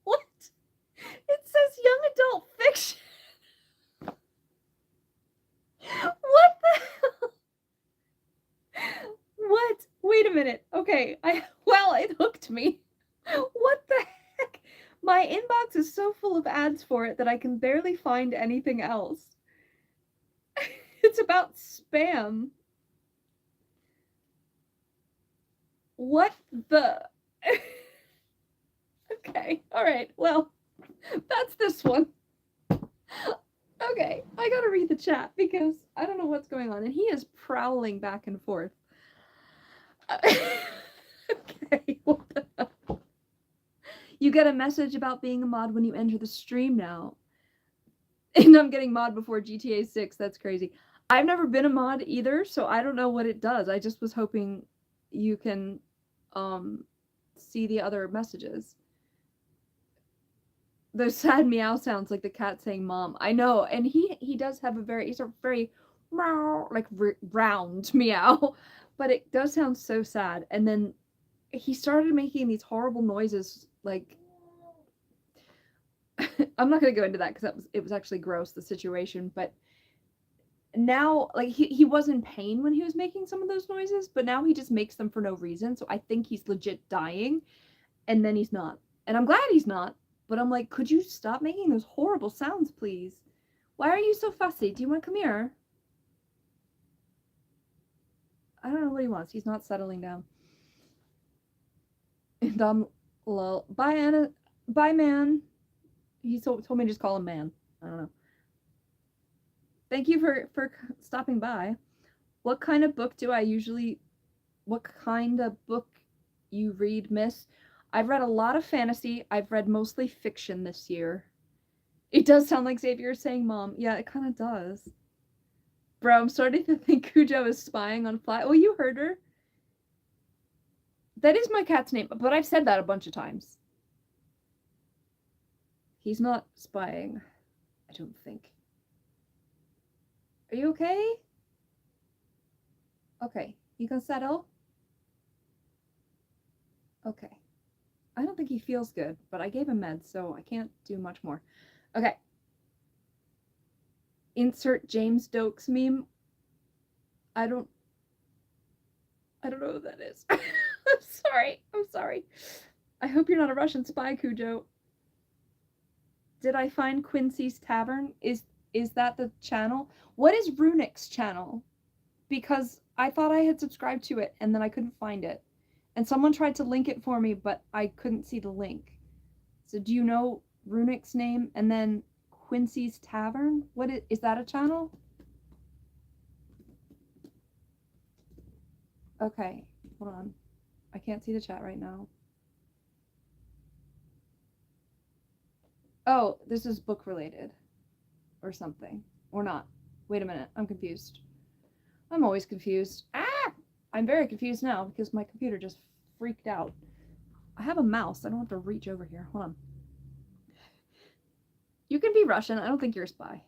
Speaker 1: What? It says young adult fiction. What the hell? What? Wait a minute. Okay, it hooked me. What the heck? My inbox is so full of ads for it that I can barely find anything else. It's about spam. What the? Okay, alright, well, that's this one. Okay, I gotta read the chat because I don't know what's going on, and he is prowling back and forth. Okay, what the hell? You get a message about being a mod when you enter the stream now. And I'm getting mod before GTA 6, that's crazy. I've never been a mod either, so I don't know what it does. I just was hoping you can see the other messages. Those sad meow sounds like the cat saying mom. I know, and he does have he's a very meow, like round meow, but it does sound so sad. And then he started making these horrible noises, like I'm not gonna go into that because it was actually gross, the situation, but now, like, he was in pain when he was making some of those noises, but now he just makes them for no reason, so I think he's legit dying, and then he's not. And I'm glad he's not, but I'm like, could you stop making those horrible sounds, please? Why are you so fussy? Do you want to come here? I don't know what he wants. He's not settling down. Indom, lol. Bye, Anna. Bye, man. He told me to just call him man. I don't know. Thank you for stopping by. What kind of book you read, miss? I've read a lot of fantasy. I've read mostly fiction this year. It does sound like Xavier saying mom. Yeah, it kind of does. Bro, I'm starting to think Cujo is spying on Fly. Oh, you heard her? That is my cat's name, but I've said that a bunch of times. He's not spying, I don't think. Are you okay? Okay, you can settle? Okay. I don't think he feels good, but I gave him meds, so I can't do much more. Okay. Insert James Dokes meme. I don't know who that is. I'm sorry. I hope you're not a Russian spy, Cujo. Did I find Quincy's Tavern? Is that the channel? What is Runic's channel? Because I thought I had subscribed to it, and then I couldn't find it. And someone tried to link it for me, but I couldn't see the link. So do you know Runic's name? And then Quincy's Tavern? What is that a channel? Okay, hold on. I can't see the chat right now. Oh, this is book related. Or something. Or not. Wait a minute, I'm confused. I'm always confused. Ah! I'm very confused now because my computer just freaked out. I have a mouse. I don't have to reach over here. Hold on. You can be Russian. I don't think you're a spy.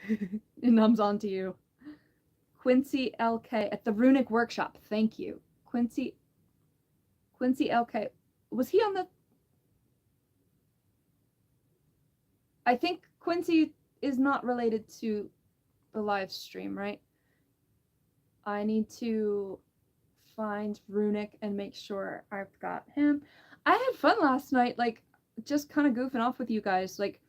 Speaker 1: It numbs onto you. Quincy LK at the Runic Workshop. Thank you. Quincy LK. Was he on the... I think Quincy is not related to the live stream, right? I need to find Runic and make sure I've got him. I had fun last night, like, just kind of goofing off with you guys. Like,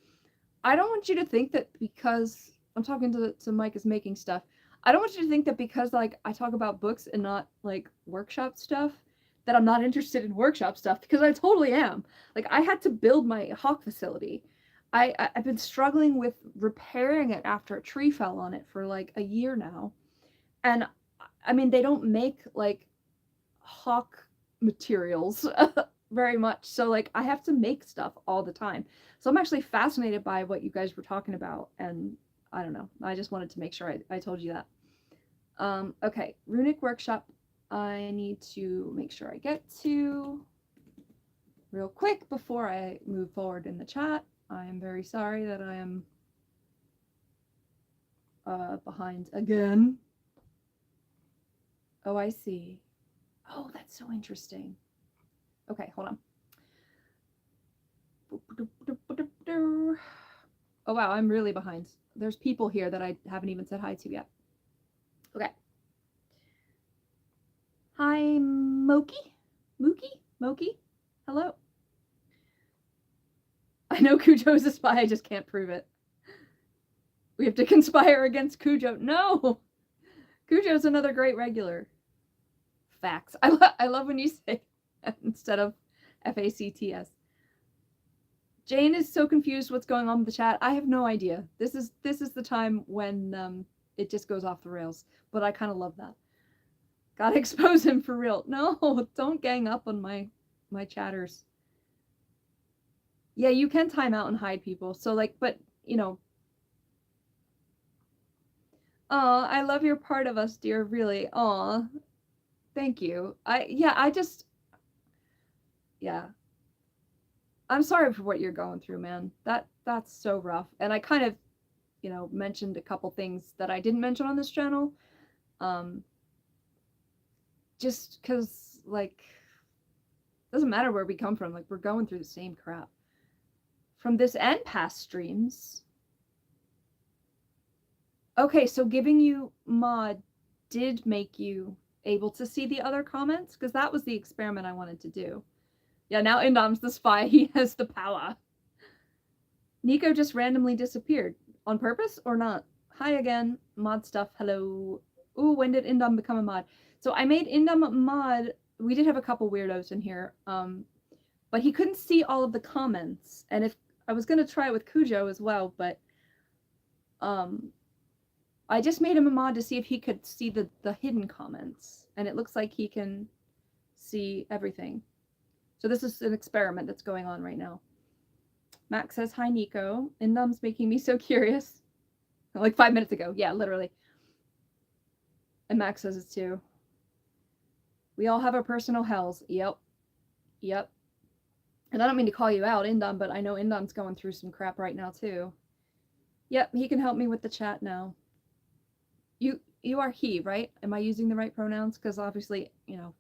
Speaker 1: I don't want you to think that because I'm talking to Mike is making stuff. I don't want you to think that because, like, I talk about books and not, like, workshop stuff, that I'm not interested in workshop stuff, because I totally am. Like, I had to build my hawk facility. I've been struggling with repairing it after a tree fell on it for, like, a year now. And, I mean, they don't make, like, hawk materials very much. So, like, I have to make stuff all the time. So I'm actually fascinated by what you guys were talking about, and I don't know. I just wanted to make sure I told you that. Okay, Runic Workshop. I need to make sure I get to real quick before I move forward in the chat. I am very sorry that I am behind again. Oh, I see. Oh, that's so interesting. Okay, hold on. Oh, wow, I'm really behind. There's people here that I haven't even said hi to yet. Okay. Hi, Moki? Moki? Hello. I know Cujo's a spy, I just can't prove it. We have to conspire against Cujo. No! Cujo's another great regular. Facts. I love when you say instead of FACTS. Jane is so confused what's going on with the chat. I have no idea. This is the time when it just goes off the rails. But I kind of love that. Gotta expose him for real. No, don't gang up on my chatters. Yeah, you can time out and hide people. So like, but you know. Aw, I love your part of us, dear. Really. Aw. Thank you. Yeah. I'm sorry for what you're going through, man. That's so rough. And I kind of, you know, mentioned a couple things that I didn't mention on this channel. Just because, like, doesn't matter where we come from. Like, we're going through the same crap. From this and past streams. Okay, so giving you mod did make you able to see the other comments? Because that was the experiment I wanted to do. Yeah, now Indom's the spy. He has the power. Nico just randomly disappeared. On purpose or not? Hi again. Mod stuff. Hello. Ooh, when did Indom become a mod? So I made Indom a mod. We did have a couple weirdos in here. But he couldn't see all of the comments. And if I was going to try it with Cujo as well, but I just made him a mod to see if he could see the hidden comments. And it looks like he can see everything. So this is an experiment that's going on right now. Max says, hi, Nico. Indom's making me so curious. Like 5 minutes ago. Yeah, literally. And Max says it too. We all have our personal hells. Yep. And I don't mean to call you out, Indom, but I know Indom's going through some crap right now too. Yep, he can help me with the chat now. You are he, right? Am I using the right pronouns? Because obviously, you know,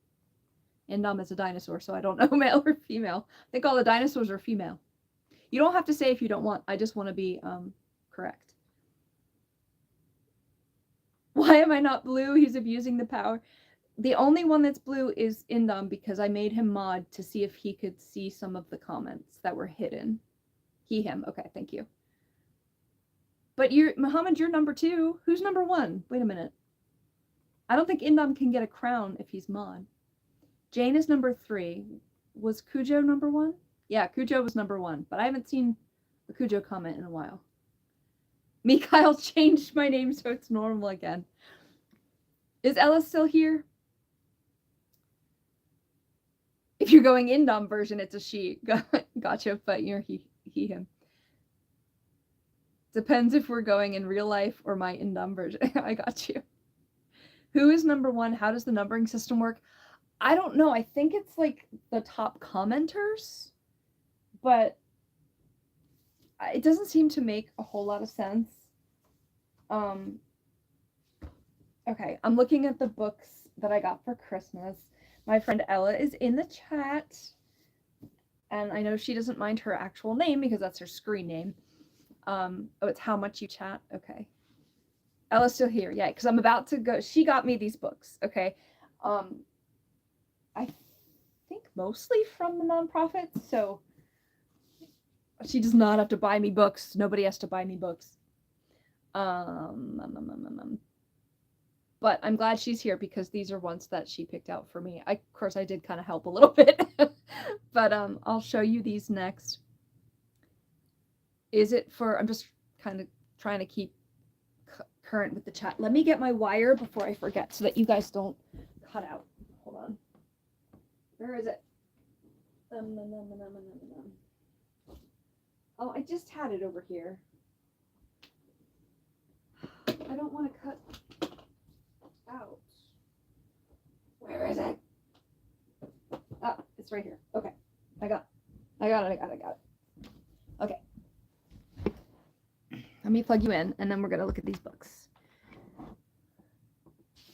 Speaker 1: Indom is a dinosaur, so I don't know male or female. I think all the dinosaurs are female. You don't have to say if you don't want. I just want to be correct. Why am I not blue? He's abusing the power. The only one that's blue is Indom because I made him mod to see if he could see some of the comments that were hidden. He, him. Okay, thank you. But Muhammad, you're number 2. Who's number 1? Wait a minute. I don't think Indom can get a crown if he's mod. Jane is number 3. Was Cujo number 1? Yeah, Cujo was number 1, but I haven't seen the Cujo comment in a while. Mikhail changed my name so it's normal again. Is Ella still here? If you're going Indom version, it's a she. Gotcha, but you're he, him. Depends if we're going in real life or my Indom version. I got you. Who is number 1? How does the numbering system work? I don't know. I think it's like the top commenters, but it doesn't seem to make a whole lot of sense. Okay, I'm looking at the books that I got for Christmas. My friend Ella is in the chat, and I know she doesn't mind her actual name because that's her screen name. Oh, it's how much you chat. Okay. Ella's still here. Yeah, because I'm about to go. She got me these books. Okay. I think mostly from the nonprofit, so she does not have to buy me books. Nobody has to buy me books. But I'm glad she's here because these are ones that she picked out for me. Of course, I did kind of help a little bit, but I'll show you these next. Is it for? I'm just kind of trying to keep current with the chat. Let me get my wire before I forget so that you guys don't cut out. Hold on. Where is it? Oh, I just had it over here. I don't want to cut out. Where is it? Oh, it's right here. Okay. I got it. Okay. Let me plug you in, and then we're gonna look at these books.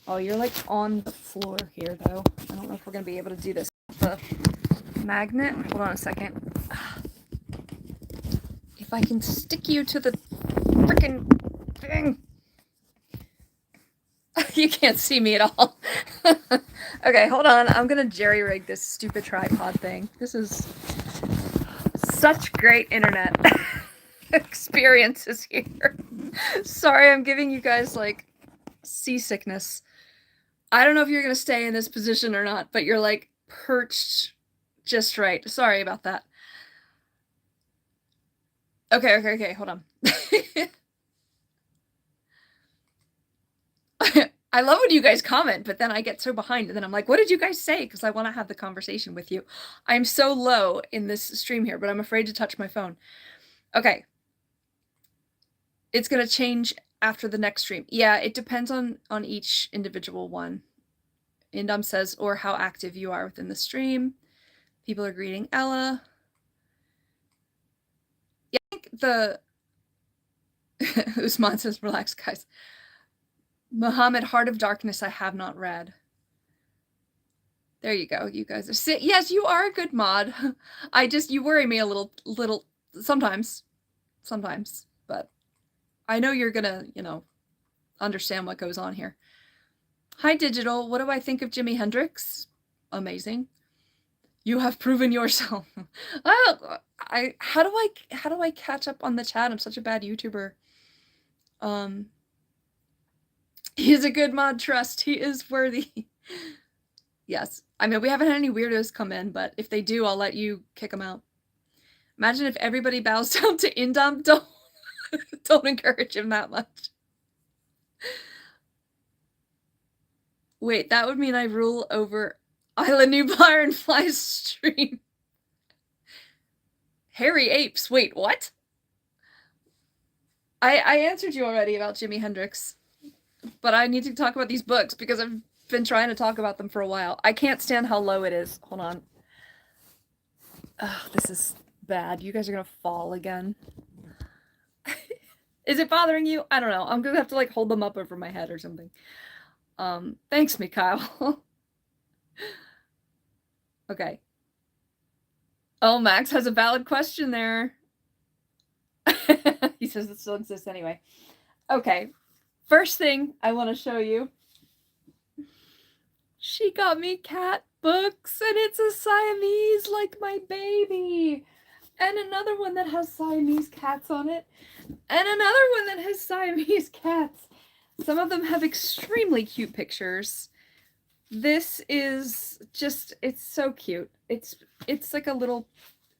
Speaker 1: Oh, you're like on the floor here, though. I don't know if we're gonna be able to do this with the magnet. Hold on a second. If I can stick you to the freaking thing. You can't see me at all. Okay, hold on. I'm gonna jerry-rig this stupid tripod thing. This is such great internet experiences here. Sorry, I'm giving you guys like seasickness. I don't know if you're gonna stay in this position or not, but you're like perched just right. Sorry about that. Okay, hold on. I love when you guys comment, but then I get so behind, and then I'm like, what did you guys say? Because I want to have the conversation with you. I'm so low in this stream here, but I'm afraid to touch my phone. Okay. It's going to change after the next stream. Yeah, it depends on each individual one. Indom says, or how active you are within the stream. People are greeting Ella. Yeah, I think the... Usman says, relax, guys. Muhammad, Heart of Darkness, I have not read. There you go. You guys are... Yes, you are a good mod. You worry me a little, sometimes, but I know you're gonna, understand what goes on here. Hi, Digital. What do I think of Jimi Hendrix? Amazing. You have proven yourself. How do I catch up on the chat? I'm such a bad YouTuber. He's a good mod, trust. He is worthy. Yes. I mean, we haven't had any weirdos come in, but if they do, I'll let you kick them out. Imagine if everybody bows down to Indom. Don't encourage him that much. Wait, that would mean I rule over Isla Nublar and Fly's stream. Hairy apes. Wait, what? I answered you already about Jimi Hendrix. But I need to talk about these books because I've been trying to talk about them for a while. I can't stand how low it is. Hold on. Oh, this is bad. You guys are going to fall again. Is it bothering you? I don't know. I'm going to have to like hold them up over my head or something. Thanks, Mikhail. Okay. Oh, Max has a valid question there. He says it still exists anyway. Okay. First thing I want to show you. She got me cat books, and it's a Siamese like my baby. And another one that has Siamese cats on it. And another one that has Siamese cats. Some of them have extremely cute pictures. This is just, it's so cute. It's like a little,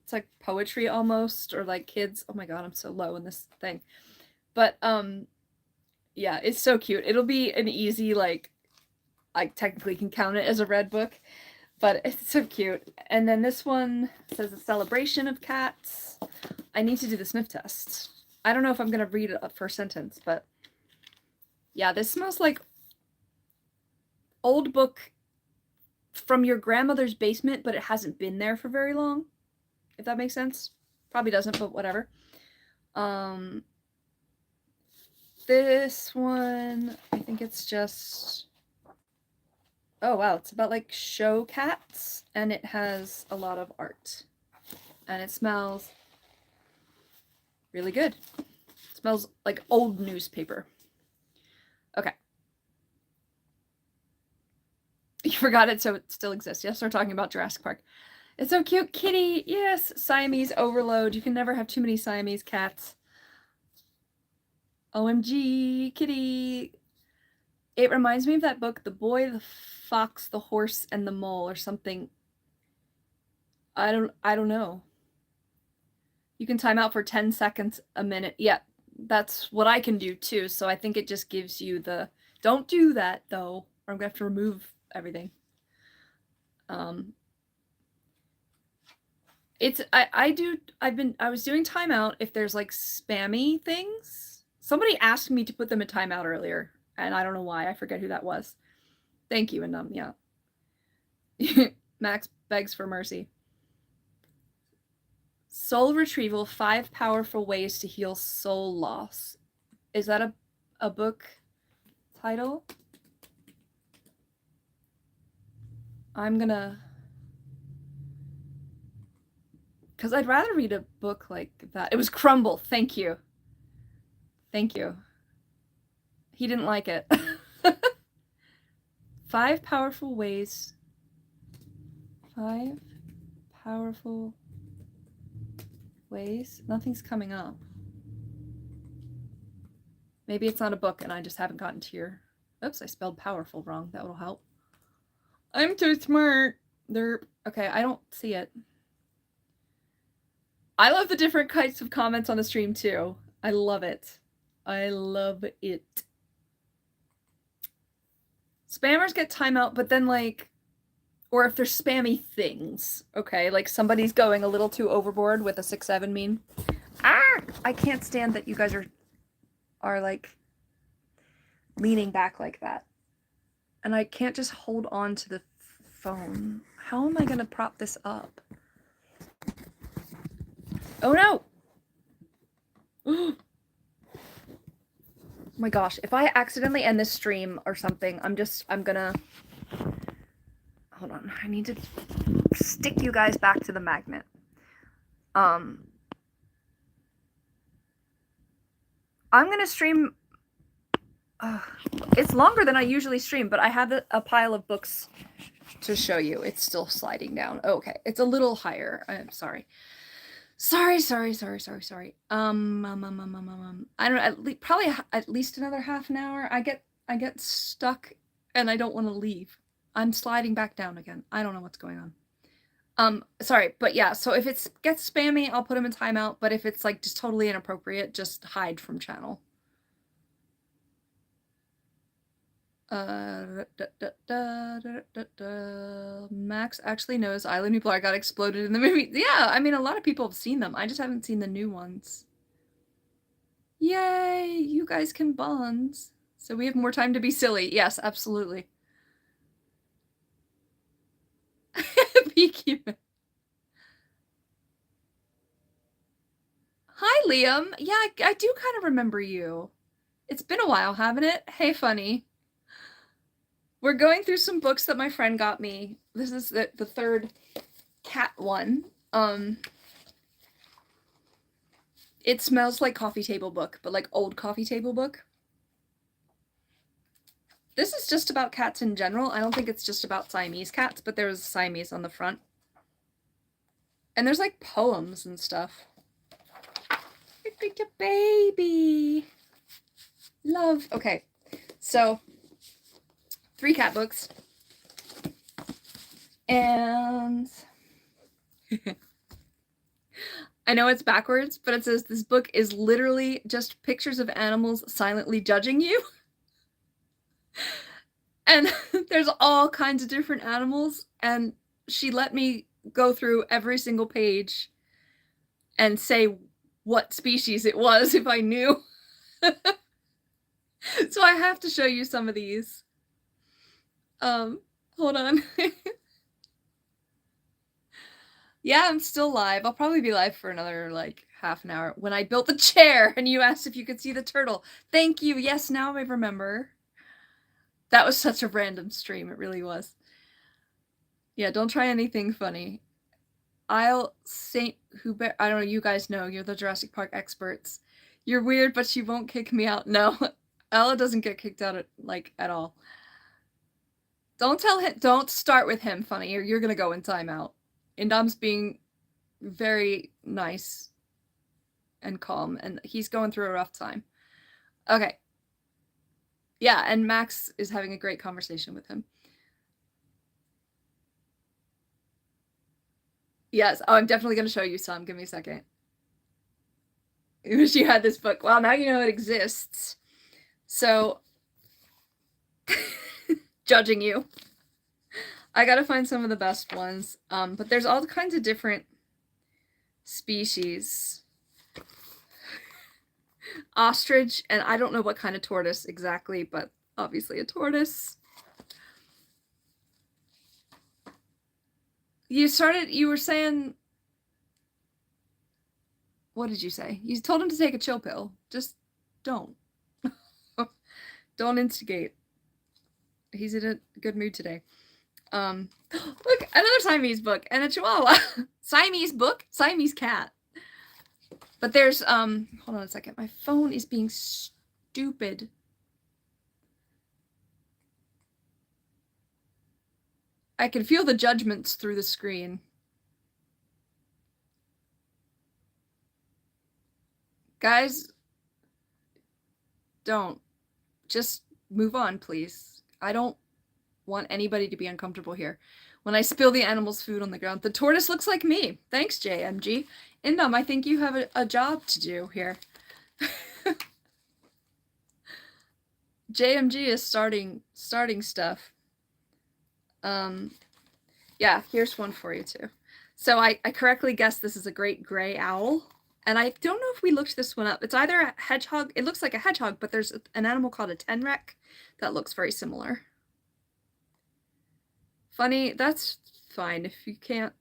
Speaker 1: it's like poetry almost, or like kids. Oh my god, I'm so low in this thing. But yeah, it's so cute. It'll be an easy, like, I technically can count it as a red book, but it's so cute. And then this one says a celebration of cats. I need to do the sniff test. I don't know if I'm going to read a first sentence, but yeah, this smells like old book from your grandmother's basement, but it hasn't been there for very long, if that makes sense. Probably doesn't, but whatever. This one, I think it's just... Oh, wow. It's about, like, show cats, and it has a lot of art. And it smells really good. It smells like old newspaper. Okay. You forgot it, so it still exists. Yes, we're talking about Jurassic Park. It's so cute. Kitty. Yes. Siamese overload. You can never have too many Siamese cats. OMG, kitty. It reminds me of that book, The Boy, the Fox, the Horse, and the Mole, or something. I don't know. You can time out for 10 seconds a minute. Yeah, that's what I can do too. So I think it just gives you the, don't do that though, or I'm gonna have to remove everything. I was doing timeout if there's like spammy things. Somebody asked me to put them in timeout earlier, and I don't know why. I forget who that was. Thank you, Indom. Yeah. Max begs for mercy. Soul Retrieval, 5 Powerful Ways to Heal Soul Loss. Is that a book title? I'm gonna... Because I'd rather read a book like that. It was Crumble. Thank you. Thank you. He didn't like it. 5 Powerful Ways. 5 Powerful Ways. Nothing's coming up. Maybe it's not a book and I just haven't gotten to your... Oops, I spelled powerful wrong. That will help. I'm too smart. Okay, I don't see it. I love the different kinds of comments on the stream too. I love it. I love it. Spammers get timeout, but then like, or if they're spammy things, okay, like somebody's going a little too overboard with a 6-7 meme. I can't stand that you guys are like leaning back like that. And I can't just hold on to the phone. How am I gonna prop this up? Oh no! Oh my gosh, if I accidentally end this stream or something, I'm gonna... Hold on, I need to stick you guys back to the magnet. I'm gonna stream... it's longer than I usually stream, but I have a pile of books to show you. It's still sliding down. Oh, okay, it's a little higher. I'm sorry. Sorry. I don't know, probably at least another half an hour. I get stuck and I don't want to leave. I'm sliding back down again. I don't know what's going on. Sorry, but yeah, so if it gets spammy, I'll put them in timeout, but if it's like just totally inappropriate, just hide from channel. Max actually knows Island People got exploded in the movie. Yeah, I mean, a lot of people have seen them. I just haven't seen the new ones. Yay, you guys can bond. So we have more time to be silly. Yes, absolutely. Beekeeping. Hi, Liam. Yeah, I do kind of remember you. It's been a while, haven't it? Hey, funny. We're going through some books that my friend got me. This is the third cat one. It smells like coffee table book, but like old coffee table book. This is just about cats in general. I don't think it's just about Siamese cats, but there's Siamese on the front. And there's like poems and stuff. Baby. Love. Okay, so 3 cat books. And I know it's backwards, but it says this book is literally just pictures of animals silently judging you. And there's all kinds of different animals, and she let me go through every single page and say what species it was if I knew. So I have to show you some of these. Hold on. Yeah, I'm still live. I'll probably be live for another like half an hour. When I built the chair and you asked if you could see the turtle. Thank you. Yes, now I remember. That was such a random stream. It really was. Yeah, don't try anything funny. St. Hubert. I don't know. You guys know. You're the Jurassic Park experts. You're weird, but she won't kick me out. No, Ella doesn't get kicked out at all. Don't tell him. Don't start with him, funny, or you're gonna go in timeout. Indom's being very nice and calm, and he's going through a rough time. Okay. Yeah, and Max is having a great conversation with him. Yes. Oh, I'm definitely going to show you some. Give me a second. I wish you had this book. Well, now you know it exists. So, judging you. I gotta find some of the best ones. But there's all kinds of different species. Ostrich, and I don't know what kind of tortoise exactly, but obviously a tortoise. You were saying, what did you say? You told him to take a chill pill. Just don't. Don't instigate. He's in a good mood today. Look, another Siamese book and a Chihuahua. Siamese book, Siamese cat. But there's, hold on a second. My phone is being stupid. I can feel the judgments through the screen. Guys, don't. Just move on, please. I don't want anybody to be uncomfortable here. When I spill the animal's food on the ground, the tortoise looks like me. Thanks, JMG. Indom, I think you have a job to do here. JMG is starting stuff. Yeah, here's one for you too. So I correctly guessed this is a great gray owl. And I don't know if we looked this one up. It's either a hedgehog. It looks like a hedgehog, but there's an animal called a tenrec that looks very similar. Funny, that's fine if you can't.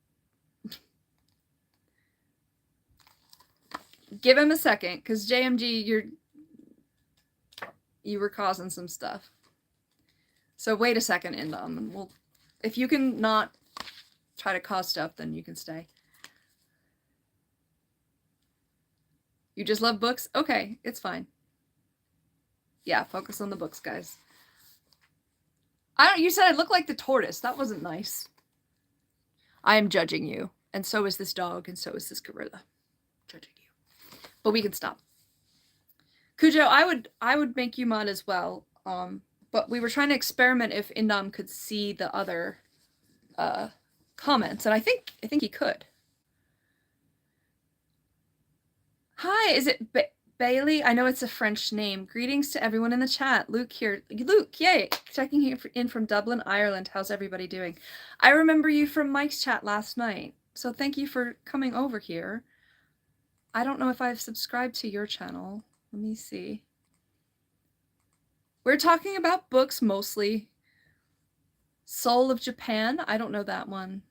Speaker 1: Give him a second, because JMG, you were causing some stuff. So wait a second, Indom, and we'll, if you can not try to cause stuff, then you can stay. You just love books? Okay, it's fine. Yeah, focus on the books, guys. You said I look like the tortoise. That wasn't nice. I am judging you. And so is this dog, and so is this gorilla. Judging you. But we can stop. Cujo, I would make you mod as well. But we were trying to experiment if Indom could see the other comments, and I think he could. Hi, is it Bailey? I know it's a French name. Greetings to everyone in the chat. Luke here. Luke, yay! Checking in from Dublin, Ireland. How's everybody doing? I remember you from Mike's chat last night, so thank you for coming over here. I don't know if I've subscribed to your channel. Let me see. We're talking about books mostly. Soul of Japan. I don't know that one.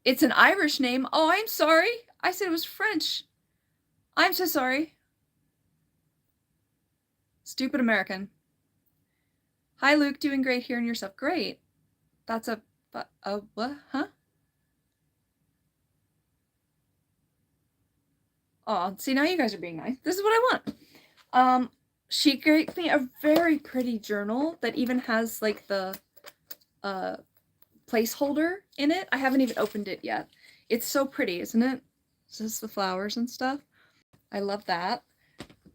Speaker 1: It's an Irish name. Oh, I'm sorry. I said it was French. I'm so sorry. Stupid American. Hi, Luke. Doing great here and yourself. Great. That's a what? Huh? Oh, see, now you guys are being nice. This is what I want. She gave me a very pretty journal that even has like the placeholder in it. I haven't even opened it yet. It's so pretty, isn't it? It's just the flowers and stuff. I love that.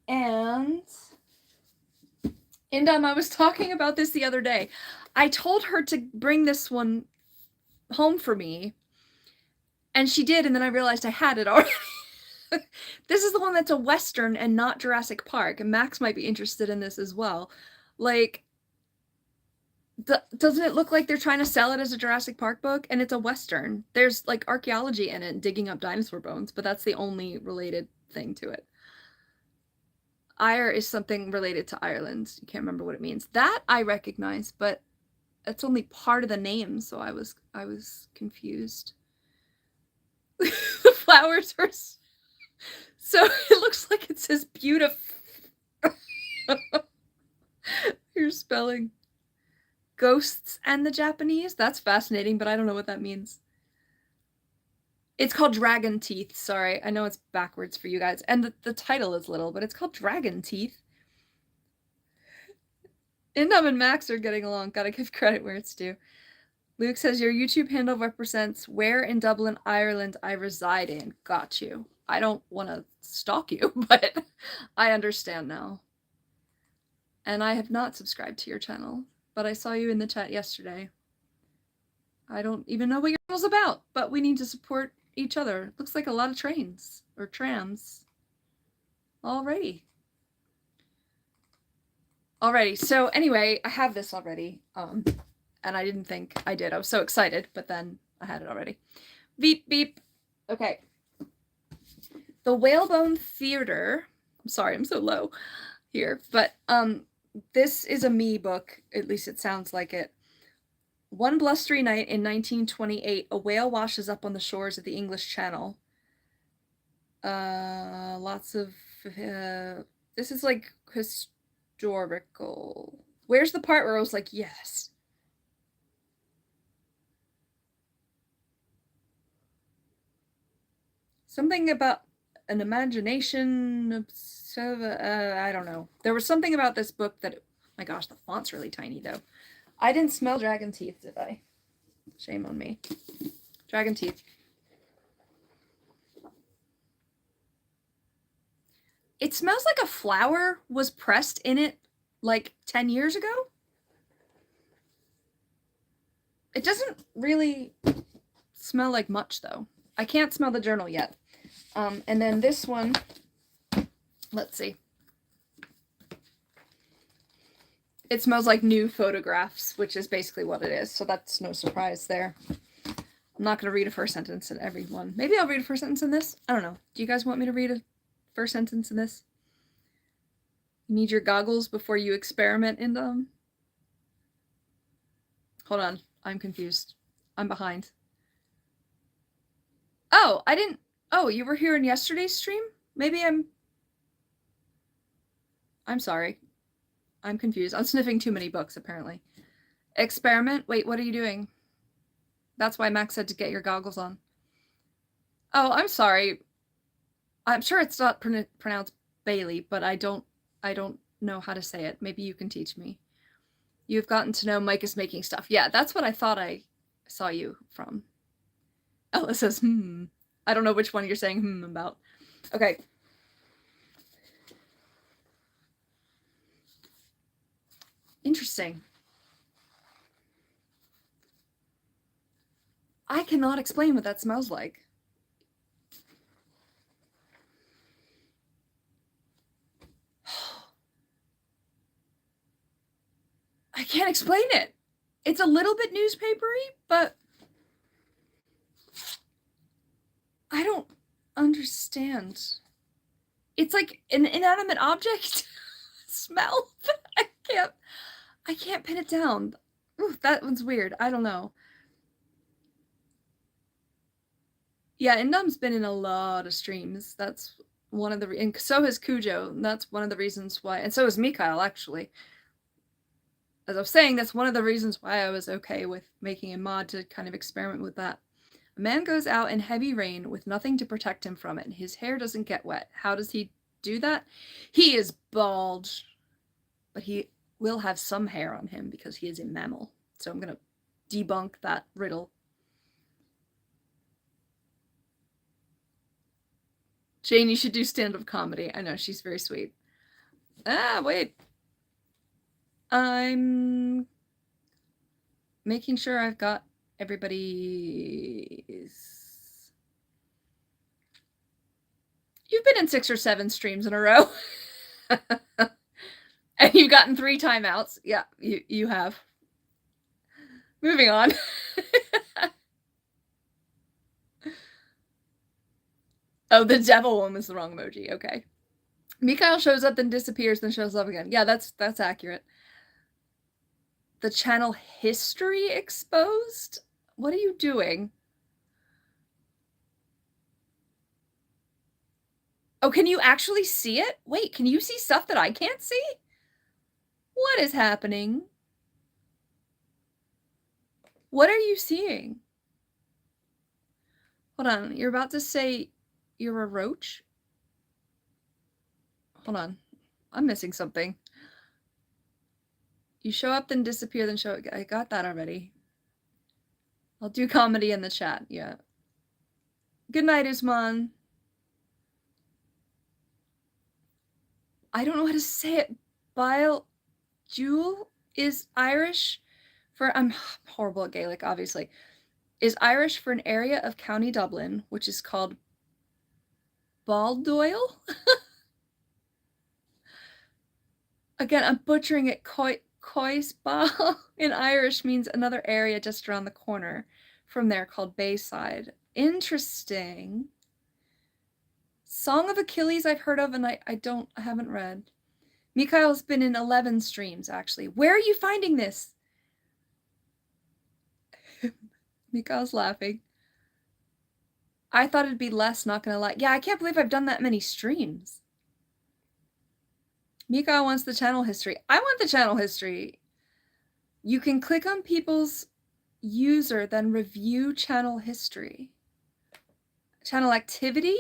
Speaker 1: And Indom, I was talking about this the other day. I told her to bring this one home for me, and she did, and then I realized I had it already. This is the one that's a Western and not Jurassic Park, and Max might be interested in this as well. Like, doesn't it look like they're trying to sell it as a Jurassic Park book? And it's a Western. There's like archaeology in it, digging up dinosaur bones, but that's the only related thing to it. Ire is something related to Ireland. You can't remember what it means. That I recognize, but it's only part of the name, so I was confused. The flowers are so it looks like it says beautiful. Your spelling. Ghosts and the Japanese? That's fascinating, but I don't know what that means. It's called Dragon Teeth. Sorry, I know it's backwards for you guys. And the title is little, but it's called Dragon Teeth. Indom and Max are getting along. Gotta give credit where it's due. Luke says, your YouTube handle represents where in Dublin, Ireland I reside in. Got you. I don't want to stalk you, but I understand now. And I have not subscribed to your channel, but I saw you in the chat yesterday. I don't even know what your channel's about, but we need to support each other. Looks like a lot of trains or trams. Alrighty. So anyway, I have this already. And I didn't think I did. I was so excited, but then I had it already. Beep, beep. Okay. The Whalebone Theater. I'm sorry, I'm so low here, but this is a me book. At least it sounds like it. One blustery night in 1928, a whale washes up on the shores of the English Channel. Lots of this is like historical. Where's the part where I was like, yes? Something about an imagination. I don't know. There was something about this book that, my gosh, the font's really tiny though. I didn't smell dragon teeth, did I? Shame on me. Dragon teeth. It smells like a flower was pressed in it like 10 years ago. It doesn't really smell like much though. I can't smell the journal yet. And then this one, let's see. It smells like new photographs, which is basically what it is. So that's no surprise there. I'm not going to read a first sentence in every one. Maybe I'll read a first sentence in this. I don't know. Do you guys want me to read a first sentence in this? You need your goggles before you experiment in them. Hold on. I'm confused. I'm behind. Oh, I didn't. Oh, you were here in yesterday's stream? Maybe I'm sorry. I'm confused. I'm sniffing too many books, apparently. Experiment? Wait, what are you doing? That's why Max said to get your goggles on. Oh, I'm sorry. I'm sure it's not pronounced Bailey, but I don't know how to say it. Maybe you can teach me. You've gotten to know Mike is making stuff. Yeah, that's what I thought I saw you from. Ella says, I don't know which one you're saying about. Okay. Interesting. I cannot explain what that smells like. I can't explain it. It's a little bit newspapery, but I don't understand. It's like an inanimate object smell. I can't pin it down. Ooh, that one's weird. I don't know. Yeah, Indom's been in a lot of streams. That's one of the and so has Cujo. And that's one of the reasons why, and so is Mikhail actually. As I was saying, that's one of the reasons why I was okay with making a mod to kind of experiment with that. A man goes out in heavy rain with nothing to protect him from it. His hair doesn't get wet. How does he do that? He is bald, but he will have some hair on him because he is a mammal. So I'm going to debunk that riddle. Jane, you should do stand-up comedy. I know, she's very sweet. Ah, wait. I'm making sure I've got everybody's. You've been in 6 or 7 streams in a row. And you've gotten 3 timeouts. Yeah, you have. Moving on. Oh, the devil one was the wrong emoji. Okay. Mikhail shows up, then disappears, then shows up again. Yeah, that's accurate. The channel history exposed? What are you doing? Oh, can you actually see it? Wait, can you see stuff that I can't see? What is happening? What are you seeing? Hold on, you're about to say you're a roach? Hold on, I'm missing something. You show up, then disappear, then show up. I got that already. I'll do comedy in the chat, yeah. Good night, Usman. I don't know how to say it. Bile Jewel is Irish for, I'm horrible at Gaelic, obviously, is Irish for an area of County Dublin, which is called Baldoyle. Again, I'm butchering it. Coisball in Irish means another area just around the corner from there called Bayside. Interesting. Song of Achilles I've heard of, and I haven't read. Mikhail's been in 11 streams, actually. Where are you finding this? Mika's laughing. I thought it'd be less, not gonna lie. Yeah, I can't believe I've done that many streams. Mika wants the channel history. I want the channel history. You can click on people's user, then review channel history. Channel activity?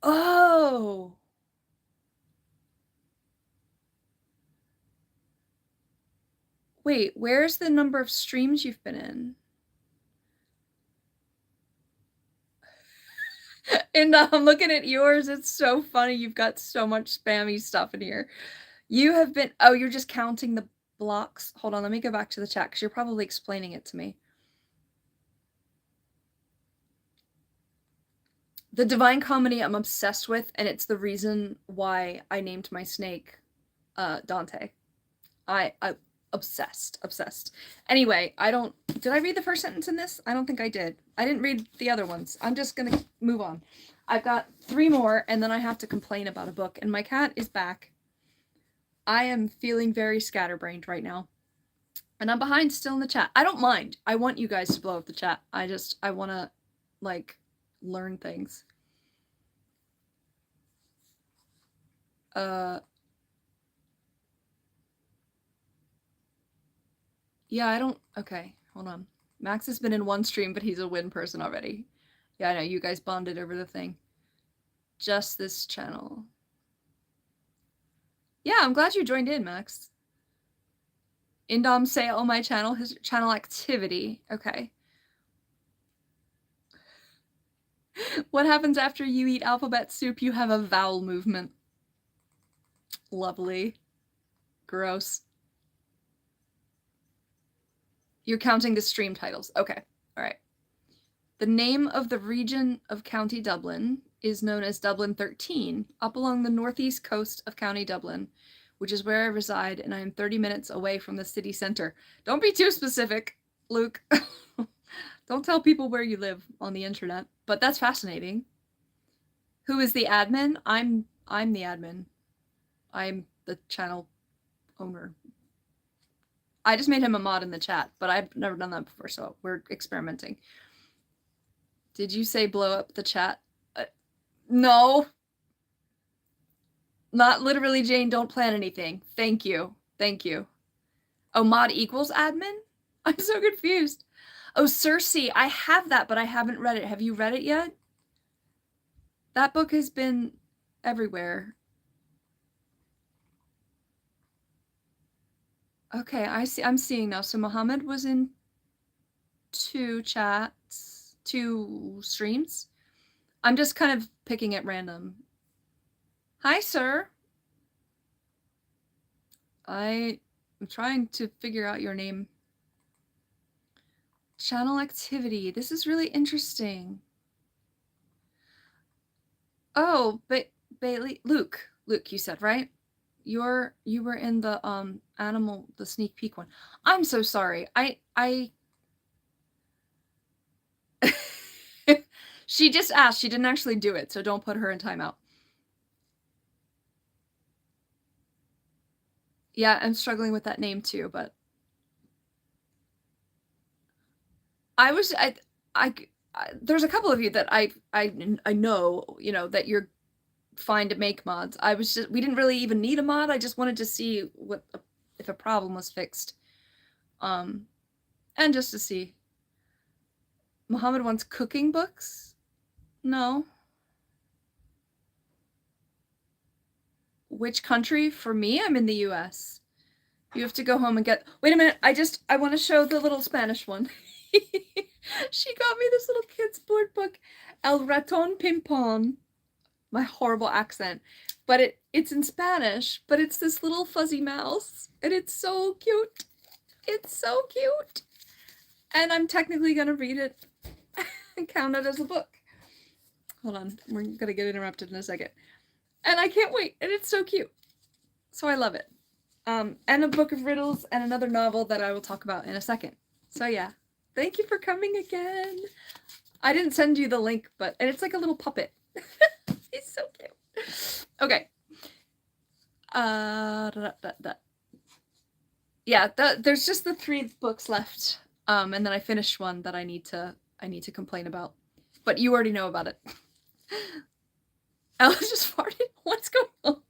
Speaker 1: Oh! Wait, where's the number of streams you've been in? And I'm looking at yours. It's so funny. You've got so much spammy stuff in here. You have been... Oh, you're just counting the blocks. Hold on, let me go back to the chat because you're probably explaining it to me. The Divine Comedy I'm obsessed with, and it's the reason why I named my snake Dante. I obsessed. Anyway, did I read the first sentence in this? I don't think I did. I didn't read the other ones. I'm just gonna move on. I've got 3 more, and then I have to complain about a book, and my cat is back. I am feeling very scatterbrained right now. And I'm behind still in the chat. I don't mind. I want you guys to blow up the chat. I want to, like, learn things. Yeah, I don't... Okay, hold on. Max has been in 1 stream, but he's a win person already. Yeah, I know. You guys bonded over the thing. Just this channel. Yeah, I'm glad you joined in, Max. Indom say all my channel activity. Okay. What happens after you eat alphabet soup? You have a vowel movement. Lovely. Gross. You're counting the stream titles. Okay. All right. The name of the region of County Dublin is known as Dublin 13, up along the northeast coast of County Dublin, which is where I reside, and I am 30 minutes away from the city center. Don't be too specific, Luke. Don't tell people where you live on the internet, but that's fascinating. Who is the admin? I'm the admin. I'm the channel owner. I just made him a mod in the chat, but I've never done that before, so we're experimenting. Did you say blow up the chat? No. Not literally, Jane. Don't plan anything. Thank you. Thank you. Oh, mod equals admin? I'm so confused. Oh, Circe. I have that, but I haven't read it. Have you read it yet? That book has been everywhere. Okay, I see. I'm seeing now. So Muhammad was in 2 chats, 2 streams. I'm just kind of picking at random. Hi, sir. I'm trying to figure out your name. Channel activity. This is really interesting. Oh, Bailey, Luke, you said, right? You were in the animal, the sneak peek one. I'm so sorry. She just asked. She didn't actually do it, so don't put her in timeout. Yeah, I'm struggling with that name too, but there's a couple of you that I know, you know, that you're fine to make mods. We didn't really even need a mod. I just wanted to see if a problem was fixed. And just to see. Muhammad wants cooking books? No. Which country? For me, I'm in the US. You have to go home and get... Wait a minute. I want to show the little Spanish one. She got me this little kid's board book. El Raton Pimpon. My horrible accent. But it's in Spanish, but it's this little fuzzy mouse. And it's so cute. It's so cute. And I'm technically going to read it and count it as a book. Hold on. We're going to get interrupted in a second. And I can't wait. And it's so cute. So I love it. And a book of riddles and another novel that I will talk about in a second. So yeah. Thank you for coming again. I didn't send you the link, and it's like a little puppet. He's so cute. Okay. Yeah, there's just the 3 books left. And then I finished one that I need to complain about. But you already know about it. Ella just farted. What's going on?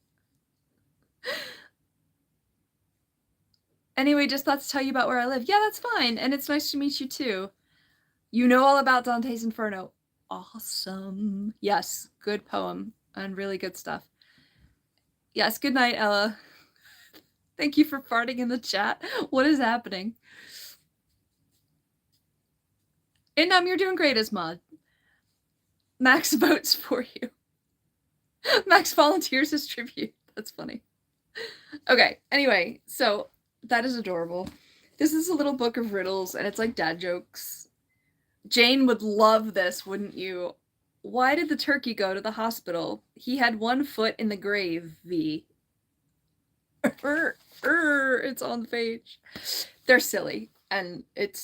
Speaker 1: Anyway, just thought to tell you about where I live. Yeah, that's fine. And it's nice to meet you too. You know all about Dante's Inferno. Awesome. Yes, good poem and really good stuff. Yes, good night, Ella. Thank you for farting in the chat. What is happening? Indom, you're doing great as mod. Max votes for you. Max volunteers as tribute. That's funny. Okay, anyway, so that is adorable. This is a little book of riddles, and it's like dad jokes. Jane would love this, wouldn't you? Why did the turkey go to the hospital? He had one foot in the grave, V. It's on the page. They're silly, and it.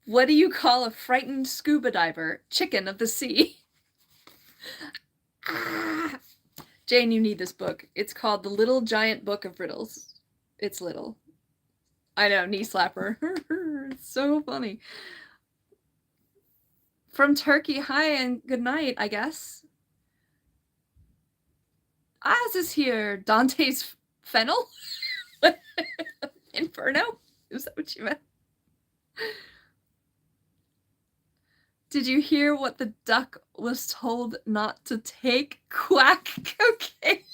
Speaker 1: What do you call a frightened scuba diver? Chicken of the sea. Jane, you need this book. It's called The Little Giant Book of Riddles. It's little. I know, knee slapper. It's so funny. From Turkey, hi and good night, I guess. Oz is here. Dante's Fennel? Inferno? Is that what you meant? Did you hear what the duck was told not to take? Quack cocaine.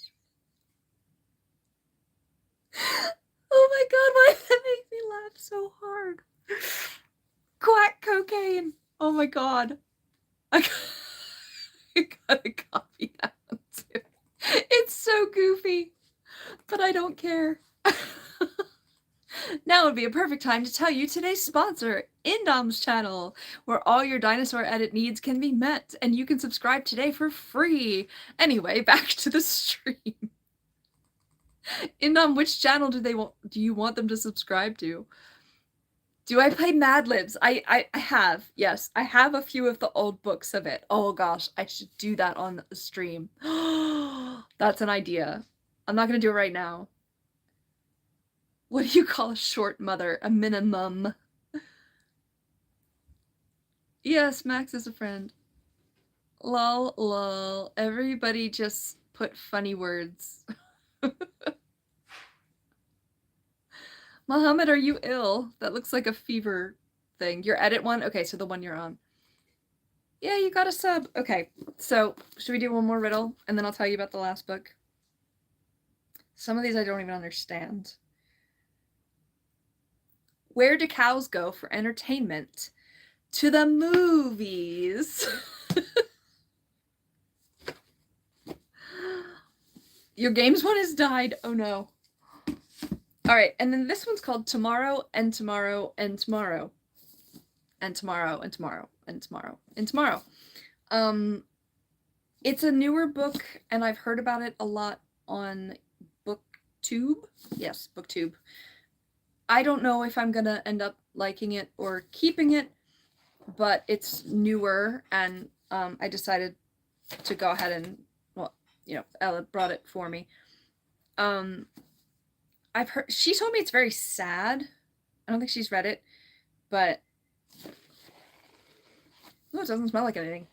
Speaker 1: Oh my god, why did that make me laugh so hard? Quack cocaine. Oh my god. I gotta copy that one too. It's so goofy, but I don't care. Now would be a perfect time to tell you today's sponsor, Indom's channel, where all your dinosaur edit needs can be met, and you can subscribe today for free. Anyway, back to the stream. Indom, which channel do you want them to subscribe to? Do I play Mad Libs? I have, yes. I have a few of the old books of it. Oh gosh, I should do that on the stream. That's an idea. I'm not gonna do it right now. What do you call a short mother? A minimum. Yes, Max is a friend. Lol, lol. Everybody just put funny words. Mohammed, are you ill? That looks like a fever thing. Your edit one? Okay, so the one you're on. Yeah, you got a sub. Okay, so should we do one more riddle? And then I'll tell you about the last book. Some of these I don't even understand. Where do cows go for entertainment? To the movies. Your games one has died. Oh no. All right, and then this one's called Tomorrow and Tomorrow and Tomorrow. And Tomorrow and Tomorrow and Tomorrow and Tomorrow. It's a newer book, and I've heard about it a lot on BookTube. Yes, BookTube. I don't know if I'm gonna end up liking it or keeping it, but it's newer, and I decided to go ahead and, well, you know, Ella brought it for me. I've heard, she told me it's very sad. I don't think she's read it, but oh, it doesn't smell like anything.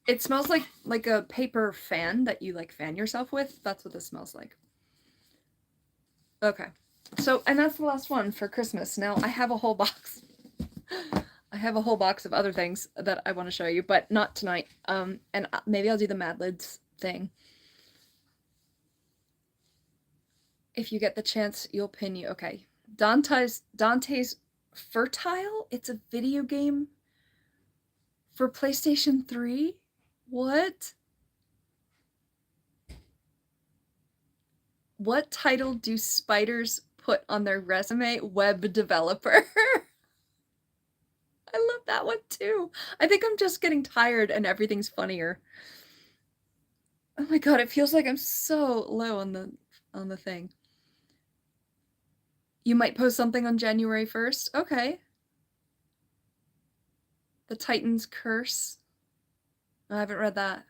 Speaker 1: It smells like a paper fan that you like fan yourself with. That's what this smells like. Okay. So, and that's the last one for Christmas. Now I have a whole box. I have a whole box of other things that I want to show you, but not tonight. And maybe I'll do the Mad Lids thing. If you get the chance, you'll pin you. Okay. Dante's Fertile? It's a video game for PlayStation 3? What? What title do spiders put on their resume? Web developer. I love that one too. I think I'm just getting tired and everything's funnier. Oh my god, it feels like I'm so low on the thing. You might post something on January 1st? Okay. The Titan's Curse. I haven't read that.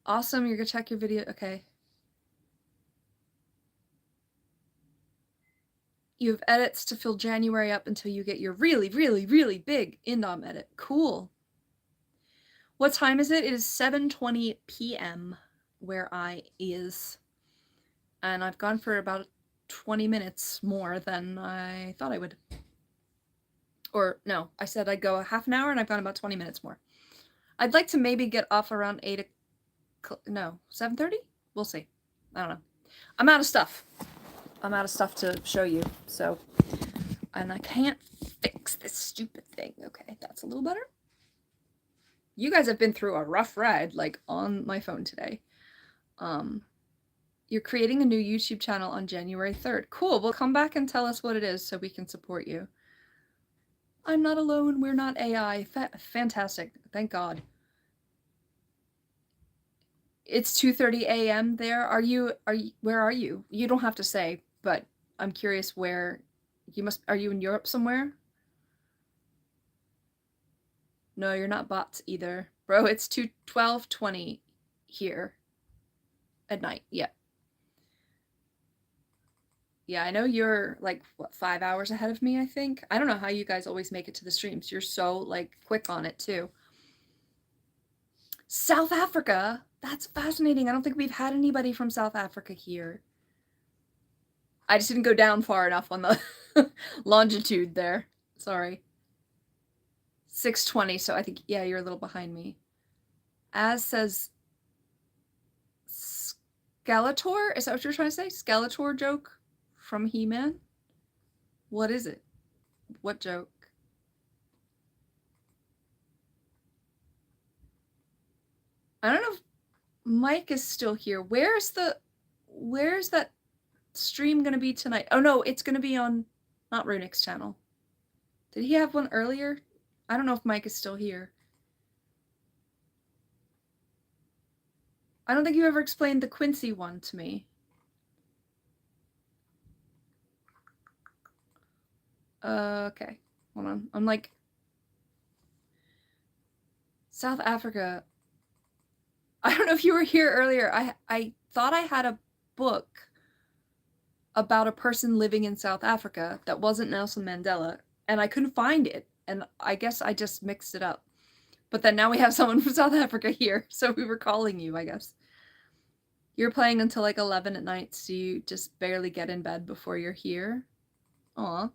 Speaker 1: Awesome, you're gonna check your video. Okay. You have edits to fill January up until you get your really, really, really big Indom edit. Cool. What time is it? It is 7:20 p.m. where I is. And I've gone for about 20 minutes more than I thought I would. Or no, I said I'd go a half an hour and I've gone about 20 minutes more. I'd like to maybe get off around 8 o'clock. No, 7:30? We'll see. I don't know. I'm out of stuff. I'm out of stuff to show you. So, and I can't fix this stupid thing. Okay, that's a little better. You guys have been through a rough ride, like, on my phone today. You're creating a new YouTube channel on January 3rd. Cool. Well, come back and tell us what it is so we can support you. I'm not alone. We're not AI. Fantastic. Thank God. It's 2:30 a.m. there. Where are you? You don't have to say, but I'm curious where are you in Europe somewhere? No, you're not bots either. Bro, it's 12:20 here at night. Yeah. Yeah, I know you're like, what, 5 hours ahead of me, I think? I don't know how you guys always make it to the streams. You're so, like, quick on it, too. South Africa? That's fascinating. I don't think we've had anybody from South Africa here. I just didn't go down far enough on the longitude there. Sorry. 6:20, so I think, yeah, you're a little behind me. As says Skeletor? Is that what you're trying to say? Skeletor joke from He-Man? What is it? What joke? I don't know if Mike is still here. Where's that stream gonna be tonight? Oh no, it's gonna be on not Runic's channel. Did he have one earlier? I don't know if Mike is still here. I don't think you ever explained the Quincy one to me. Okay. Hold on. I'm like, South Africa. I don't know if you were here earlier. I thought I had a book about a person living in South Africa that wasn't Nelson Mandela, and I couldn't find it. And I guess I just mixed it up. But then now we have someone from South Africa here, so we were calling you, I guess. You're playing until like 11 at night, so you just barely get in bed before you're here. Aw.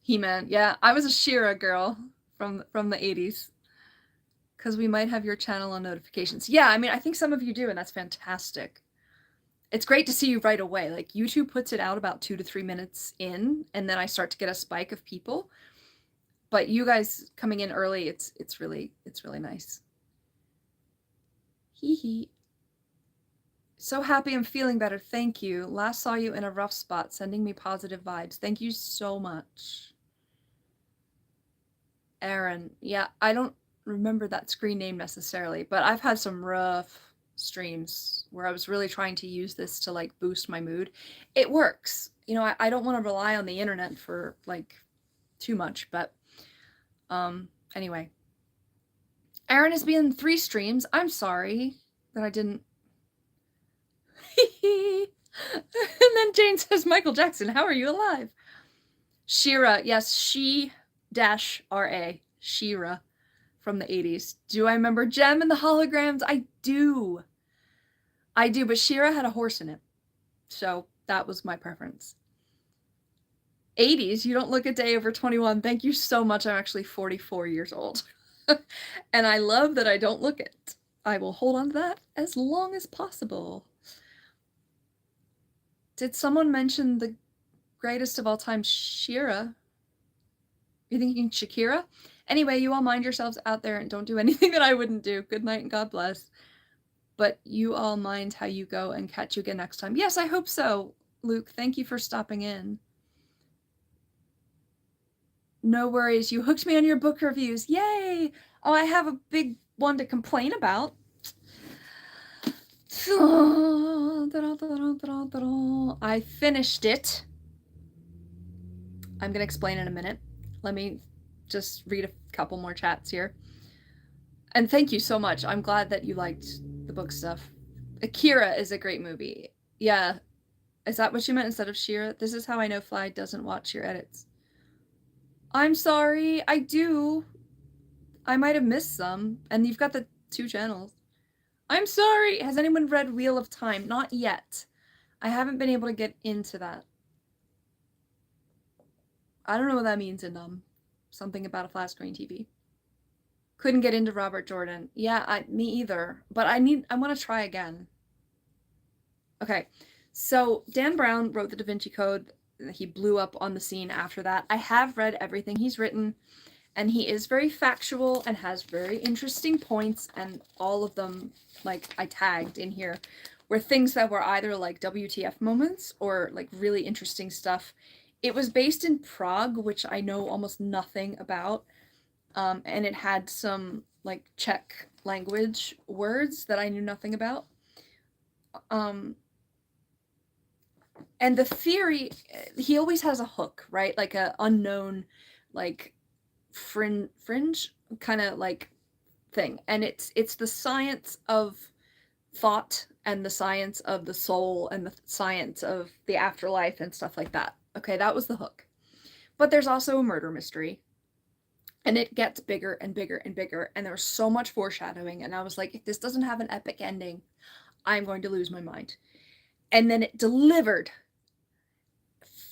Speaker 1: He-Man. Yeah, I was a She-Ra girl from the 80s. Because we might have your channel on notifications. Yeah, I mean, I think some of you do, and that's fantastic. It's great to see you right away. Like, YouTube puts it out about 2 to 3 minutes in, and then I start to get a spike of people. But you guys coming in early, it's really nice. Hee hee. So happy I'm feeling better. Thank you. Last saw you in a rough spot, sending me positive vibes. Thank you so much. Aaron. Yeah, I don't remember that screen name necessarily, but I've had some rough streams where I was really trying to use this to like boost my mood. It works. You know, I don't want to rely on the internet for like too much, but anyway. Aaron has been in 3 streams. I'm sorry that I didn't. And then Jane says, Michael Jackson, how are you alive? She-Ra, yes, She-Ra, She-Ra from the 80s. Do I remember Gem and the holograms? I do, but She-Ra had a horse in it. So that was my preference. 80s, you don't look a day over 21. Thank you so much. I'm actually 44 years old. And I love that I don't look it. I will hold on to that as long as possible. Did someone mention the greatest of all time, She-Ra? You thinking Shakira? Anyway, you all mind yourselves out there and don't do anything that I wouldn't do. Good night and God bless. But you all mind how you go, and catch you again next time. Yes, I hope so, Luke. Thank you for stopping in. No worries. You hooked me on your book reviews. Yay! Oh, I have a big one to complain about. I finished it. I'm going to explain in a minute. Let me just read a couple more chats here. And thank you so much. I'm glad that you liked the book stuff. Akira is a great movie. Yeah. Is that what you meant instead of Shira? This is how I know Fly doesn't watch your edits. I'm sorry, I do. I might have missed some, and you've got the 2 channels. I'm sorry. Has anyone read Wheel of Time? Not yet. I haven't been able to get into that. I don't know what that means in something about a flat screen TV. Couldn't get into Robert Jordan. Yeah, me either. But I want to try again. Okay, so Dan Brown wrote the Da Vinci Code. He blew up on the scene after that. I have read everything he's written, and he is very factual and has very interesting points, and all of them, like, I tagged in here, were things that were either like WTF moments or like really interesting stuff. It was based in Prague, which I know almost nothing about, and it had some like Czech language words that I knew nothing about. And the theory, he always has a hook, right? Like a unknown, like fringe kind of like thing. And it's the science of thought and the science of the soul and the science of the afterlife and stuff like that. Okay, that was the hook. But there's also a murder mystery. And it gets bigger and bigger and bigger. And there was so much foreshadowing. And I was like, if this doesn't have an epic ending, I'm going to lose my mind. And then it delivered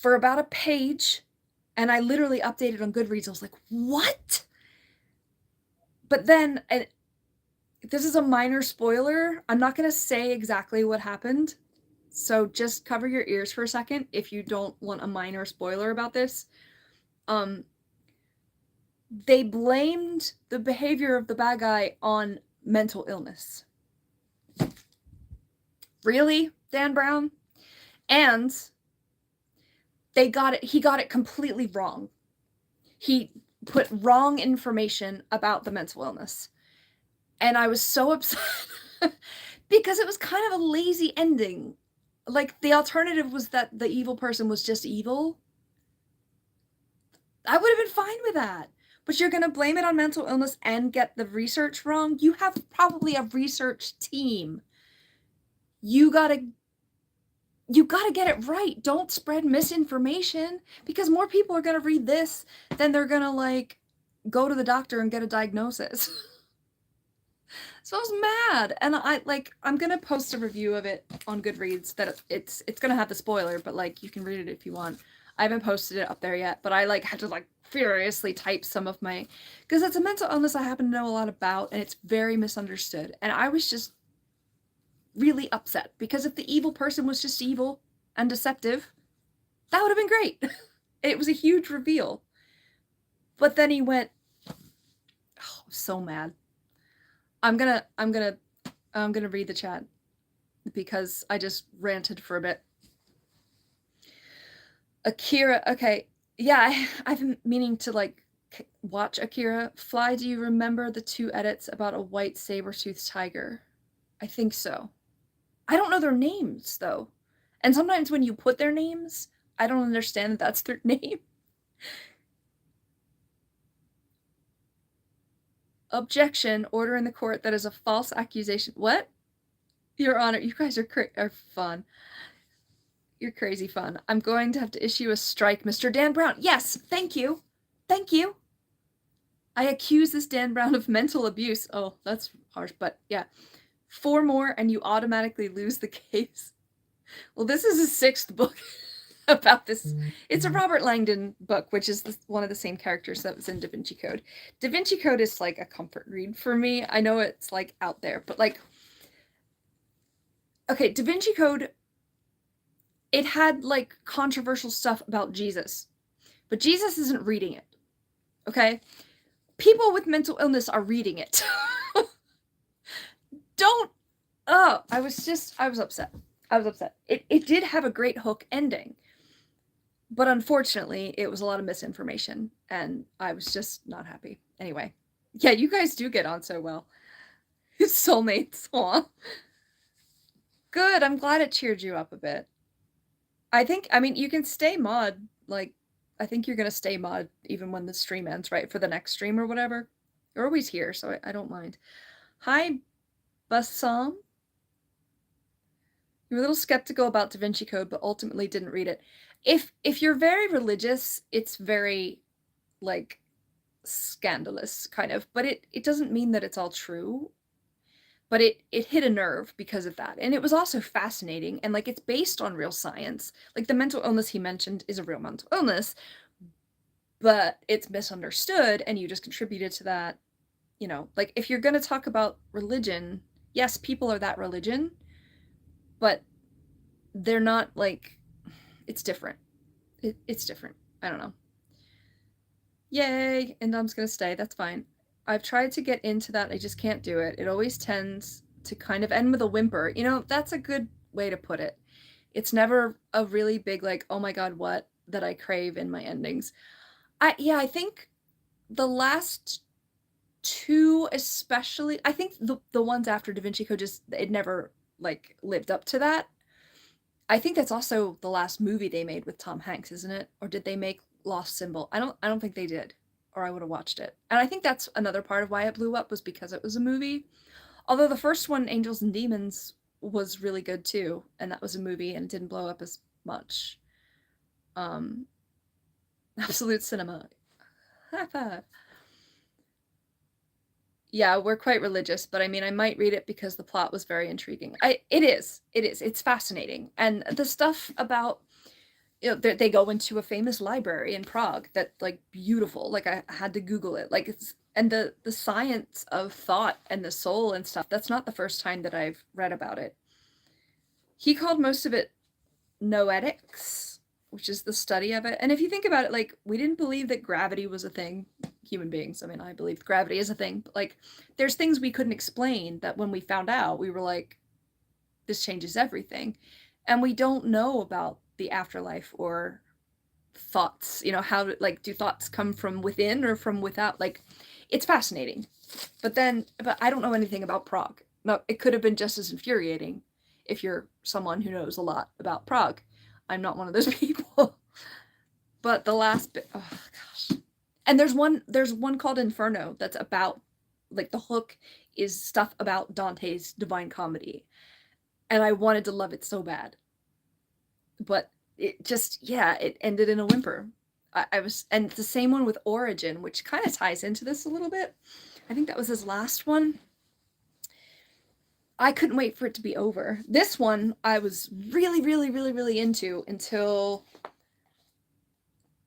Speaker 1: for about a page. And I literally updated on Goodreads. I was like, what? But then, and this is a minor spoiler. I'm not going to say exactly what happened. So just cover your ears for a second if you don't want a minor spoiler about this. They blamed the behavior of the bad guy on mental illness. Really, Dan Brown? And he got it completely wrong. He put wrong information about the mental illness. And I was so upset because it was kind of a lazy ending. Like, the alternative was that the evil person was just evil. I would have been fine with that. But you're going to blame it on mental illness and get the research wrong? You have probably a research team. You gotta get it right. Don't spread misinformation, because more people are going to read this than they're going to, like, go to the doctor and get a diagnosis. So I was mad, and I'm going to post a review of it on Goodreads that it's going to have the spoiler, but, like, you can read it if you want. I haven't posted it up there yet, but I, like, had to, like, furiously type some of my, because it's a mental illness I happen to know a lot about, and it's very misunderstood, and I was just really upset, because if the evil person was just evil and deceptive, that would have been great. It was a huge reveal. But then he went, oh, so mad. I'm gonna read the chat because I just ranted for a bit. Akira, okay. Yeah, I've been meaning to, like, watch Akira. Fly, do you remember the 2 edits about a white saber-toothed tiger? I think so. I don't know their names, though. And sometimes when you put their names, I don't understand that that's their name. Objection, order in the court, that is a false accusation. What? Your Honor, you guys are fun. You're crazy fun. I'm going to have to issue a strike, Mr. Dan Brown. Yes, thank you. Thank you. I accuse this Dan Brown of mental abuse. Oh, that's harsh, but yeah. 4 more and you automatically lose the case. Well, this is a 6th book about this. It's a Robert Langdon book, which is one of the same characters that was in Da Vinci Code. Da Vinci Code is like a comfort read for me. I know it's like out there, but like, okay, Da Vinci Code, it had like controversial stuff about Jesus, but Jesus isn't reading it, okay? People with mental illness are reading it. I was upset. It did have a great hook ending, but unfortunately it was a lot of misinformation, and I was just not happy. Anyway, yeah, you guys do get on so well. Soulmates, aw. Good, I'm glad it cheered you up a bit. I mean, you can stay mod, like, I think you're gonna stay mod even when the stream ends, right? For the next stream or whatever. You're always here, so I don't mind. Hi, Bassam. You were a little skeptical about Da Vinci Code, but ultimately didn't read it. If you're very religious, it's very, like, scandalous, kind of. But it doesn't mean that it's all true. But it hit a nerve because of that. And it was also fascinating. And, like, it's based on real science. Like, the mental illness he mentioned is a real mental illness, but it's misunderstood, and you just contributed to that. You know, like, if you're going to talk about religion, yes, people are that religion, but they're not, like, it's different. It's different. I don't know. Yay, Indom's gonna stay. That's fine. I've tried to get into that. I just can't do it. It always tends to kind of end with a whimper. You know, that's a good way to put it. It's never a really big, like, oh my god, what, that I crave in my endings. I think the last two, especially, I think the ones after Da Vinci Code, just, it never, like, lived up to that. I think that's also the last movie they made with Tom Hanks, isn't it? Or did they make Lost Symbol? I don't think they did, or I would have watched it. And I think that's another part of why it blew up, was because it was a movie. Although the first one, Angels and Demons, was really good too, and that was a movie and it didn't blow up as much. Absolute cinema. High five. Yeah, we're quite religious, but I mean, I might read it because the plot was very intriguing. It is. It's fascinating. And the stuff about, you know, they go into a famous library in Prague that, like, beautiful. Like, I had to Google it. Like, it's, and the science of thought and the soul and stuff, that's not the first time that I've read about it. He called most of it noetics, which is the study of it. And if you think about it, like, we didn't believe that gravity was a thing. Human beings, I mean, I believe gravity is a thing, but, like, there's things we couldn't explain that when we found out, we were like, this changes everything. And we don't know about the afterlife or thoughts, you know, how, like, do thoughts come from within or from without? Like, it's fascinating. But I don't know anything about Prague. No, it could have been just as infuriating if you're someone who knows a lot about Prague. I'm not one of those people. But the last bit, oh gosh. And there's one called Inferno that's about, like, the hook is stuff about Dante's Divine Comedy. And I wanted to love it so bad. But it just, yeah, it ended in a whimper. And it's the same one with Origin, which kind of ties into this a little bit. I think that was his last one. I couldn't wait for it to be over. This one I was really, really, really, really into until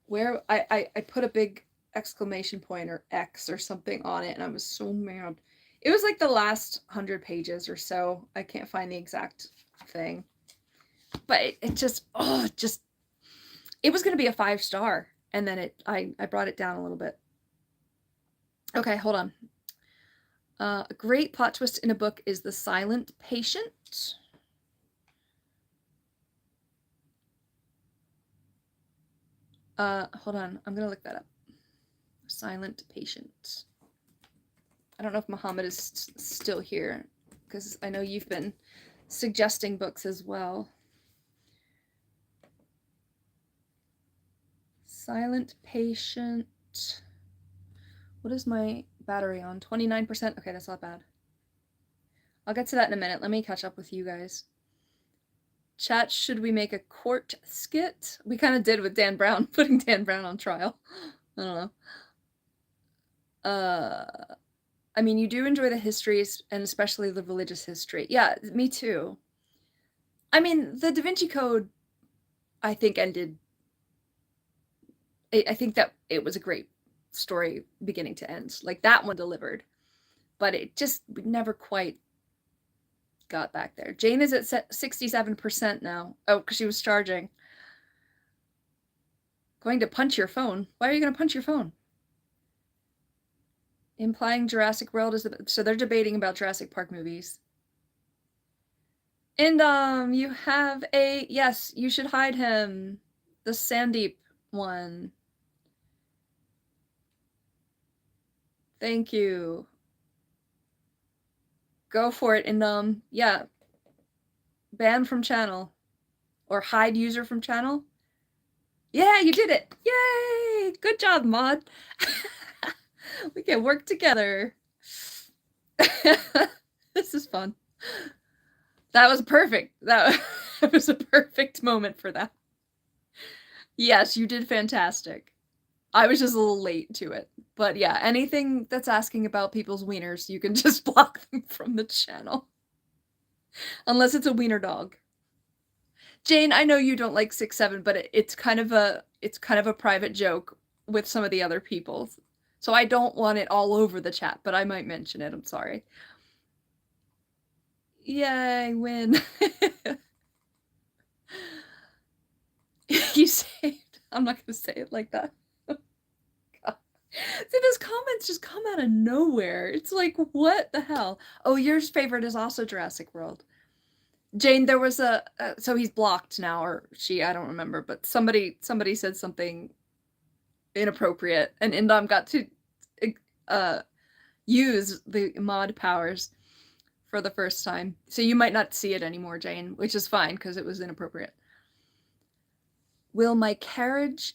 Speaker 1: where I put a big exclamation point or X or something on it, and I was so mad. It was like the last 100 pages or so. I can't find the exact thing. But it just, it was going to be a 5-star. And then I brought it down a little bit. Okay, hold on. A great plot twist in a book is the silent patient. Hold on. I'm going to look that up. Silent patient. I don't know if Muhammad is still here, because I know you've been suggesting books as well. Silent patient. What is my battery on? 29%? Okay, that's not bad. I'll get to that in a minute. Let me catch up with you guys. Chat, should we make a court skit? We kind of did with Dan Brown, putting Dan Brown on trial. I don't know. I mean, you do enjoy the histories, and especially the religious history. Yeah, me too. I mean, the Da Vinci Code, I think, ended... I think that it was a great story beginning to end. Like, that one delivered. But it just never quite got back there. Jane is at 67% now. Oh, because she was charging. Going to punch your phone? Why are you going to punch your phone? Implying Jurassic World is... So they're debating about Jurassic Park movies. Indom, you have a... Yes, you should hide him. The Sandeep one. Thank you. Go for it, Indom. Yeah. Ban from channel. Or hide user from channel. Yeah, you did it. Yay! Good job, mod. We can work together. This is fun. That was perfect. That was a perfect moment for that. Yes, you did fantastic. I was just a little late to it. But yeah, anything that's asking about people's wieners, you can just block them from the channel. Unless it's a wiener dog. Jane, I know you don't like 6'7", but it's kind of a private joke with some of the other people. So I don't want it all over the chat, but I might mention it. I'm sorry. Yay, win. You saved. I'm not gonna say it like that. God. See, those comments just come out of nowhere. It's like, what the hell? Oh, your favorite is also Jurassic World. Jane, there was so he's blocked now, or she, I don't remember, but somebody said something inappropriate, and Indom got to use the mod powers for the first time. So you might not see it anymore, Jane, which is fine, because it was inappropriate. Will my carriage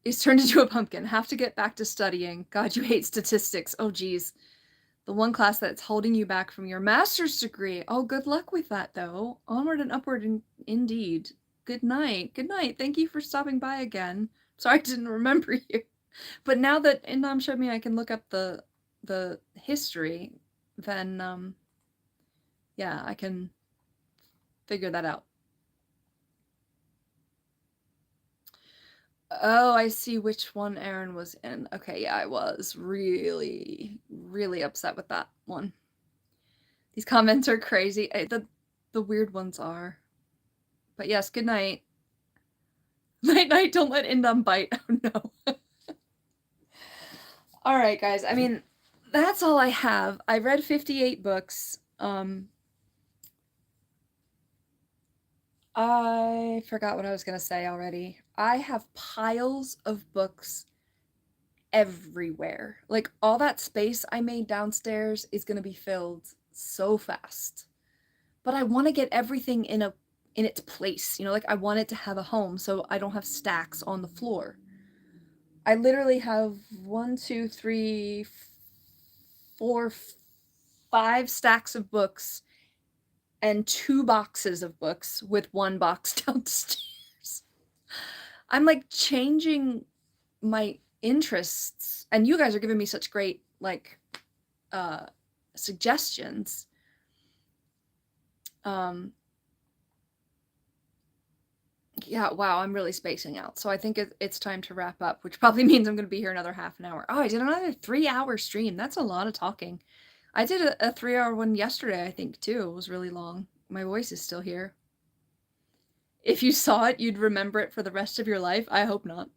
Speaker 1: is turned into a pumpkin. Have to get back to studying. God, you hate statistics. Oh, geez. The one class that's holding you back from your master's degree. Oh, good luck with that, though. Onward and upward, indeed. Good night. Good night. Thank you for stopping by again. Sorry I didn't remember you. But now that Indom showed me I can look up the history, then, yeah, I can figure that out. Oh, I see which one Aaron was in. Okay, yeah, I was really, really upset with that one. These comments are crazy. The weird ones are. But yes, good night. Night, night, don't let Indom bite. Oh, no. All right, guys. I mean, that's all I have. I read 58 books. I forgot what I was going to say already. I have piles of books everywhere. Like, all that space I made downstairs is going to be filled so fast. But I want to get everything in its place. You know, like, I want it to have a home so I don't have stacks on the floor. I literally have 1, 2, 3, 4, 5 stacks of books and 2 boxes of books with 1 box downstairs. I'm like changing my interests, and you guys are giving me such great like suggestions. Yeah, wow, I'm really spacing out. So I think it's time to wrap up, which probably means I'm going to be here another half an hour. Oh, I did another 3-hour stream. That's a lot of talking. I did a 3-hour one yesterday, I think, too. It was really long. My voice is still here. If you saw it, you'd remember it for the rest of your life. I hope not.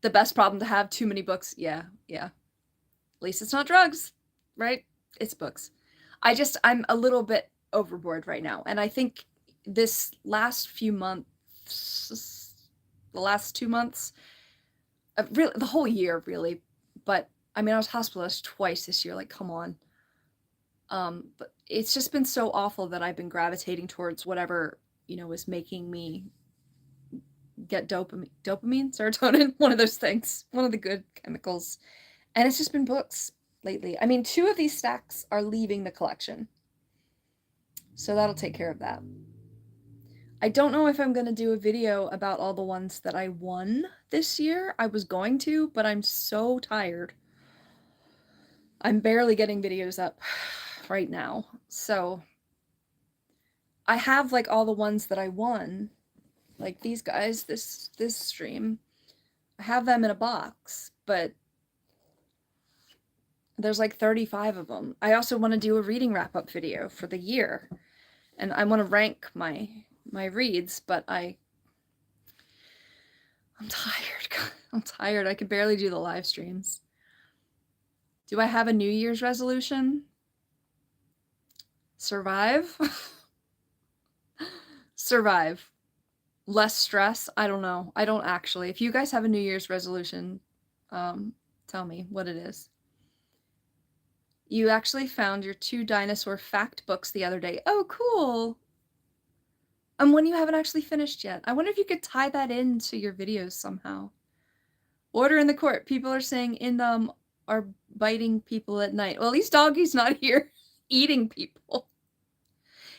Speaker 1: The best problem to have, too many books. Yeah. At least it's not drugs, right? It's books. I'm a little bit overboard right now. And I think this last few months, the last 2 months, really, the whole year, really. But I mean, I was hospitalized twice this year. Like, come on. But it's just been so awful that I've been gravitating towards whatever, is making me get dopamine, serotonin, one of those things, one of the good chemicals. And it's just been books lately. I mean, 2 of these stacks are leaving the collection. So that'll take care of that. I don't know if I'm going to do a video about all the ones that I won this year. I was going to, but I'm so tired. I'm barely getting videos up right now. So I have like all the ones that I won, like these guys, this stream. I have them in a box, but there's like 35 of them. I also want to do a reading wrap-up video for the year, and I want to rank my reads, but I'm tired. I'm tired. I could barely do the live streams. Do I have a New Year's resolution? Survive? Survive. Less stress? I don't know. I don't actually. If you guys have a New Year's resolution, tell me what it is. You actually found your 2 dinosaur fact books the other day. Oh, cool. And one you haven't actually finished yet. I wonder if you could tie that into your videos somehow. Order in the court. People are saying Indom are biting people at night. Well, at least Doggy's not here. eating people.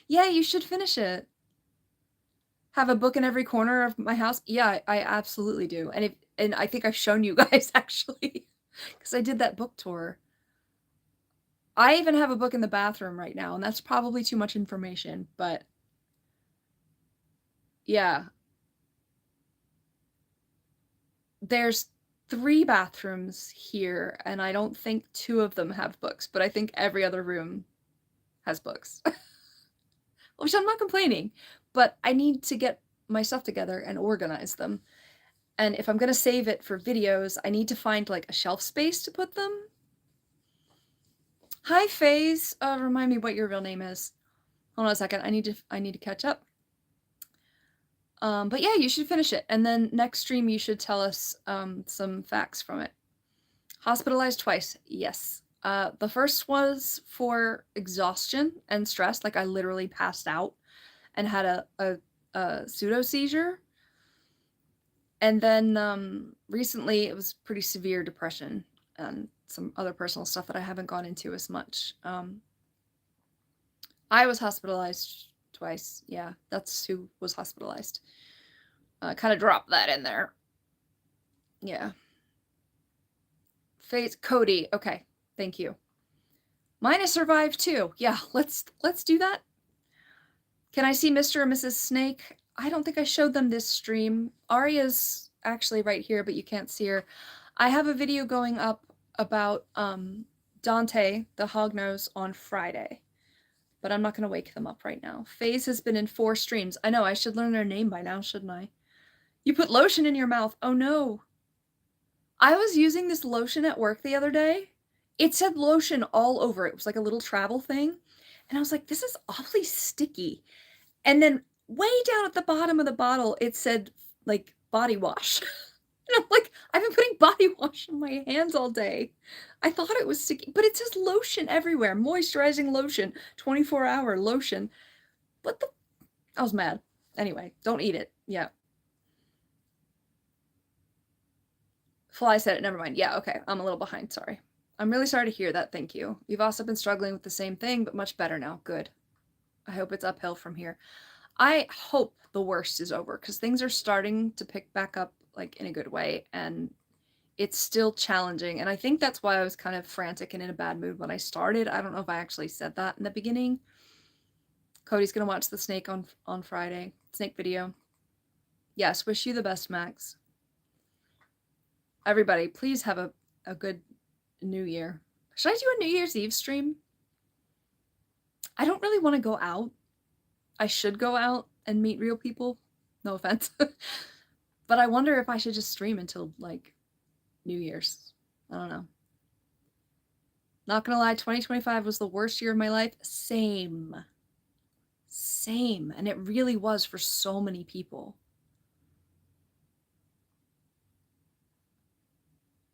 Speaker 1: Yeah, you should finish it. Have a book in every corner of my house? Yeah, I absolutely do. And I think I've shown you guys actually, because I did that book tour. I even have a book in the bathroom right now, and that's probably too much information, but yeah. There's 3 bathrooms here, and I don't think 2 of them have books, but I think every other room has books. Which I'm not complaining, but I need to get my stuff together and organize them. And if I'm gonna save it for videos, I need to find like a shelf space to put them. Hi, FaZe. Remind me what your real name is. Hold on a second. I need to catch up. But yeah, you should finish it. And then next stream, you should tell us some facts from it. Hospitalized twice. Yes. The first was for exhaustion and stress. Like I literally passed out and had a pseudo seizure. And then recently it was pretty severe depression and some other personal stuff that I haven't gone into as much. I was hospitalized twice. Yeah, that's who was hospitalized. Kind of dropped that in there. Yeah. FaZe Cody. Okay, thank you. Mine has survived too. Yeah, let's do that. Can I see Mr. and Mrs. Snake? I don't think I showed them this stream. Arya's actually right here, but you can't see her. I have a video going up about Dante, the hognose, on Friday. But I'm not going to wake them up right now. FaZe has been in 4 streams. I know, I should learn their name by now, shouldn't I? You put lotion in your mouth. Oh no. I was using this lotion at work the other day. It said lotion all over it. It was like a little travel thing. And I was like, this is awfully sticky. And then way down at the bottom of the bottle, it said like body wash. And I'm like, I've been putting body wash on my hands all day. I thought it was sticky, but it says lotion everywhere. Moisturizing lotion, 24-hour lotion. But I was mad. Anyway, don't eat it. Yeah. Fly said it. Never mind. Yeah, okay. I'm a little behind. Sorry. I'm really sorry to hear that. Thank you. You've also been struggling with the same thing, but much better now. Good. I hope it's uphill from here. I hope the worst is over because things are starting to pick back up like in a good way, and it's still challenging. And I think that's why I was kind of frantic and in a bad mood when I started. I don't know if I actually said that in the beginning. Cody's gonna watch the snake on Friday. Snake video. Yes, wish you the best, Max. Everybody, please have a good New Year. Should I do a New Year's Eve stream? I don't really want to go out. I should go out and meet real people. No offense. But I wonder if I should just stream until, like, New Year's. I don't know. Not gonna lie, 2025 was the worst year of my life. Same. And it really was for so many people.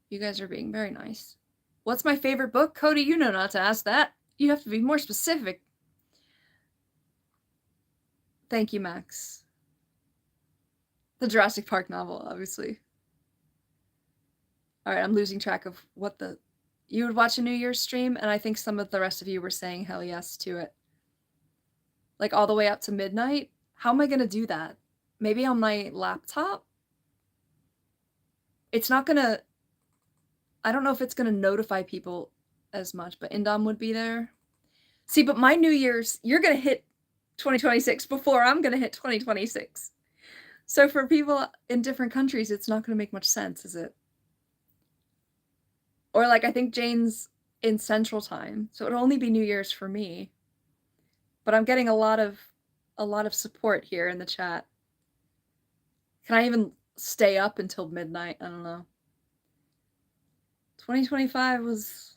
Speaker 1: You guys are being very nice. What's my favorite book? Cody, you know not to ask that. You have to be more specific. Thank you, Max. The Jurassic Park novel, obviously. All right, I'm losing track of what the... You would watch a New Year's stream, and I think some of the rest of you were saying hell yes to it. Like, all the way up to midnight? How am I going to do that? Maybe on my laptop? It's not going to... I don't know if it's going to notify people as much, but Indom would be there. See, but my New Year's, you're going to hit 2026 before I'm going to hit 2026. So for people in different countries, it's not going to make much sense, is it? Or like, I think Jane's in Central Time, so it'll only be New Year's for me. But I'm getting a lot of support here in the chat. Can I even stay up until midnight? I don't know. 2025 was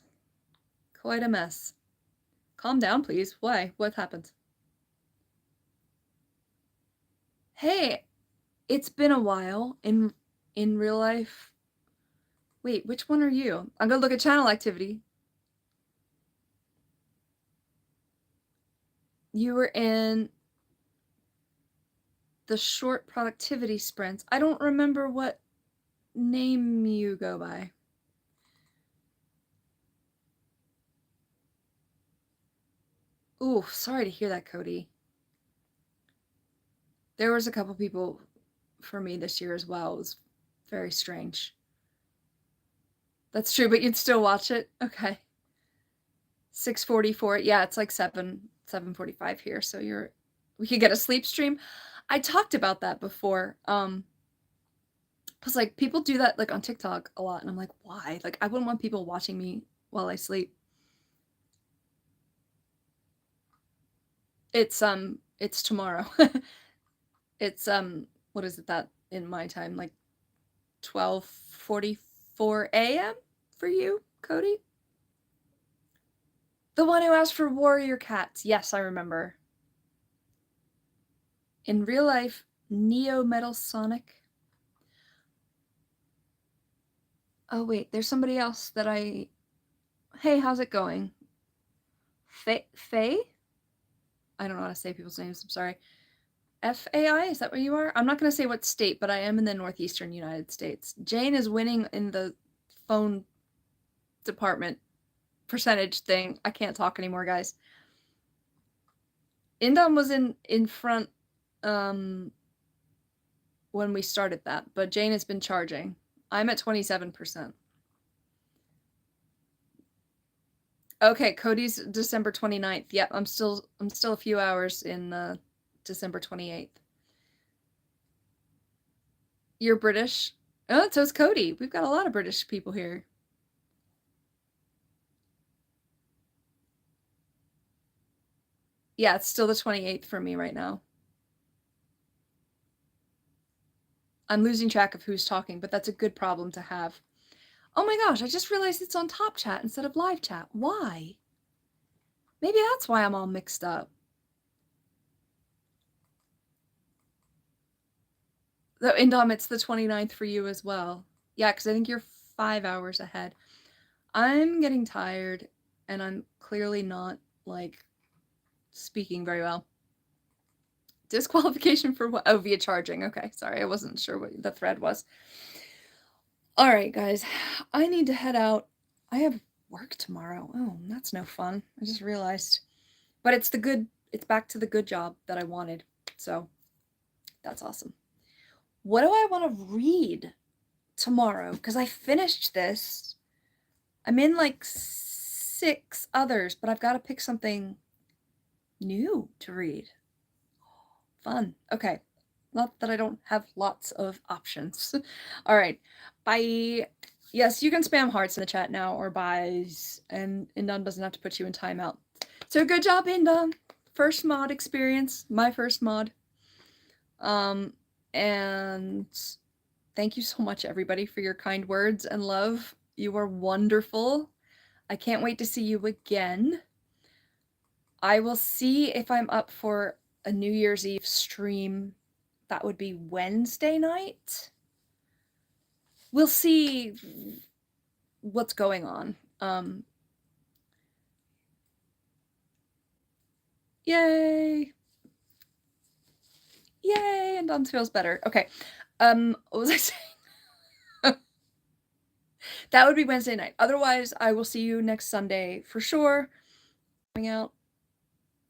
Speaker 1: quite a mess. Calm down, please. Why? What happened? Hey, it's been a while in real life. Wait, which one are you? I'm gonna look at channel activity. You were in the short productivity sprints. I don't remember what name you go by. Ooh, sorry to hear that, Cody. There was a couple people for me this year as well. It was very strange. That's true, but you'd still watch it? Okay. 6:44. Yeah, it's like 7:45 here, so we could get a sleep stream. I talked about that before. Cuz like people do that like on TikTok a lot and I'm like, "Why?" Like I wouldn't want people watching me while I sleep. It's tomorrow. It's what is it that in my time like 12:44 a.m. for you, Cody? The one who asked for warrior cats. Yes, I remember. In real life, Neo Metal Sonic. Oh wait, there's somebody else that I. Hey, how's it going? Faye? I don't know how to say people's names. I'm sorry. FAI? Is that where you are? I'm not going to say what state, but I am in the northeastern United States. Jane is winning in the phone department percentage thing. I can't talk anymore, guys. Indom was in front when we started that, but Jane has been charging. I'm at 27%. Okay, Cody's December 29th. Yep, I'm still a few hours in December 28th. You're British? Oh, so is Cody. We've got a lot of British people here. Yeah, it's still the 28th for me right now. I'm losing track of who's talking, but that's a good problem to have. Oh my gosh, I just realized it's on Top Chat instead of Live Chat. Why? Maybe that's why I'm all mixed up. Though, Indom, it's the 29th for you as well. Yeah, because I think you're 5 hours ahead. I'm getting tired, and I'm clearly not, like, speaking very well. Disqualification for what? Oh, via charging. Okay, sorry, I wasn't sure what the thread was. All right, guys, I need to head out. I have work tomorrow. Oh, that's no fun. I just realized. But it's back to the good job that I wanted. So that's awesome. What do I want to read tomorrow? Because I finished this. I'm in like 6 others, but I've got to pick something new to read. Fun. Okay. Not that I don't have lots of options. All right. Bye. Yes, you can spam hearts in the chat now or buys, and Indom doesn't have to put you in timeout. So good job, Indom. First mod experience. My first mod. And thank you so much, everybody, for your kind words and love. You are wonderful. I can't wait to see you again. I will see if I'm up for a New Year's Eve stream. That would be Wednesday night. We'll see what's going on. Yay! Yay! And Dom feels better. Okay. What was I saying? That would be Wednesday night. Otherwise, I will see you next Sunday for sure. Coming out.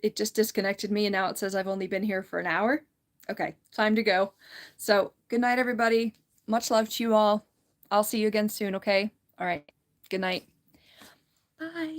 Speaker 1: It just disconnected me and now it says I've only been here for an hour. Okay, time to go. So, good night, everybody. Much love to you all. I'll see you again soon, okay? All right. Good night. Bye.